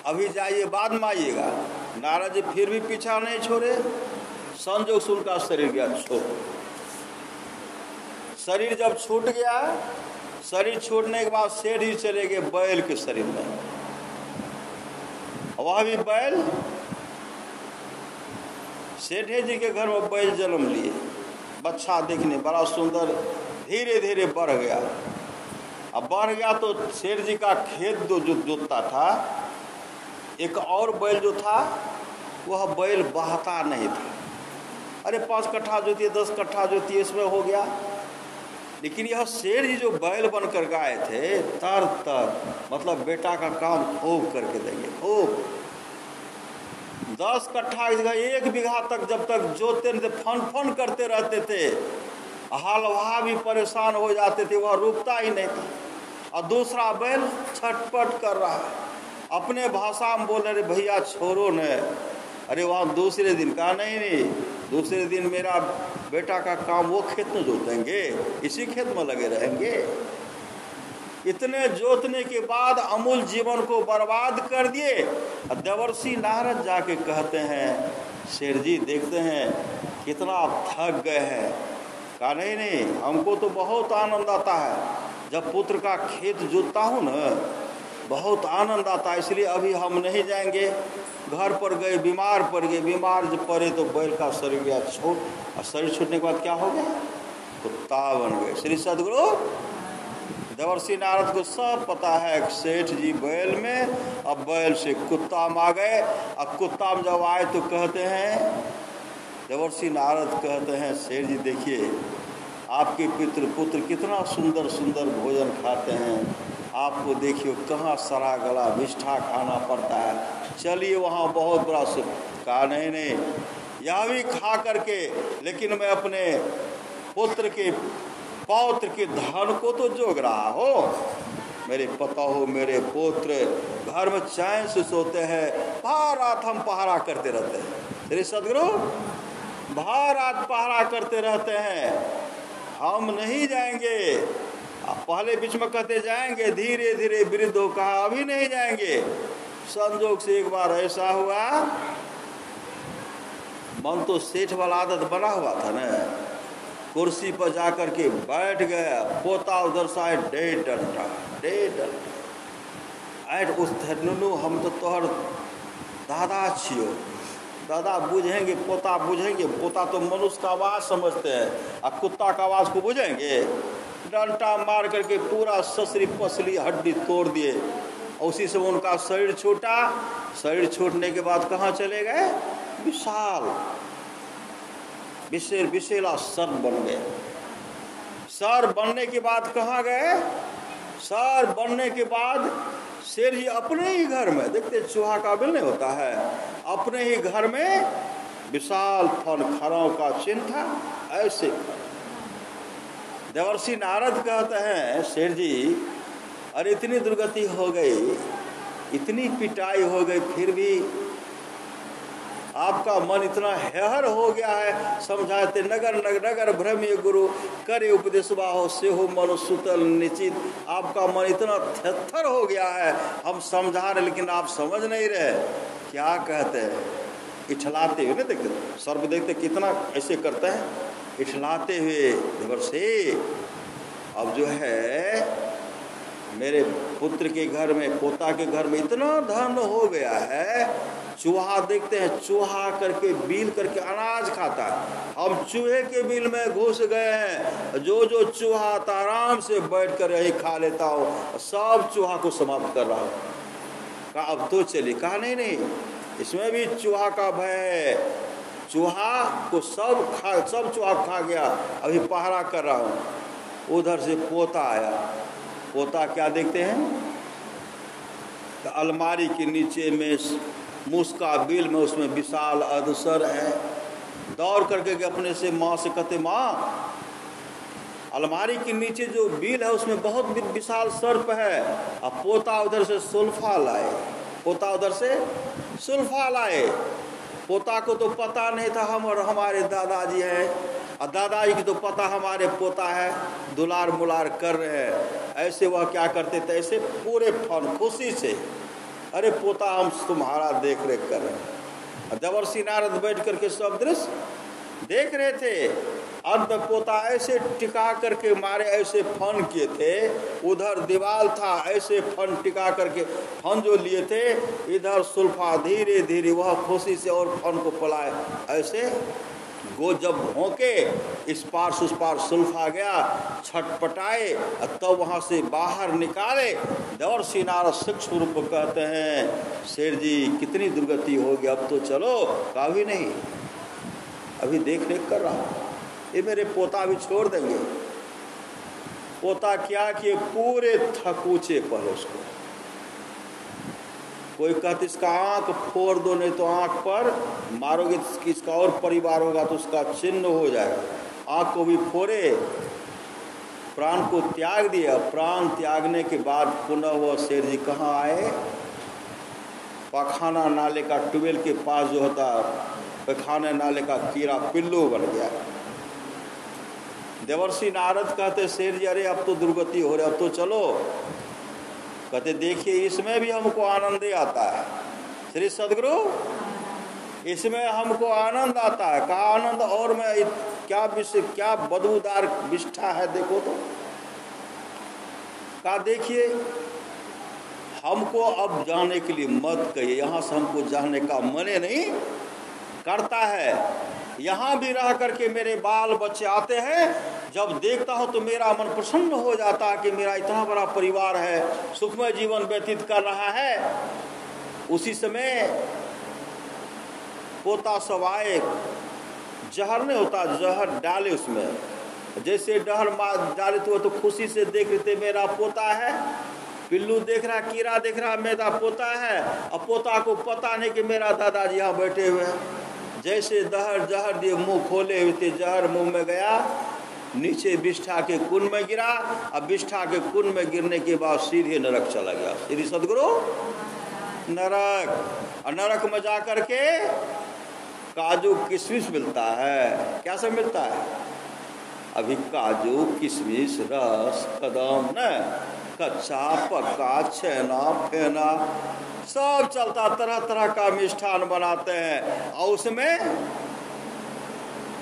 अभी जाइए बाद में आइएगा। नारद जी फिर भी पीछा नहीं छोड़े। संजोग से उनका शरीर गया छोड़। शरीर जब छूट गया, शरीर छूटने के बाद सेठ ही चले गए बैल के शरीर में। वह भी बैल, सेठे जी के घर में बैल जन्म लिए। बच्चा देखने बड़ा सुंदर, धीरे धीरे बढ़ गया। अब बढ़ गया तो सेठ जी का खेत जो जोतता था, एक और बैल जो था वह बैल बहता नहीं था। अरे 5 कट्ठा जोतिए 10 कट्ठा जोतिए इसमें हो गया। लेकिन यह शेर जी जो बैल बनकर गाए थे, तर मतलब बेटा का काम खूब करके देंगे, खूब 10 कट्ठा की जगह 1 बीघा तक जब तक जोतते नहीं थे, फन फन करते रहते थे। हलवा भी परेशान हो जाते थे, वह रुकता ही नहीं था। और दूसरा बैल छटपट कर रहा है, अपने भाषा में बोल रहे भैया छोड़ो न। अरे वहाँ दूसरे दिन कहा नहीं, दूसरे दिन मेरा बेटा का काम वो खेत में जोतेंगे, इसी खेत में लगे रहेंगे। इतने जोतने के बाद अमूल जीवन को बर्बाद कर दिए। देवर्षि नारद जाके कहते हैं, शेर जी देखते हैं कितना आप थक गए हैं। कहा नहीं, हमको तो बहुत आनंद आता है जब पुत्र का खेत जोतता हूँ न, बहुत आनंद आता है, इसलिए अभी हम नहीं जाएंगे। घर पर गए, बीमार पड़ गए। बीमार जब पड़े तो बैल का शरीर गया छोड़, और शरीर छूटने के बाद क्या हो गया, कुत्ता बन गए। श्री सदगुरु देवर्षि नारद को सब पता है कि सेठ जी बैल में, अब बैल से कुत्ता में आ गए। अब कुत्ता में जब आए तो कहते हैं, देवर्षि नारद कहते हैं, सेठ जी देखिए आपके पुत्र कितना सुंदर सुंदर भोजन खाते हैं, आपको देखिए कहाँ सरा गला मिष्ठा खाना पड़ता है, चलिए वहाँ बहुत बड़ा सुख। कहा नहीं, यह भी खा करके, लेकिन मैं अपने पुत्र के पौत्र के धन को तो जोग रहा हो। मेरे पता हो, मेरे पुत्र घर में चैन से सोते हैं, बाहर रात हम पहरा करते रहते हैं। श्री सदगुरु बाहर रात पहरा करते रहते हैं, हम नहीं जाएंगे। पहले बीच में कहते जाएंगे, धीरे धीरे वृद्धों कहा अभी नहीं जाएंगे। संजोग से एक बार ऐसा हुआ, मन तो सेठ वाला आदत बना हुआ था ना, कुर्सी पर जाकर के बैठ गया। पोता उधर से आए, 1.5 डंडा ऐट उस धनु, हम तो तोहर दादा छियो, दादा बुझेंगे, पोता बुझेंगे। पोता तो मनुष्य का आवाज़ समझते हैं, और कुत्ता का आवाज़ को बुझेंगे। डंटा मार करके पूरा ससरी पसली हड्डी तोड़ दिए, और उसी से उनका शरीर छूटा। शरीर छूटने के बाद कहाँ चले गए, विशाल विशेला सर बन गए। सर बनने के बाद कहाँ गए, सर बनने के बाद शेर जी अपने ही घर में, देखते चूहा का बिल नहीं होता है, अपने ही घर में विशाल फन खरों का चिन्ह था। ऐसे देवर्षि नारद कहते हैं, शेर जी अरे इतनी दुर्गति हो गई, इतनी पिटाई हो गई, फिर भी आपका मन इतना हेहर हो गया है। समझाते नगर नगर नगर भ्रमे गुरु करे उपदेश बाहो से हो मनो सुतल निश्चित। आपका मन इतना थर हो गया है, हम समझा रहे लेकिन आप समझ नहीं रहे। क्या कहते हैं, इठलाते हुए ना, देखते सर्व देखते कितना ऐसे करते हैं, इठलाते हुए देवर्षि अब जो है मेरे पुत्र के घर में, पोता के घर में इतना धन हो गया है, चूहा देखते हैं, चूहा करके बिल करके अनाज खाता है। हम चूहे के बिल में घुस गए हैं, जो जो चूहा आराम से बैठ कर यही खा लेता हो, सब चूहा को समाप्त कर रहा हूँ। कहा अब तो चलिए। कहा नहीं, इसमें भी चूहा का भय है, चूहा को सब चूहा खा गया, अभी पहरा कर रहा हूँ। उधर से पोता आया। पोता क्या देखते हैं, तो अलमारी के नीचे में मुस्का बिल में, उसमें विशाल अधसर है। दौड़ करके अपने से माँ से कहते, माँ अलमारी के नीचे जो बिल है उसमें बहुत विशाल सर्प है। अब पोता उधर से सुल्फा लाए, पोता उधर से सुल्फा लाए। पोता को तो पता नहीं था हम और हमारे दादाजी हैं, और दादाजी की तो पता हमारे पोता है, दुलार मुलार कर रहे हैं। ऐसे वह क्या करते थे, ऐसे पूरे फन खुशी से अरे पोता हम तुम्हारा देख रेख कर रहे हैं। देवर्षि नारद बैठ करके सब दृश्य देख रहे थे। अंत पोता ऐसे टिका करके मारे, ऐसे फन किए थे, उधर दीवार था ऐसे फन टिका करके फन जो लिए थे, इधर सुल्फा धीरे धीरे वह खुशी से और फन को पलाए ऐसे गो जब भोंके, इस पार से उस पार सुल्फा गया, छटपटाए, तब वहाँ से बाहर निकाले। देवर्षि नारद सूक्ष्म रूप कहते हैं, शेर जी कितनी दुर्गति होगी, अब तो चलो। कभी नहीं, अभी देख रेख कर रहा हूँ, ये मेरे पोता भी छोड़ देंगे। पोता क्या किए, पूरे थकूचे पर उसको, कोई कहते इसका आंख फोड़ दो, नहीं तो आंख पर मारोगे तो इसका और परिवार होगा तो उसका चिन्ह हो जाएगा। आंख को भी फोड़े, प्राण को त्याग दिया। प्राण त्यागने के बाद पुनः वह शेर जी कहाँ आए, पखाना नाले का ट्यूबवेल के पास जो होता, पखाने नाले का कीड़ा पिल्लू बन गया। देवर्षि नारद कहते शेर जी अरे अब तो दुर्गति हो रही, अब तो चलो। कहते देखिए इसमें भी हमको आनंद ही आता है श्री सदगुरु, इसमें हमको आनंद आता है। कहा आनंद, और मैं क्या बदबूदार विष्ठा है देखो तो। कहा देखिए हमको अब जाने के लिए मत कहिए, यहाँ से हमको जाने का मन नहीं करता है। यहाँ भी रह करके मेरे बाल बच्चे आते हैं, जब देखता हूँ तो मेरा मन प्रसन्न हो जाता है कि मेरा इतना बड़ा परिवार है, सुखमय जीवन व्यतीत कर रहा है। उसी समय पोता सब आए, जहर नहीं होता, जहर डाले उसमें, जैसे जहर डाले तो खुशी से देख रहे थे मेरा पोता है। पिल्लू देख रहा, कीड़ा देख रहा, मेरा पोता है। अब पोता को पता नहीं कि मेरा दादाजी यहाँ बैठे हुए हैं। जैसे जहर दिए मुंह खोले हुए थे, जहर मुंह में गया, नीचे विष्ठा के कुंड में गिरा। अब विष्ठा के कुंड में गिरने के बाद सीधे नरक चला गया। श्री सदगुरु नरक, और नरक में जा करके काजू किशमिश मिलता है। क्या सब मिलता है अभी? काजू किशमिश, रस, कदम, न कच्चा पक्का, छेना फेना सब चलता, तरह तरह का मिष्ठान बनाते हैं। और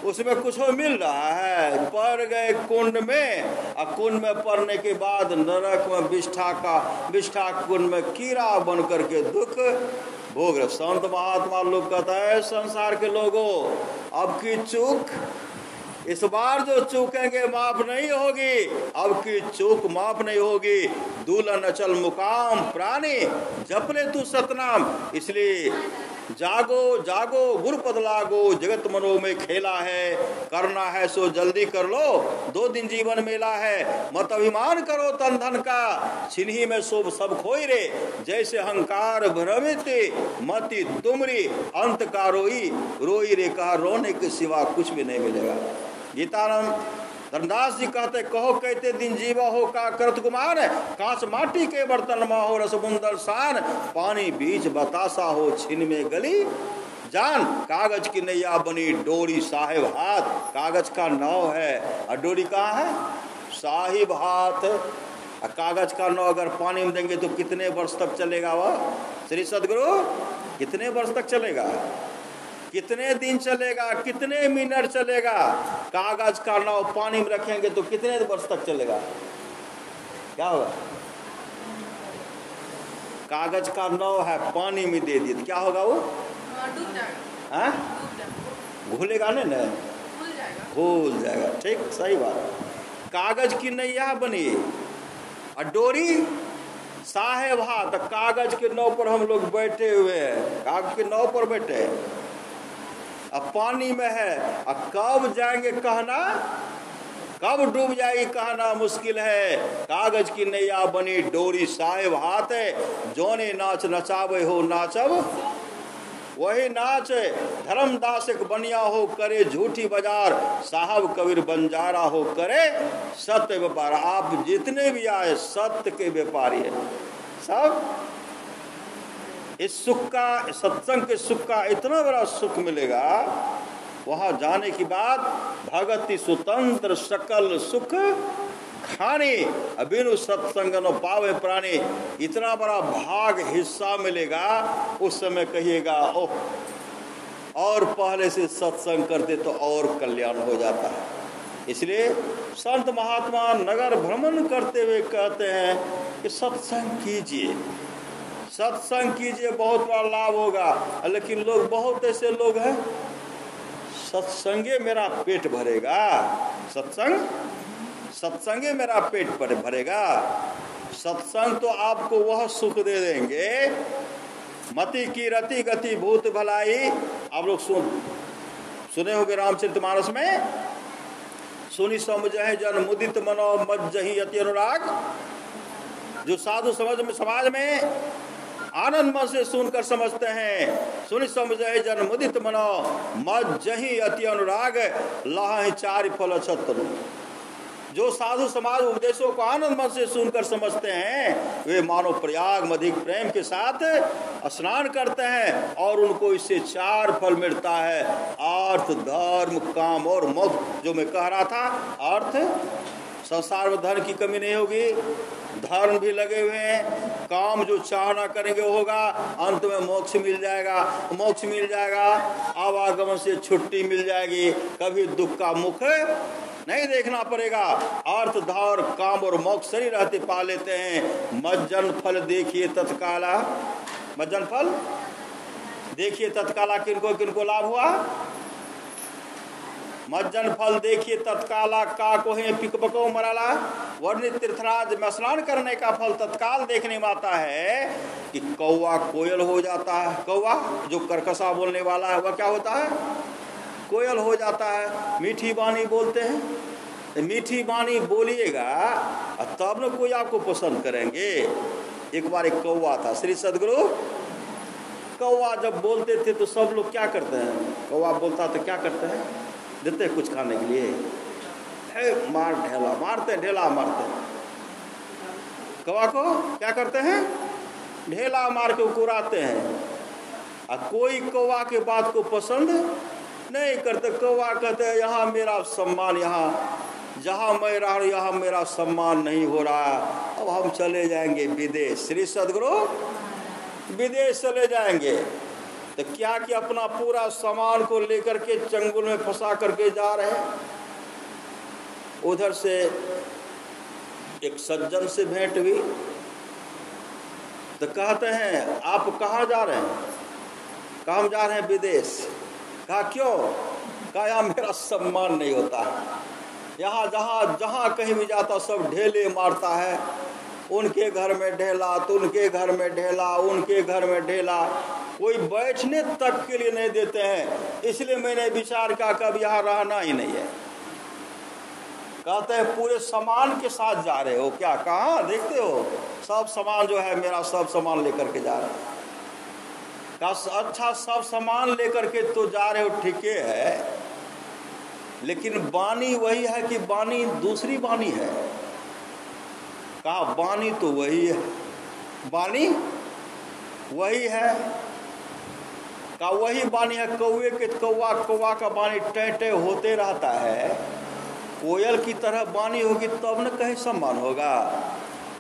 उसमें कुछ मिल रहा है। पड़ गए कुंड में, और कुंड में पड़ने के बाद नरक में विष्ठा कुंड में कीड़ा बन करके दुख भोग रहे। संत महात्मा लोग कहता है संसार के लोगों, अब की चूक इस बार जो चूकेंगे माफ नहीं होगी, अब की चूक माफ नहीं होगी। दूल्हन अचल मुकाम प्राणी, जप ले तू सतनाम। इसलिए जागो जागो गुरुपद लागो, जगत मनो में खेला है, करना है सो जल्दी कर लो, 2 दिन जीवन मेला है। मत अभिमान करो तन धन का, छिन्ही में शोभ सब खोई रे। जैसे अहंकार भ्रमित मति तुमरी, अंत का रोई रे। कहा रोने के सिवा कुछ भी नहीं मिलेगा। गीतानंद धर्मदास जी कहते, कहो कहते दिन जीवा हो का करत गुमान, कांच माटी के बर्तन में हो रसमुंदर शान, पानी बीच बतासा हो छिन में गली जान। कागज की नैया बनी डोरी साहिब हाथ, कागज का नाव है और डोरी कहाँ है? साहिब हाथ। कागज का नाव अगर पानी में देंगे तो कितने वर्ष तक चलेगा वह? श्री सदगुरु कितने वर्ष तक चलेगा? कितने दिन चलेगा? कितने मिनट चलेगा? कागज का नाव पानी में रखेंगे तो कितने वर्ष तक चलेगा? क्या होगा? कागज का नाव है, पानी में दे दिए तो क्या होगा? वो डूब जाएगा। घुलेगा नहीं ना, भूल जाएगा। ठीक, सही बात। कागज की नैया बनी और डोरी साहेब हाथ। कागज के नाव पर हम लोग बैठे हुए हैं, कागज के नाव पर बैठे हैं, अब पानी में है। अब कब जाएंगे कहना, कब डूब जाएगी कहना मुश्किल है। कागज की नैया बनी डोरी साहेब हाथ है, जोने नाच नचावे हो नाचब वही नाच। धर्मदास एक बनिया हो करे झूठी बाजार, साहब कबीर बंजारा हो करे सत्य व्यापार। आप जितने भी आए सत्य के व्यापारी है सब। इस सुख का, सत्संग के सुख का इतना बड़ा सुख मिलेगा, वहां जाने के बाद भगति स्वतंत्र सकल सुख खानी बिनु सत्संग न पावे प्राणी। इतना बड़ा भाग हिस्सा मिलेगा, उस समय कहिएगा ओह, और पहले से सत्संग करते तो और कल्याण हो जाता है। इसलिए संत महात्मा नगर भ्रमण करते हुए कहते हैं कि सत्संग कीजिए, सत्संग कीजिए, बहुत बड़ा लाभ होगा। लेकिन लोग, बहुत ऐसे लोग हैं, सत्संगे मेरा पेट भरेगा, सत्संगे मेरा पेट भरेगा। सत्संग तो आपको वह सुख दे देंगे, मति की रति गति भूत भलाई। आप लोग सुने होंगे रामचरितमानस में, सुनी समझहि जन मुदित मनो मज्जहि अति अनुराग। जो साधु समाज में आनंद मन से सुनकर समझते हैं, सुनि समझहि जन मुदित मनो मज्जहि अति अनुराग, लाहि चारि फल छतनु। जो साधु समाज उपदेशों को आनंद मन से सुनकर समझते हैं, वे मानो प्रयाग में अधिक प्रेम के साथ स्नान करते हैं और उनको इससे 4 फल मिलता है, अर्थ, धर्म, काम और मोक्ष। जो मैं कह रहा था, अर्थ, संसार में धन की कमी नहीं होगी, धर्म भी लगे हुए हैं, काम जो चाहना करेंगे होगा, अंत में मोक्ष मिल जाएगा, आवागमन से छुट्टी मिल जाएगी, कभी दुख का मुख नहीं देखना पड़ेगा। अर्थ, धर्म, काम और मोक्ष सही रहते पा लेते हैं। मज्जन फल देखिए तत्काला, मज्जन फल देखिए तत्काला किनको किनको लाभ हुआ। मज्जन फल देखिए तत्काला का कोहे पिकपको मराला। वर्णित तीर्थराज में स्नान करने का फल तत्काल देखने में आता है कि कौवा कोयल हो जाता है। कौवा जो कर्कशा बोलने वाला है, वह क्या होता है? कोयल हो जाता है। मीठी वाणी बोलते हैं, मीठी वाणी बोलिएगा तब न कोई आपको पसंद करेंगे। एक बार एक कौवा था, श्री सदगुरु, कौवा जब बोलते थे तो सब लोग क्या करते हैं? कौवा बोलता तो क्या करते हैं? देते हैं कुछ खाने के लिए, ढेला मारते हैं। कौवा को क्या करते हैं? ढेला मार के उकुराते हैं। और कोई कौवा के बात को पसंद नहीं करते। कौवा कहते हैं यहाँ मेरा सम्मान, यहाँ जहाँ मैं रहा हूँ यहाँ मेरा सम्मान नहीं हो रहा, अब हम चले जाएंगे विदेश। श्री सदगुरु विदेश चले जाएंगे तो क्या कि अपना पूरा सामान को लेकर के चंगुल में फंसा करके जा रहे हैं। उधर से एक सज्जन से भेंट हुई तो कहते हैं आप कहाँ जा रहे हैं? कहाँ हम जा रहे हैं? विदेश। कहा क्यों? कहा यहाँ मेरा सम्मान नहीं होता, यहाँ जहाँ कहीं भी जाता सब ढेले मारता है। उनके घर में ढेला तो उनके घर में ढेला, उनके घर में ढेला, कोई बैठने तक के लिए नहीं देते हैं। इसलिए मैंने विचार किया कि अब यहाँ रहना ही नहीं है। कहते हैं पूरे सामान के साथ जा रहे हो क्या? कहाँ देखते हो सब सामान जो है मेरा, सब सामान लेकर के जा रहे हो। कहा अच्छा सब सामान लेकर के तो जा रहे हो, ठीक है, लेकिन बानी वही है कि बानी दूसरी बानी है? कहा बानी तो वही है, बानी वही है। कहा वही बानी है। कौवे के कौवा का बानी टे होते रहता है, कोयल की तरह बानी होगी तब न कहीं सम्मान होगा।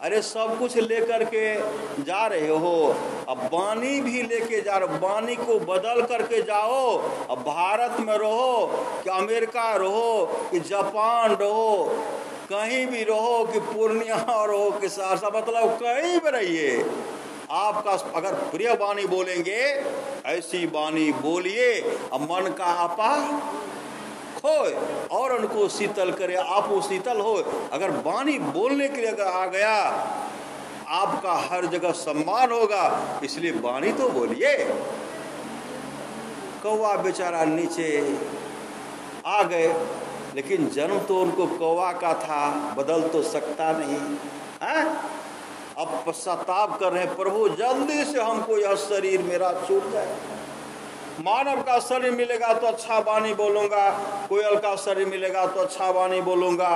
अरे सब कुछ लेकर के जा रहे हो, अब बानी भी लेके जा रहे हो, बानी को बदल करके जाओ। अब भारत में रहो कि अमेरिका रहो कि जापान रहो, कहीं भी रहो कि पूर्णिया रहो कि सहरसा, मतलब कहीं भी रहिए, आपका अगर प्रिय बानी बोलेंगे ऐसी बानी बोलिए, अब मन का आपा खोए और उनको शीतल करे, आप वो शीतल हो। अगर बानी बोलने के लिए अगर आ गया, आपका हर जगह सम्मान होगा, इसलिए बानी तो बोलिए। कौवा बेचारा नीचे आ गए, लेकिन जन्म तो उनको कौवा का था, बदल तो सकता नहीं है। अब पश्चाताप कर रहे हैं, प्रभु जल्दी से हमको यह शरीर मेरा छूट जाए। मानव का शरीर मिलेगा तो अच्छा बानी बोलूँगा, कोयल का शरीर मिलेगा तो अच्छा बानी बोलूँगा,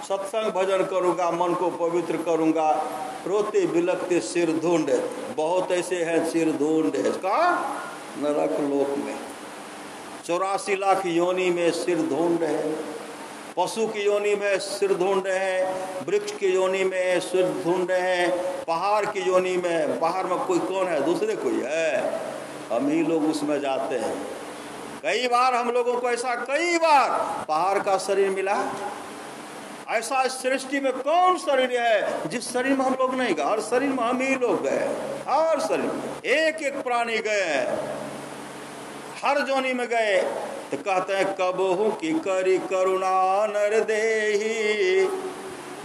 सत्संग भजन करूँगा, मन को पवित्र करूँगा। रोते बिलखते सिर ढूंढ, बहुत ऐसे हैं सिर ढूंढ का नरक लोक में, 84 लाख योनि में सिर ढूंढ है। पशु की योनि में सिर ढूंढ रहे हैं, वृक्ष की योनि में सिर ढूंढ रहे हैं, पहाड़ की योनि में, पहाड़ में कोई कौन है, दूसरे कोई है, हम ही लोग उसमें जाते हैं। कई बार हम लोगों को ऐसा कई बार पहाड़ का शरीर मिला। ऐसा इस सृष्टि में कौन शरीर है जिस शरीर में हम लोग नहीं गए? हर शरीर में हम ही लोग गए, हर शरीर में एक एक प्राणी गए, हर जोनी में गए। तो कहते हैं कबहू की करी करुणा नर देही,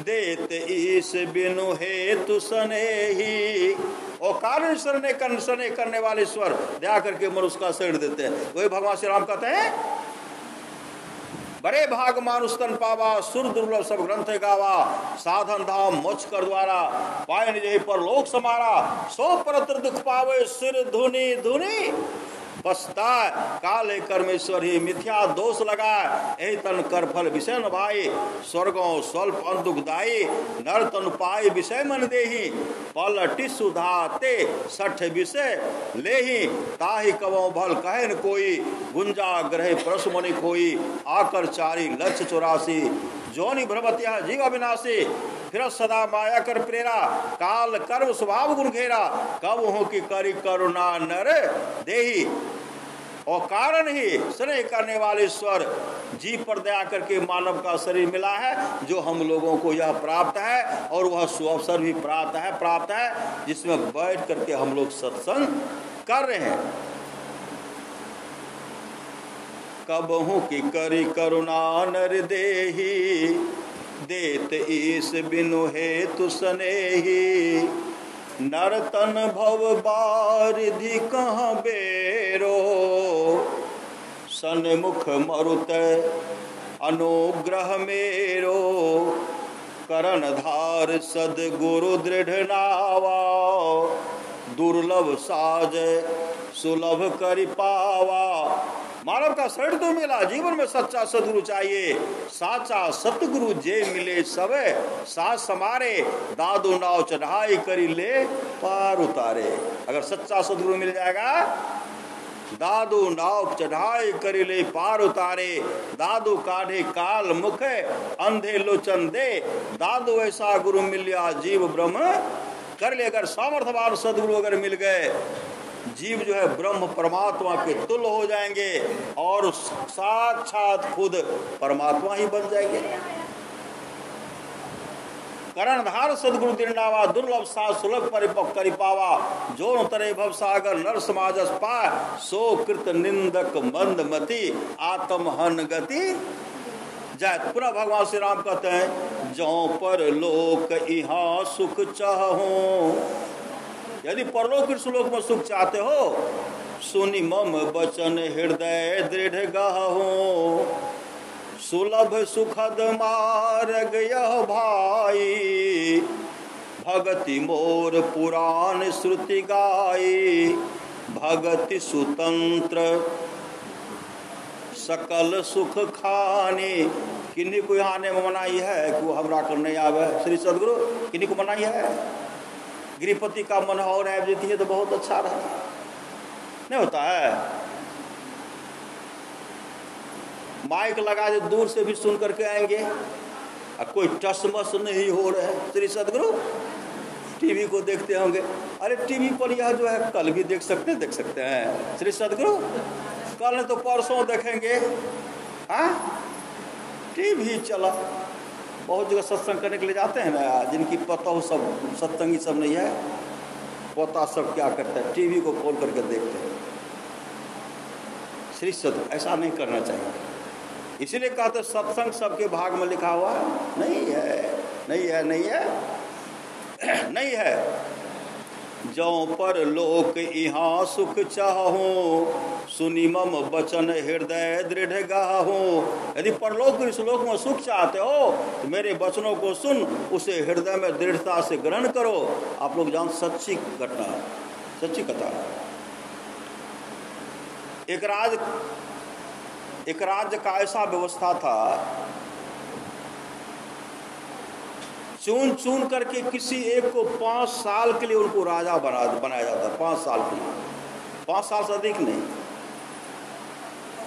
देत ईश बिनु हेतु सनेही। और कारण सने करने वाले ईश्वर दया करके मनुष्य का शरीर देते हैं। वही भगवान श्री राम कहते हैं बड़े भाग मानुष तन पावा, सुर दुर्लभ सब ग्रंथ गावा, साधन धाम मोक्ष कर द्वारा, पाए निज पर लोक समारा, सो परत्र दुख पावे सिर धुनी धुनी, पछताए काले कर्मेश्वर ही मिथ्या दोष लगाए, यही तन कर फल विषय न भाई, स्वर्गों स्वल्प दुखदायी, नर तन पाई विषय मन देही, पलटि सुधाते सठ विषय लेही, ताहि कवों भल कहे न कोई, गुंजा ग्रह परसु मनि खोई, आकर चारी लक्ष्य 84, जोनि भ्रमत्या जीव अविनाशी, फिर सदा माया कर प्रेरा, काल कर्म स्वभाव गुण घेरा, कब हो कि करी करुणा नर देही। और कारण ही स्नेह करने वाले ईश्वर जीव पर दया करके मानव का शरीर मिला है, जो हम लोगों को यह प्राप्त है, और वह सुअवसर भी प्राप्त है जिसमें बैठ करके हम लोग सत्संग कर रहे हैं। कबहू की करी करुणा नर देही, देत ईश बिनु हेतु सनेही, नर तन भव बारिधि कहाँ बेरो, सन्मुख मरुत अनुग्रह मेरो, करण धार सद्गुरु दृढ़ नावा, दुर्लभ साज सुलभ करि पावा। मानव का शरीर तो मिला, जीवन में सच्चा सदगुरु चाहिए, साचा सतगुरु जे मिले सबे, साथ समारे, दादू नाव चढ़ाई करी ले पार उतारे। अगर सच्चा सदगुरु मिल जाएगा, दादू नाव चढ़ाई करी ले पार उतारे, दादू काढ़े काल मुख अंधे लोचन दे, दादू ऐसा गुरु मिलिया जीव ब्रह्म कर ले। अगर सामर्थ्यवान सदगुरु अगर मिल गए, जीव जो है ब्रह्म परमात्मा के तुल्य हो जाएंगे और साक्षात खुद परमात्मा ही बन जाएंगे। करणधार सदगुरु दृढ़ावा, दुर्लभ सा सुलभ परिपक्व करि पावा, जो तरे भव सागर नर समाजस पाए, सो कृत निंदक मंदमति आत्म हन गति जाए। पुनः भगवान श्री राम कहते हैं जो पर लोक इहाँ सुख चाहो, यदि परलोक के सुलोक में सुख चाहते हो, सुनि मम बचन हृदय दृढ़ गाहो, सुलभ सुखद मार्ग यह भाई, भगति मोर पुराण श्रुति गाई, भगति सुतंत्र सकल सुख खानी। किन्हीं को यहाँ ने मनाई है कि वो हमरा कर नहीं आवे, श्री सदगुरु किन्हीं को मनाई है? गृहपति का मन और ऐप देती है तो बहुत अच्छा रहता, नहीं होता है? माइक लगा दे, दूर से भी सुन करके आएंगे, अब कोई टसमस नहीं हो रहा है। श्री सदगुरु टीवी को देखते होंगे, अरे टीवी पर यह जो है कल भी देख सकते हैं श्री सदगुरु, कल नहीं तो परसों देखेंगे। हाँ, टीवी चला, बहुत जगह सत्संग करने के लिए जाते हैं ना, जिनकी पता हो सब सत्संगी सब नहीं है, पता सब क्या करते हैं, टीवी को खोल करके देखते हैं। श्री सदगुरु ऐसा नहीं करना चाहिए, इसीलिए कहते सत्संग सबके भाग में लिखा हुआ नहीं है, नहीं है, नहीं है, नहीं है। जो पर लोक यहाँ सुख चाहो, सुनि मम बचन हृदय दृढ़ गाहो। यदि परलोक इस लोक में सुख चाहते हो तो मेरे वचनों को सुन, उसे हृदय में दृढ़ता से ग्रहण करो। आप लोग जान, सच्ची घटना, सच्ची कथा। एक राज्य का ऐसा व्यवस्था था, चुन चुन करके किसी एक को 5 साल के लिए उनको राजा बनाया जाता, 5 साल के लिए, 5 साल से अधिक नहीं।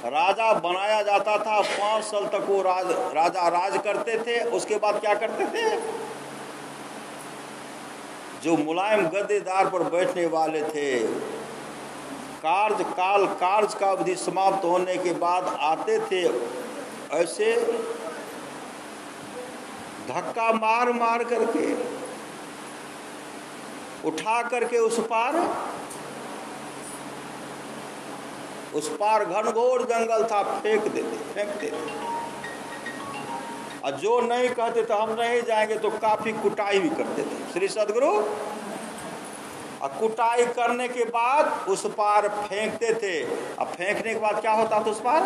राजा बनाया जाता था, 5 साल तक वो राजा राज करते थे। उसके बाद क्या करते थे, जो मुलायम गद्देदार पर बैठने वाले थे, कार्य का अवधि समाप्त होने के बाद आते थे, ऐसे धक्का मार मार करके उठा करके उस पार घनघोर जंगल था, फेंकते थे। और जो नहीं कहते थे हम नहीं जाएंगे तो काफी कुटाई भी करते थे श्री सदगुरु। और कुटाई करने के बाद उस पार फेंकते थे। अब फेंकने के बाद क्या होता था, उस पार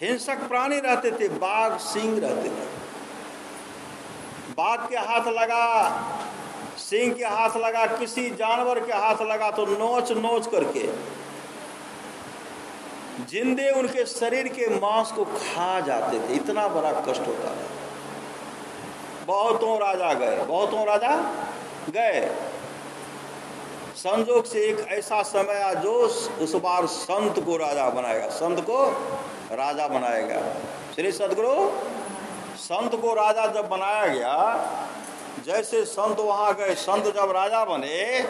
हिंसक प्राणी रहते थे, बाघ सिंह रहते थे। बाघ के हाथ लगा, सिंह के हाथ लगा, किसी जानवर के हाथ लगा तो नोच नोच करके जिंदे उनके शरीर के मांस को खा जाते थे। इतना बड़ा कष्ट होता था। बहुतों राजा गए। संजोग से एक ऐसा समय आया जो उस बार संत को राजा बनाएगा। श्री सदगुरु, संत को राजा जब बनाया गया, जैसे संत वहां गए, संत जब राजा बने,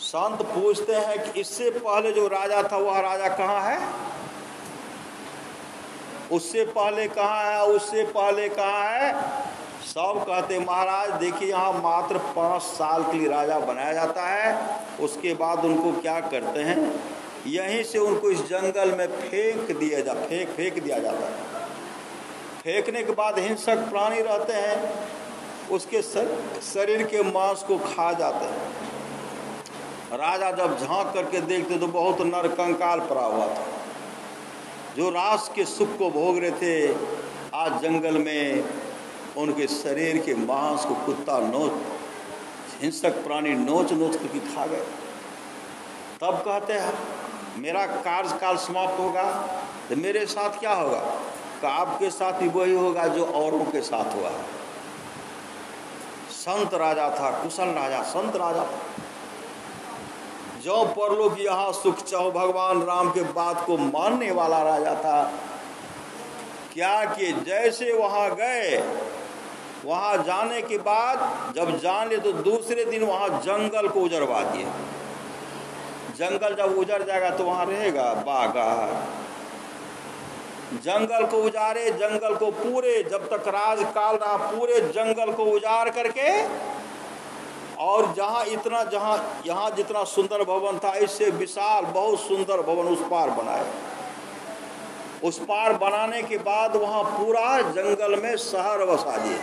संत पूछते हैं कि इससे पहले जो राजा था वह राजा कहाँ है, उससे पहले कहाँ है, उससे पहले कहाँ है। सब कहते महाराज देखिए यहाँ मात्र 5 साल के लिए राजा बनाया जाता है, उसके बाद उनको क्या करते हैं, यहीं से उनको इस जंगल में फेंक दिया जाता है। फेंकने के बाद हिंसक प्राणी रहते हैं, उसके शरीर के मांस को खा जाते हैं। राजा जब झांक करके देखते तो बहुत नरकंकाल पड़ा हुआ था। जो रास के सुख को भोग रहे थे, आज जंगल में उनके शरीर के मांस को हिंसक प्राणी नोच करके खा गए। तब कहते हैं मेरा कार्यकाल समाप्त होगा तो मेरे साथ क्या होगा, आपके साथ भी वही होगा जो औरों के साथ हुआ। संत राजा था, कुशल राजा, संत राजा था। जो परलोक यहाँ सुख चाहो, भगवान राम के बात को मानने वाला राजा था। क्या कि जैसे वहां गए, वहां जाने के बाद जब जान ले तो दूसरे दिन वहां जंगल को उजड़वा दिए। जंगल जब उजड़ जाएगा तो वहां रहेगा बाघ। जंगल को उजाड़े, जंगल को पूरे, जब तक राजकाल रहा, पूरे जंगल को उजाड़ करके, और यहाँ जितना सुंदर भवन था, इससे विशाल बहुत सुंदर भवन उस पार बनाए। उस पार बनाने के बाद वहाँ पूरा जंगल में शहर बसा दिए,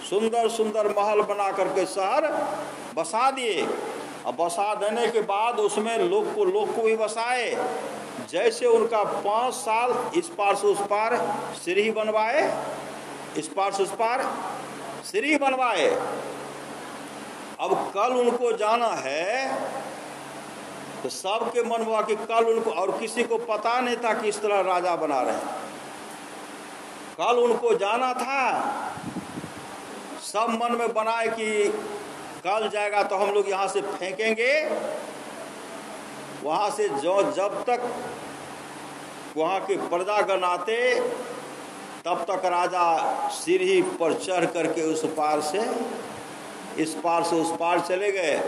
सुंदर सुंदर महल बना करके शहर बसा दिए। अब बसा देने के बाद उसमें लोग को भी बसाए। जैसे उनका 5 साल इस पार से उस पार सीढ़ी बनवाए, इस पार से उस पार सीढ़ी बनवाए। अब कल उनको जाना है तो सबके मन हुआ कि कल उनको, और किसी को पता नहीं था कि इस तरह राजा बना रहे हैं। कल उनको जाना था, सब मन में बनाए कि कल जाएगा तो हम लोग यहाँ से फेंकेंगे। वहाँ से जब तक वहाँ के प्रजागण आते तब तक राजा सीढ़ी पर चढ़ करके उस पार से इस पार से उस पार चले गए,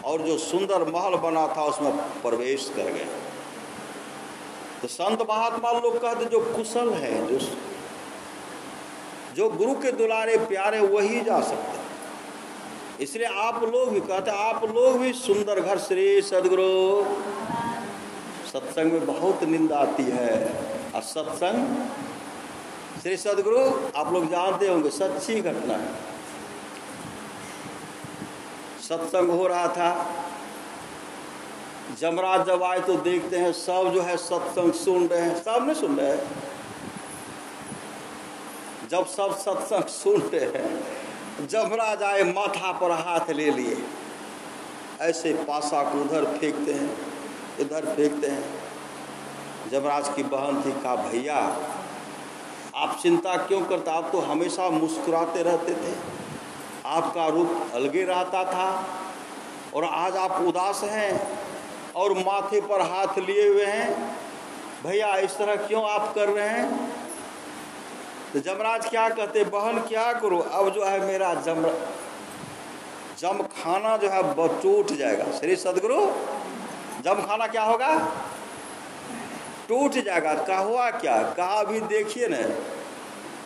और जो सुंदर महल बना था उसमें प्रवेश कर गए। तो संत महात्मा लोग कहते जो कुशल है, जो गुरु के दुलारे प्यारे, वही जा सकते हैं। इसलिए आप लोग भी कहते, आप लोग भी सुंदर घर श्री सदगुरु। सत्संग में बहुत निंदा आती है, और सत्संग श्री सदगुरु आप लोग जानते होंगे, सच्ची घटना है। सत्संग हो रहा था, जमराज जब आए तो देखते हैं सब जो है सत्संग सुन रहे हैं, सब नहीं सुन रहे हैं। जब सब सत्संग सुन रहे हैं, जमराज आए, माथा पर हाथ ले लिए, ऐसे पासा को उधर फेंकते हैं, इधर फेंकते हैं। जमराज की बहन थी, कहा भैया आप चिंता क्यों करते, आप तो हमेशा मुस्कुराते रहते थे, आपका रूप अलगे रहता था, और आज आप उदास हैं, और माथे पर हाथ लिए हुए हैं, भैया इस तरह क्यों आप कर रहे हैं? तो जमराज क्या कहते, बहन क्या करूं, अब जो है मेरा जम खाना जो है टूट जाएगा। श्री सदगुरु, जम खाना क्या होगा? टूट जाएगा। कहा हुआ क्या? कहा अभी देखिए न,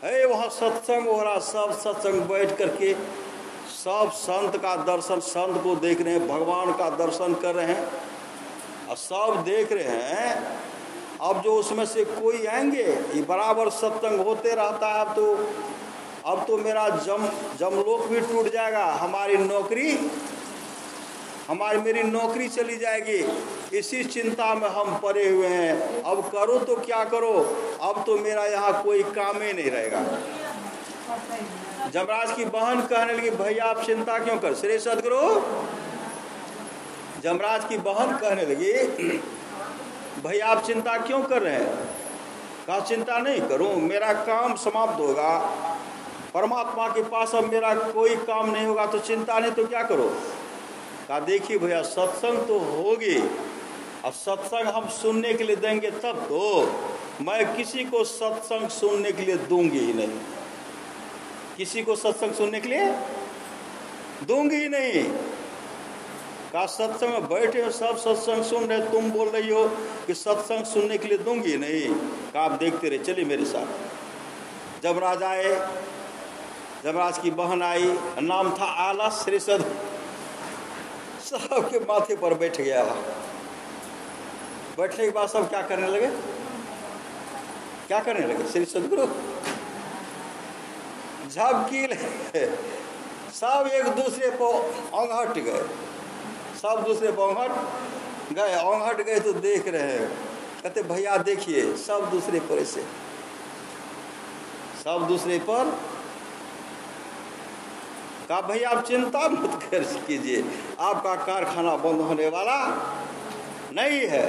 है वहाँ सत्संग हो रहा, सब सत्संग बैठ करके सब संत का दर्शन, संत को देख रहे हैं, भगवान का दर्शन कर रहे हैं और सब देख रहे हैं। अब जो उसमें से कोई आएंगे, ये बराबर सत्संग होते रहता है। अब तो मेरा जमलोक भी टूट जाएगा, मेरी नौकरी चली जाएगी। इसी चिंता में हम पड़े हुए हैं। अब करो तो क्या करो, अब तो मेरा यहाँ कोई काम ही नहीं रहेगा। जमराज की बहन कहने लगी, भैया आप चिंता क्यों कर? श्री सदगुरु, जमराज की बहन कहने लगी, भैया आप चिंता क्यों कर रहे हैं? कहा चिंता नहीं करूं, मेरा काम समाप्त होगा, परमात्मा के पास अब मेरा कोई काम नहीं होगा, तो चिंता नहीं तो क्या करो? कहा देखिए भैया, सत्संग तो होगी, अब सत्संग हम सुनने के लिए देंगे तब तो। मैं किसी को सत्संग सुनने के लिए दूंगी ही नहीं, किसी को सत्संग सुनने के लिए दूंगी ही नहीं। कहा सत्संग में बैठे हो, सब सत्संग सुन रहे, तुम बोल रही हो कि सत्संग सुनने के लिए दूंगी नहीं। कहा आप देखते रहे, चलिए मेरे साथ। जमराज आए, जमराज की बहन आई, नाम था आलस। श्री सदगुरु सबके माथे पर बैठ गया। बैठने के बाद सब क्या करने लगे? क्या करने लगे? श्री सदगुरु झपकी लगे, सब एक दूसरे को औंघट गए, सब दूसरे पर औंघट गए तो देख रहे हैं। कहते भैया देखिए, सब दूसरे पर ऐसे, सब दूसरे पर। कहा भैया आप चिंता मत कर कीजिए, आपका कारखाना बंद होने वाला नहीं है।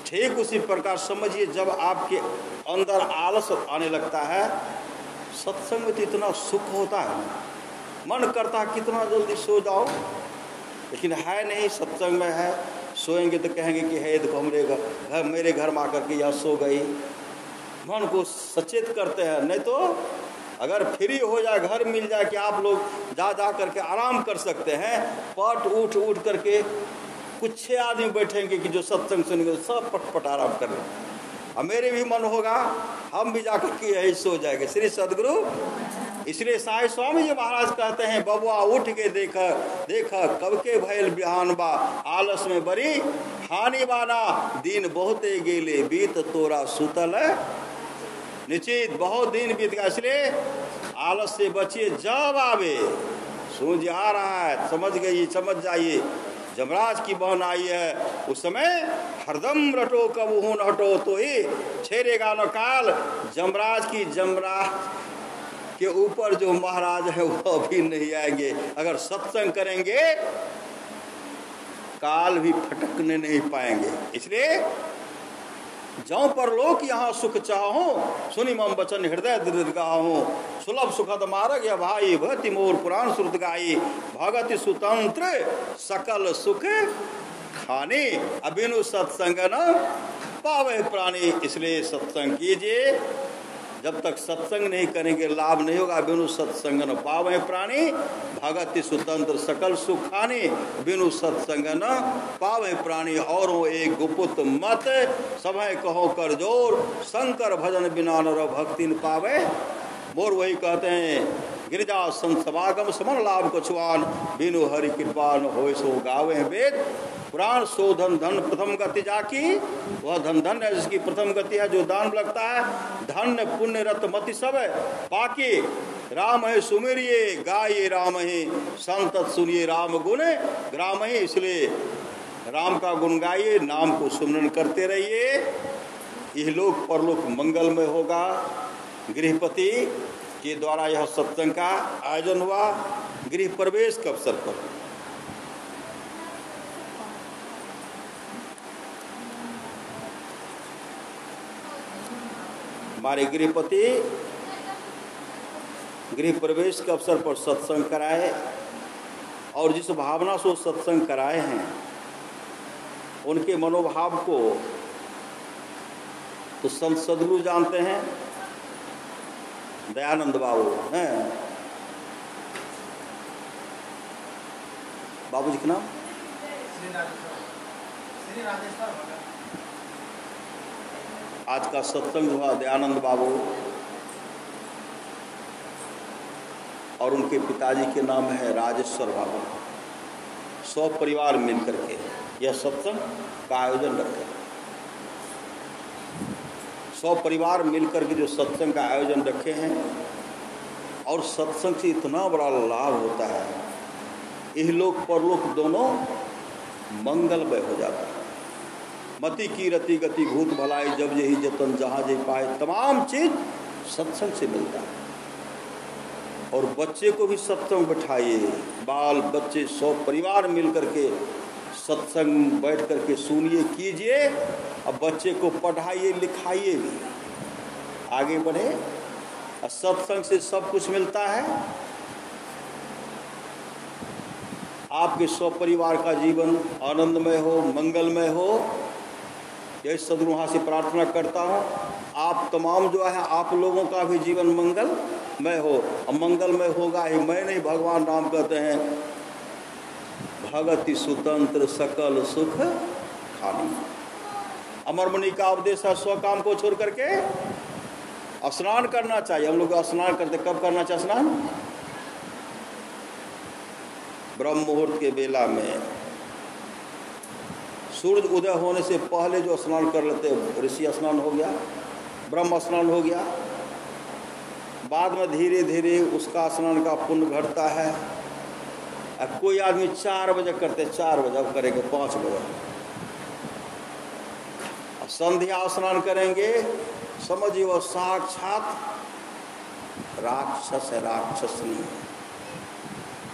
ठीक उसी प्रकार समझिए, जब आपके अंदर आलस आने लगता है, सत्संग में तो इतना सुख होता है, मन करता है कितना जल्दी सो जाओ, लेकिन है नहीं। सत्संग में है, सोएंगे तो कहेंगे कि है देखो मेरे घर में आकर के यहाँ सो गई। मन को सचेत करते हैं, नहीं तो अगर फ्री हो जाए, घर मिल जाए कि आप लोग जा करके आराम कर सकते हैं, पट उठ करके कुछ 6 आदमी बैठेंगे कि जो सत्संग सुनेंगे, सब पटपट आराम कर लें। और मेरे भी मन होगा, हम भी जाकर के यही सो जाएंगे। श्री सदगुरु, इसलिए साईं स्वामी जी महाराज कहते हैं, बबुआ उठ के देख कब के भैल बिहान बा, आलस में बड़ी हानि बाना, दिन बहुते गेले बीत तोरा सुतल निश्चित। बहुत दिन बीत गया, इसलिए आलस से बचिए। जब आवे सूझ आ रहा है, समझ जाइए। जमराज की बहन आई है, उस समय हरदम रटो कब हो न हटो, तो ही छेड़ेगा न काल। जमराज के ऊपर जो महाराज है वो अभी नहीं आएंगे। अगर सत्संग करेंगे काल भी फटकने नहीं पाएंगे। इसलिए जौ पर लोक यहाँ सुख चाहो, सुनि मम बचन हृदय दीर्घाहो, सुलभ सुखद मार्ग या भाई भक्ति मोर पुराण श्रुत गाई, भगति सुतंत्र सकल सुख खाने, अबिनु सत्संग न पावे प्राणी। इसलिए सत्संग कीजिए, जब तक सत्संग नहीं करेंगे लाभ नहीं होगा। बिनु सत्संग न पावे प्राणी, भगति सुतंत्र सकल सुखानी, बिनु सत्संग न पावे प्राणी। और वो एक गुपुत मत समय कहो कर जोर, शंकर भजन बिना नर भक्ति न पावे मोर। वही कहते हैं, गिरिजा संत समागम समन लाभ कछुआन, बिनु हरि कृपा न होय सो गावे वेद। पुराण सो धन प्रथम गति जाकी, वह धन है जिसकी प्रथम गति है, जो दान लगता है। धन पुण्य रत मति सब पाके, राम है सुमेरिये गाये राम है, संत सुनिए राम गुण ग्राम है। इसलिए राम का गुण गाइए, नाम को सुमरन करते रहिए, यह लोक परलोक मंगलमय होगा। गृहपति के द्वारा यह सत्संग का आयोजन हुआ गृह प्रवेश के अवसर पर। हमारे गृहपति गृह प्रवेश के अवसर पर सत्संग कराए, और जिस भावना से सत्संग कराए हैं उनके मनोभाव को तो संत सदगुरु जानते हैं, दयानंद बाबू हैं। बाबू जी का नाम आज का सत्संग हुआ दयानंद बाबू और उनके पिताजी के नाम है राजेश्वर बाबू। 100 परिवार मिलकर के यह सत्संग का आयोजन रखे। 100 परिवार मिलकर के जो सत्संग का आयोजन रखे हैं और सत्संग से इतना बड़ा लाभ होता है, इहलोक परलोक दोनों मंगलमय हो जाता है। मति की रति गति भूत भलाई जब यही जतन जहाँ जे पाए, तमाम चीज सत्संग से मिलता है। और बच्चे को भी सत्संग बैठाइए, बाल बच्चे 100 परिवार मिल करके सत्संग बैठ करके सुनिए कीजिए, अब बच्चे को पढ़ाइए लिखाइए भी, आगे बढ़े। सत्संग से सब कुछ मिलता है। आपके 100 परिवार का जीवन आनंदमय हो, मंगलमय हो, यही सदगुरु से प्रार्थना करता हूँ। आप तमाम जो है आप लोगों का भी जीवन मंगलमय हो। अब मंगलमय होगा ही, मैं नहीं, भगवान राम कहते हैं भगति सुतंत्र सकल सुख खानी। अमरमुनि का उपदेश है, 100 काम को छोड़ करके स्नान करना चाहिए। हम लोग स्नान करते, कब करना चाहिए स्नान? ब्रह्म मुहूर्त के बेला में, सूरज उदय होने से पहले जो स्नान कर लेते, ऋषि स्नान हो गया, ब्रह्म स्नान हो गया। बाद में धीरे धीरे उसका स्नान का पुण्य घटता है। कोई आदमी 4 बजे करते, 4 बजे, अब करेंगे 5 बजे। संध्या स्नान करेंगे, समझिए वो साक्षात राक्षस है, राक्षसनी है।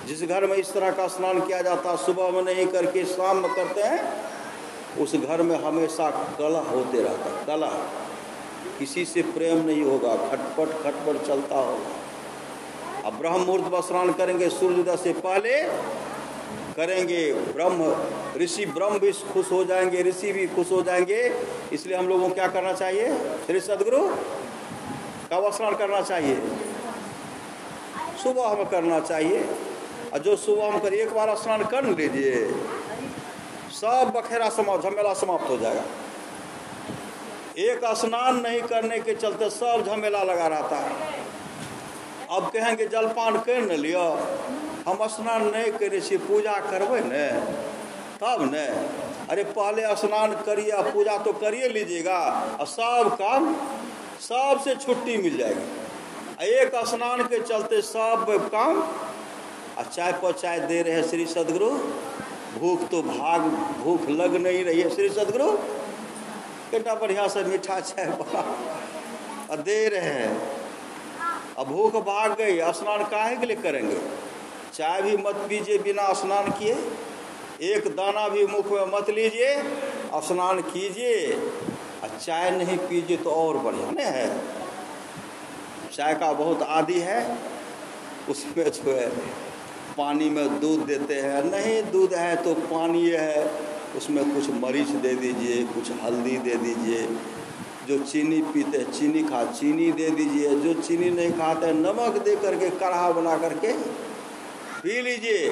जिस घर में इस तरह का स्नान किया जाता, सुबह में नहीं करके शाम में करते हैं, उस घर में हमेशा कलह होते रहता, कलह, किसी से प्रेम नहीं होगा, खटपट खटपट चलता होगा। अब ब्रह्म मुहूर्त में स्नान करेंगे, सूर्योदय से पहले करेंगे। ऋषि ब्रह्म भी खुश हो जाएंगे, ऋषि भी खुश हो जाएंगे। इसलिए हम लोगों को क्या करना चाहिए? श्री सदगुरु कब स्नान करना चाहिए? सुबह में करना चाहिए। और जो सुबह में करिए, एक बार स्नान कर लीजिए, सब बखेरा समाप्त, झमेला समाप्त हो जाएगा। एक स्नान नहीं करने के चलते सब झमेला लगा रहता है। अब कहेंगे जलपान कर न लियो, हम स्नान नहीं करे से पूजा करबे न तब न। अरे पहले स्नान करिए, पूजा तो करिए लीजिएगा, और सब काम सबसे छुट्टी मिल जाएगी। एक स्नान के चलते सब काम, चाय पर चाय दे रहे हैं श्री सदगुरु, भूख लग नहीं रही है। श्री सदगुरु कितना बढ़िया से मीठा चाय बना दे रहे हैं, अब भूख भाग गई, स्नान काहे के लिए करेंगे? चाय भी मत पीजिए बिना स्नान किए, एक दाना भी मुख में मत लीजिए, स्नान कीजिए। और चाय नहीं पीजिए तो और बढ़िया नहीं है। चाय का बहुत आदी है, उसमें जो है पानी में दूध देते हैं, नहीं दूध है तो पानी है, उसमें कुछ मरीच दे दीजिए, कुछ हल्दी दे दीजिए। जो चीनी पीते हैं चीनी चीनी दे दीजिए, जो चीनी नहीं खाते नमक दे करके काढ़ा बना करके पी लीजिए।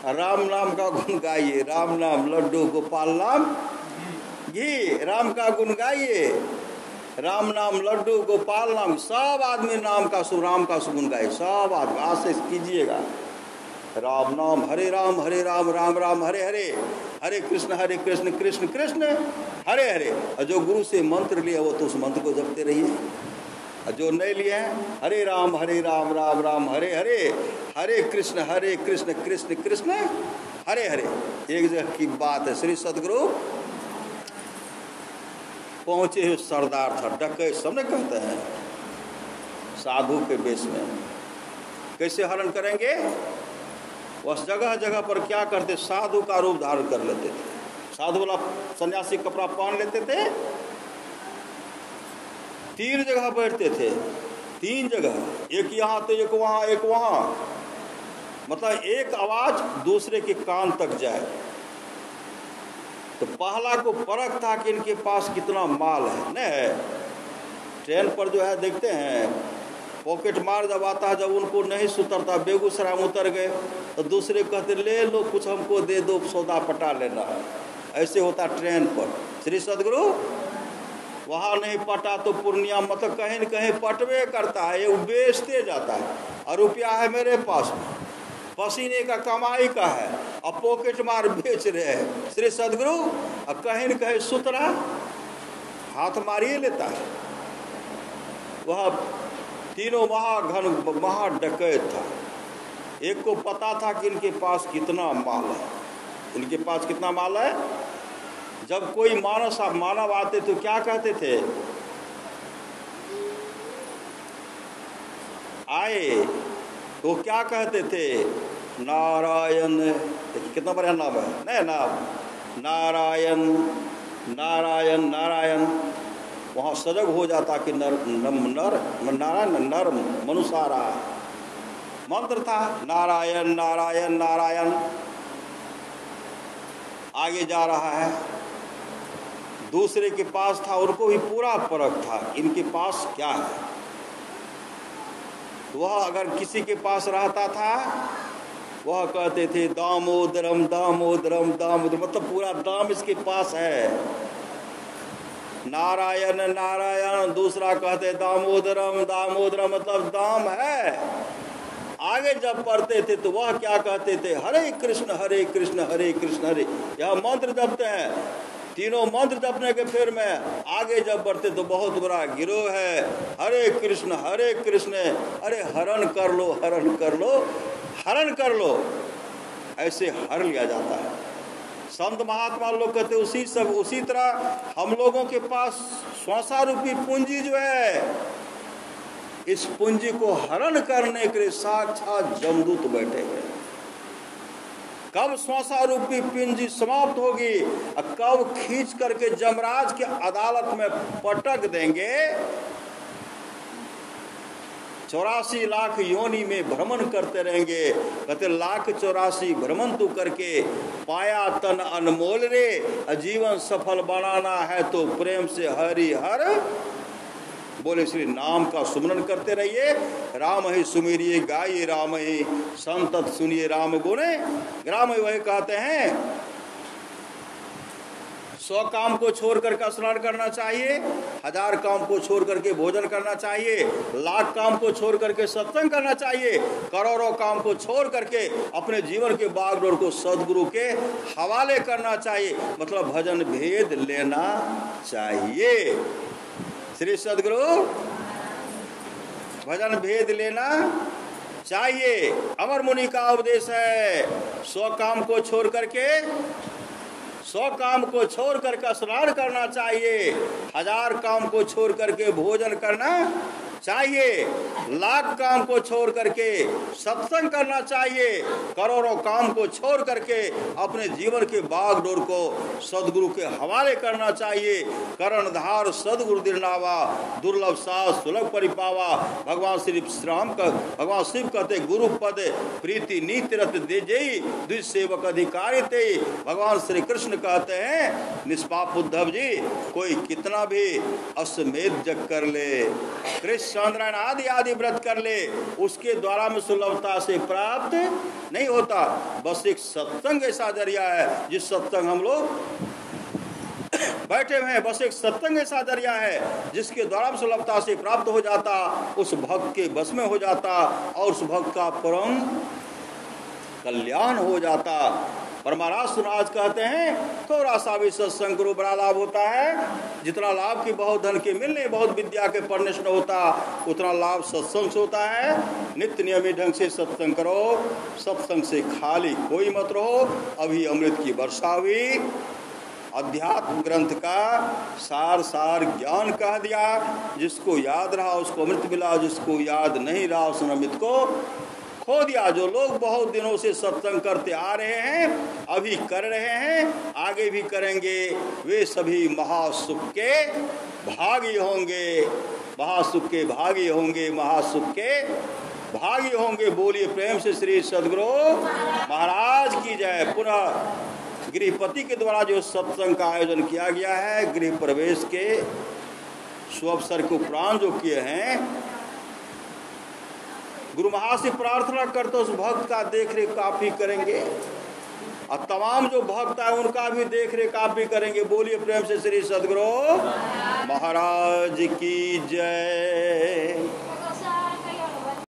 राम नाम का गुण गाइए, राम नाम लड्डू गोपाल नाम घी, राम का गुण गाइए, राम नाम लड्डू गोपाल नाम, सब आदमी नाम का राम का सुगुण गाइए, सब आदमी आज से कीजिएगा। राम नाम हरे राम राम राम हरे हरे, हरे कृष्ण कृष्ण कृष्ण हरे हरे। और जो गुरु से मंत्र लिया वो तो उस मंत्र को जपते रहिए, और जो नहीं लिए हैं हरे राम राम राम हरे हरे, हरे कृष्ण कृष्ण कृष्ण हरे हरे। एक जगह की बात है, श्री सदगुरु पहुंचे हुए सरदार था, डकैत सबने कहते हैं, साधु के वेश में। कैसे हरण करेंगे? वह जगह जगह पर क्या करते, साधु का रूप धारण कर लेते थे, साधु वाला सन्यासी कपड़ा पहन लेते थे, 3 जगह बैठते थे, 3 जगह, एक यहाँ तो एक वहाँ एक वहाँ, मतलब एक आवाज दूसरे के कान तक जाए। तो पहला को परख था कि इनके पास कितना माल है। नहीं, ट्रेन पर जो है देखते हैं पॉकेट मार जब आता है, जब उनको नहीं सुतरता, बेगूसराय में उतर गए तो दूसरे कहते ले लो कुछ हमको दे दो, सौदा पटा लेना है। ऐसे होता ट्रेन पर। श्री सदगुरु वहाँ नहीं पटा तो पूर्णिया मतलब कहीं न कहीं पटवे करता है, ये बेचते जाता है। और रुपया है मेरे पास, पसीने का कमाई का है, अब पॉकेट मार बेच रहे हैं श्री सदगुरु। अब कहीं न कहीं सुतरा हाथ मारिए लेता है। वह तीनों महाडकैत था। एक को पता था कि इनके पास कितना माल है, इनके पास कितना माल है। जब कोई मानव आते तो क्या कहते थे, आए तो क्या कहते थे, नारायण। देखिए कितना बढ़िया नाम है, नहीं नाम, नारायण नारायण नारायण। वहाँ सजग हो जाता कि नारायण नर मनुष्यारा मंत्र था, नारायण नारायण नारायण। आगे जा रहा है, दूसरे के पास था, उनको भी पूरा परख था इनके पास क्या है। वह अगर किसी के पास रहता था वह कहते थे दामोदरम दामोदरम दामोदरम, मतलब पूरा दाम इसके पास है। नारायण नारायण, दूसरा कहते दामोदरम दामोदरम, मतलब दाम है। आगे जब पढ़ते थे तो वह क्या कहते थे, हरे कृष्ण हरे कृष्ण हरे कृष्ण हरे। यह मंत्र जपते हैं, तीनों मंत्र जपने के फिर में आगे जब बढ़ते तो बहुत बड़ा गिरोह है, हरे कृष्ण हरे कृष्ण, अरे हरण कर लो हरण कर लो हरण कर लो, ऐसे हर लिया जाता है। संत महात्मा लोग कहते उसी तरह हम लोगों के पास 100 रूपी पूंजी जो है, इस पूंजी को हरण करने के लिए साक्षात जमदूत बैठे हैं। कब 100 रूपी पूंजी समाप्त होगी, कब खींच करके जमराज के अदालत में पटक देंगे। 84 लाख योनि में भ्रमण करते रहेंगे। कहते 1,84,00,000 भ्रमण तू करके पाया तन अनमोल रे, जीवन सफल बनाना है तो प्रेम से हरि हर बोले। श्री नाम का सुमरन करते रहिए, राम ही सुमेरिए गाइए राम ही, संतत सुनिए राम गुणे। राम ही वही कहते हैं 100 काम को छोड़ करके स्नान करना चाहिए, 1000 काम को छोड़ करके भोजन करना चाहिए, 1,00,000 काम को छोड़ करके सत्संग करना चाहिए, करोड़ों काम को छोड़ करके अपने जीवन के बागडोर को सदगुरु के हवाले करना चाहिए, मतलब भजन भेद लेना चाहिए। श्री सदगुरु भजन भेद लेना चाहिए। अमर मुनि का उपदेश है 100 काम को छोड़ करके 100 काम को छोड़ करके स्नान करना चाहिए, 1000 काम को छोड़ करके भोजन करना चाहिए, 1,00,000 काम को छोड़ करके सत्संग करना चाहिए, करोड़ों काम को छोड़ करके अपने जीवन के बागडोर को सदगुरु के हवाले करना चाहिए। कर्णधार सदगुरु दिरनावा, दुर्लभ सास सुलभ परिपावा। भगवान भगवान शिव कहते गुरु पद प्रीति नीति रत दे जई, द्विज सेवक अधिकारी ते। भगवान श्री कृष्ण कहते हैं निष्पाप उद्धव जी, कोई कितना भी अश्वमेध जग कर ले, कृष्ण चंद्रायण आदि आदि व्रत कर ले, उसके द्वारा में सुलभता से प्राप्त नहीं होता। बस एक सत्संग ऐसा जरिया है, जिस सत्संग हम लोग बैठे हुए हैं, बस एक सत्संग ऐसा जरिया है जिसके द्वारा सुलभता से प्राप्त हो जाता, उस भक्त के बस में हो जाता और उस भक्त का परम कल्याण हो जाता। पर महाराज सुनाज कहते हैं थोड़ा सा भी सत्संग करो बड़ा लाभ होता है। जितना लाभ की बहुत धन के मिलने, बहुत विद्या के पढ़ने से होता, उतना लाभ सत्संग से होता है। नित्य नियमित ढंग से सत्संग करो, सत्संग से खाली कोई मत रहो। अभी अमृत की वर्षा हुई, अध्यात्म ग्रंथ का सार ज्ञान कह दिया। जिसको याद रहा उसको अमृत मिला, जिसको याद नहीं रहा उसने अमृत को खो दिया। जो लोग बहुत दिनों से सत्संग करते आ रहे हैं, अभी कर रहे हैं, आगे भी करेंगे, वे सभी महासुख के भागी होंगे, महासुख के भागी होंगे, महासुख के भागी होंगे। बोलिए प्रेम से श्री सदगुरु महाराज की जय। पुनः गृहपति के द्वारा जो सत्संग का आयोजन किया गया है, गृह प्रवेश के सुअवसर के उपरांत जो किए हैं, गुरु महाराज से प्रार्थना करते उस भक्त का देख रेख आप ही करेंगे और तमाम जो भक्त है उनका भी देख रेख आप भी करेंगे। बोलिए प्रेम से श्री सद्गुरु महाराज की जय।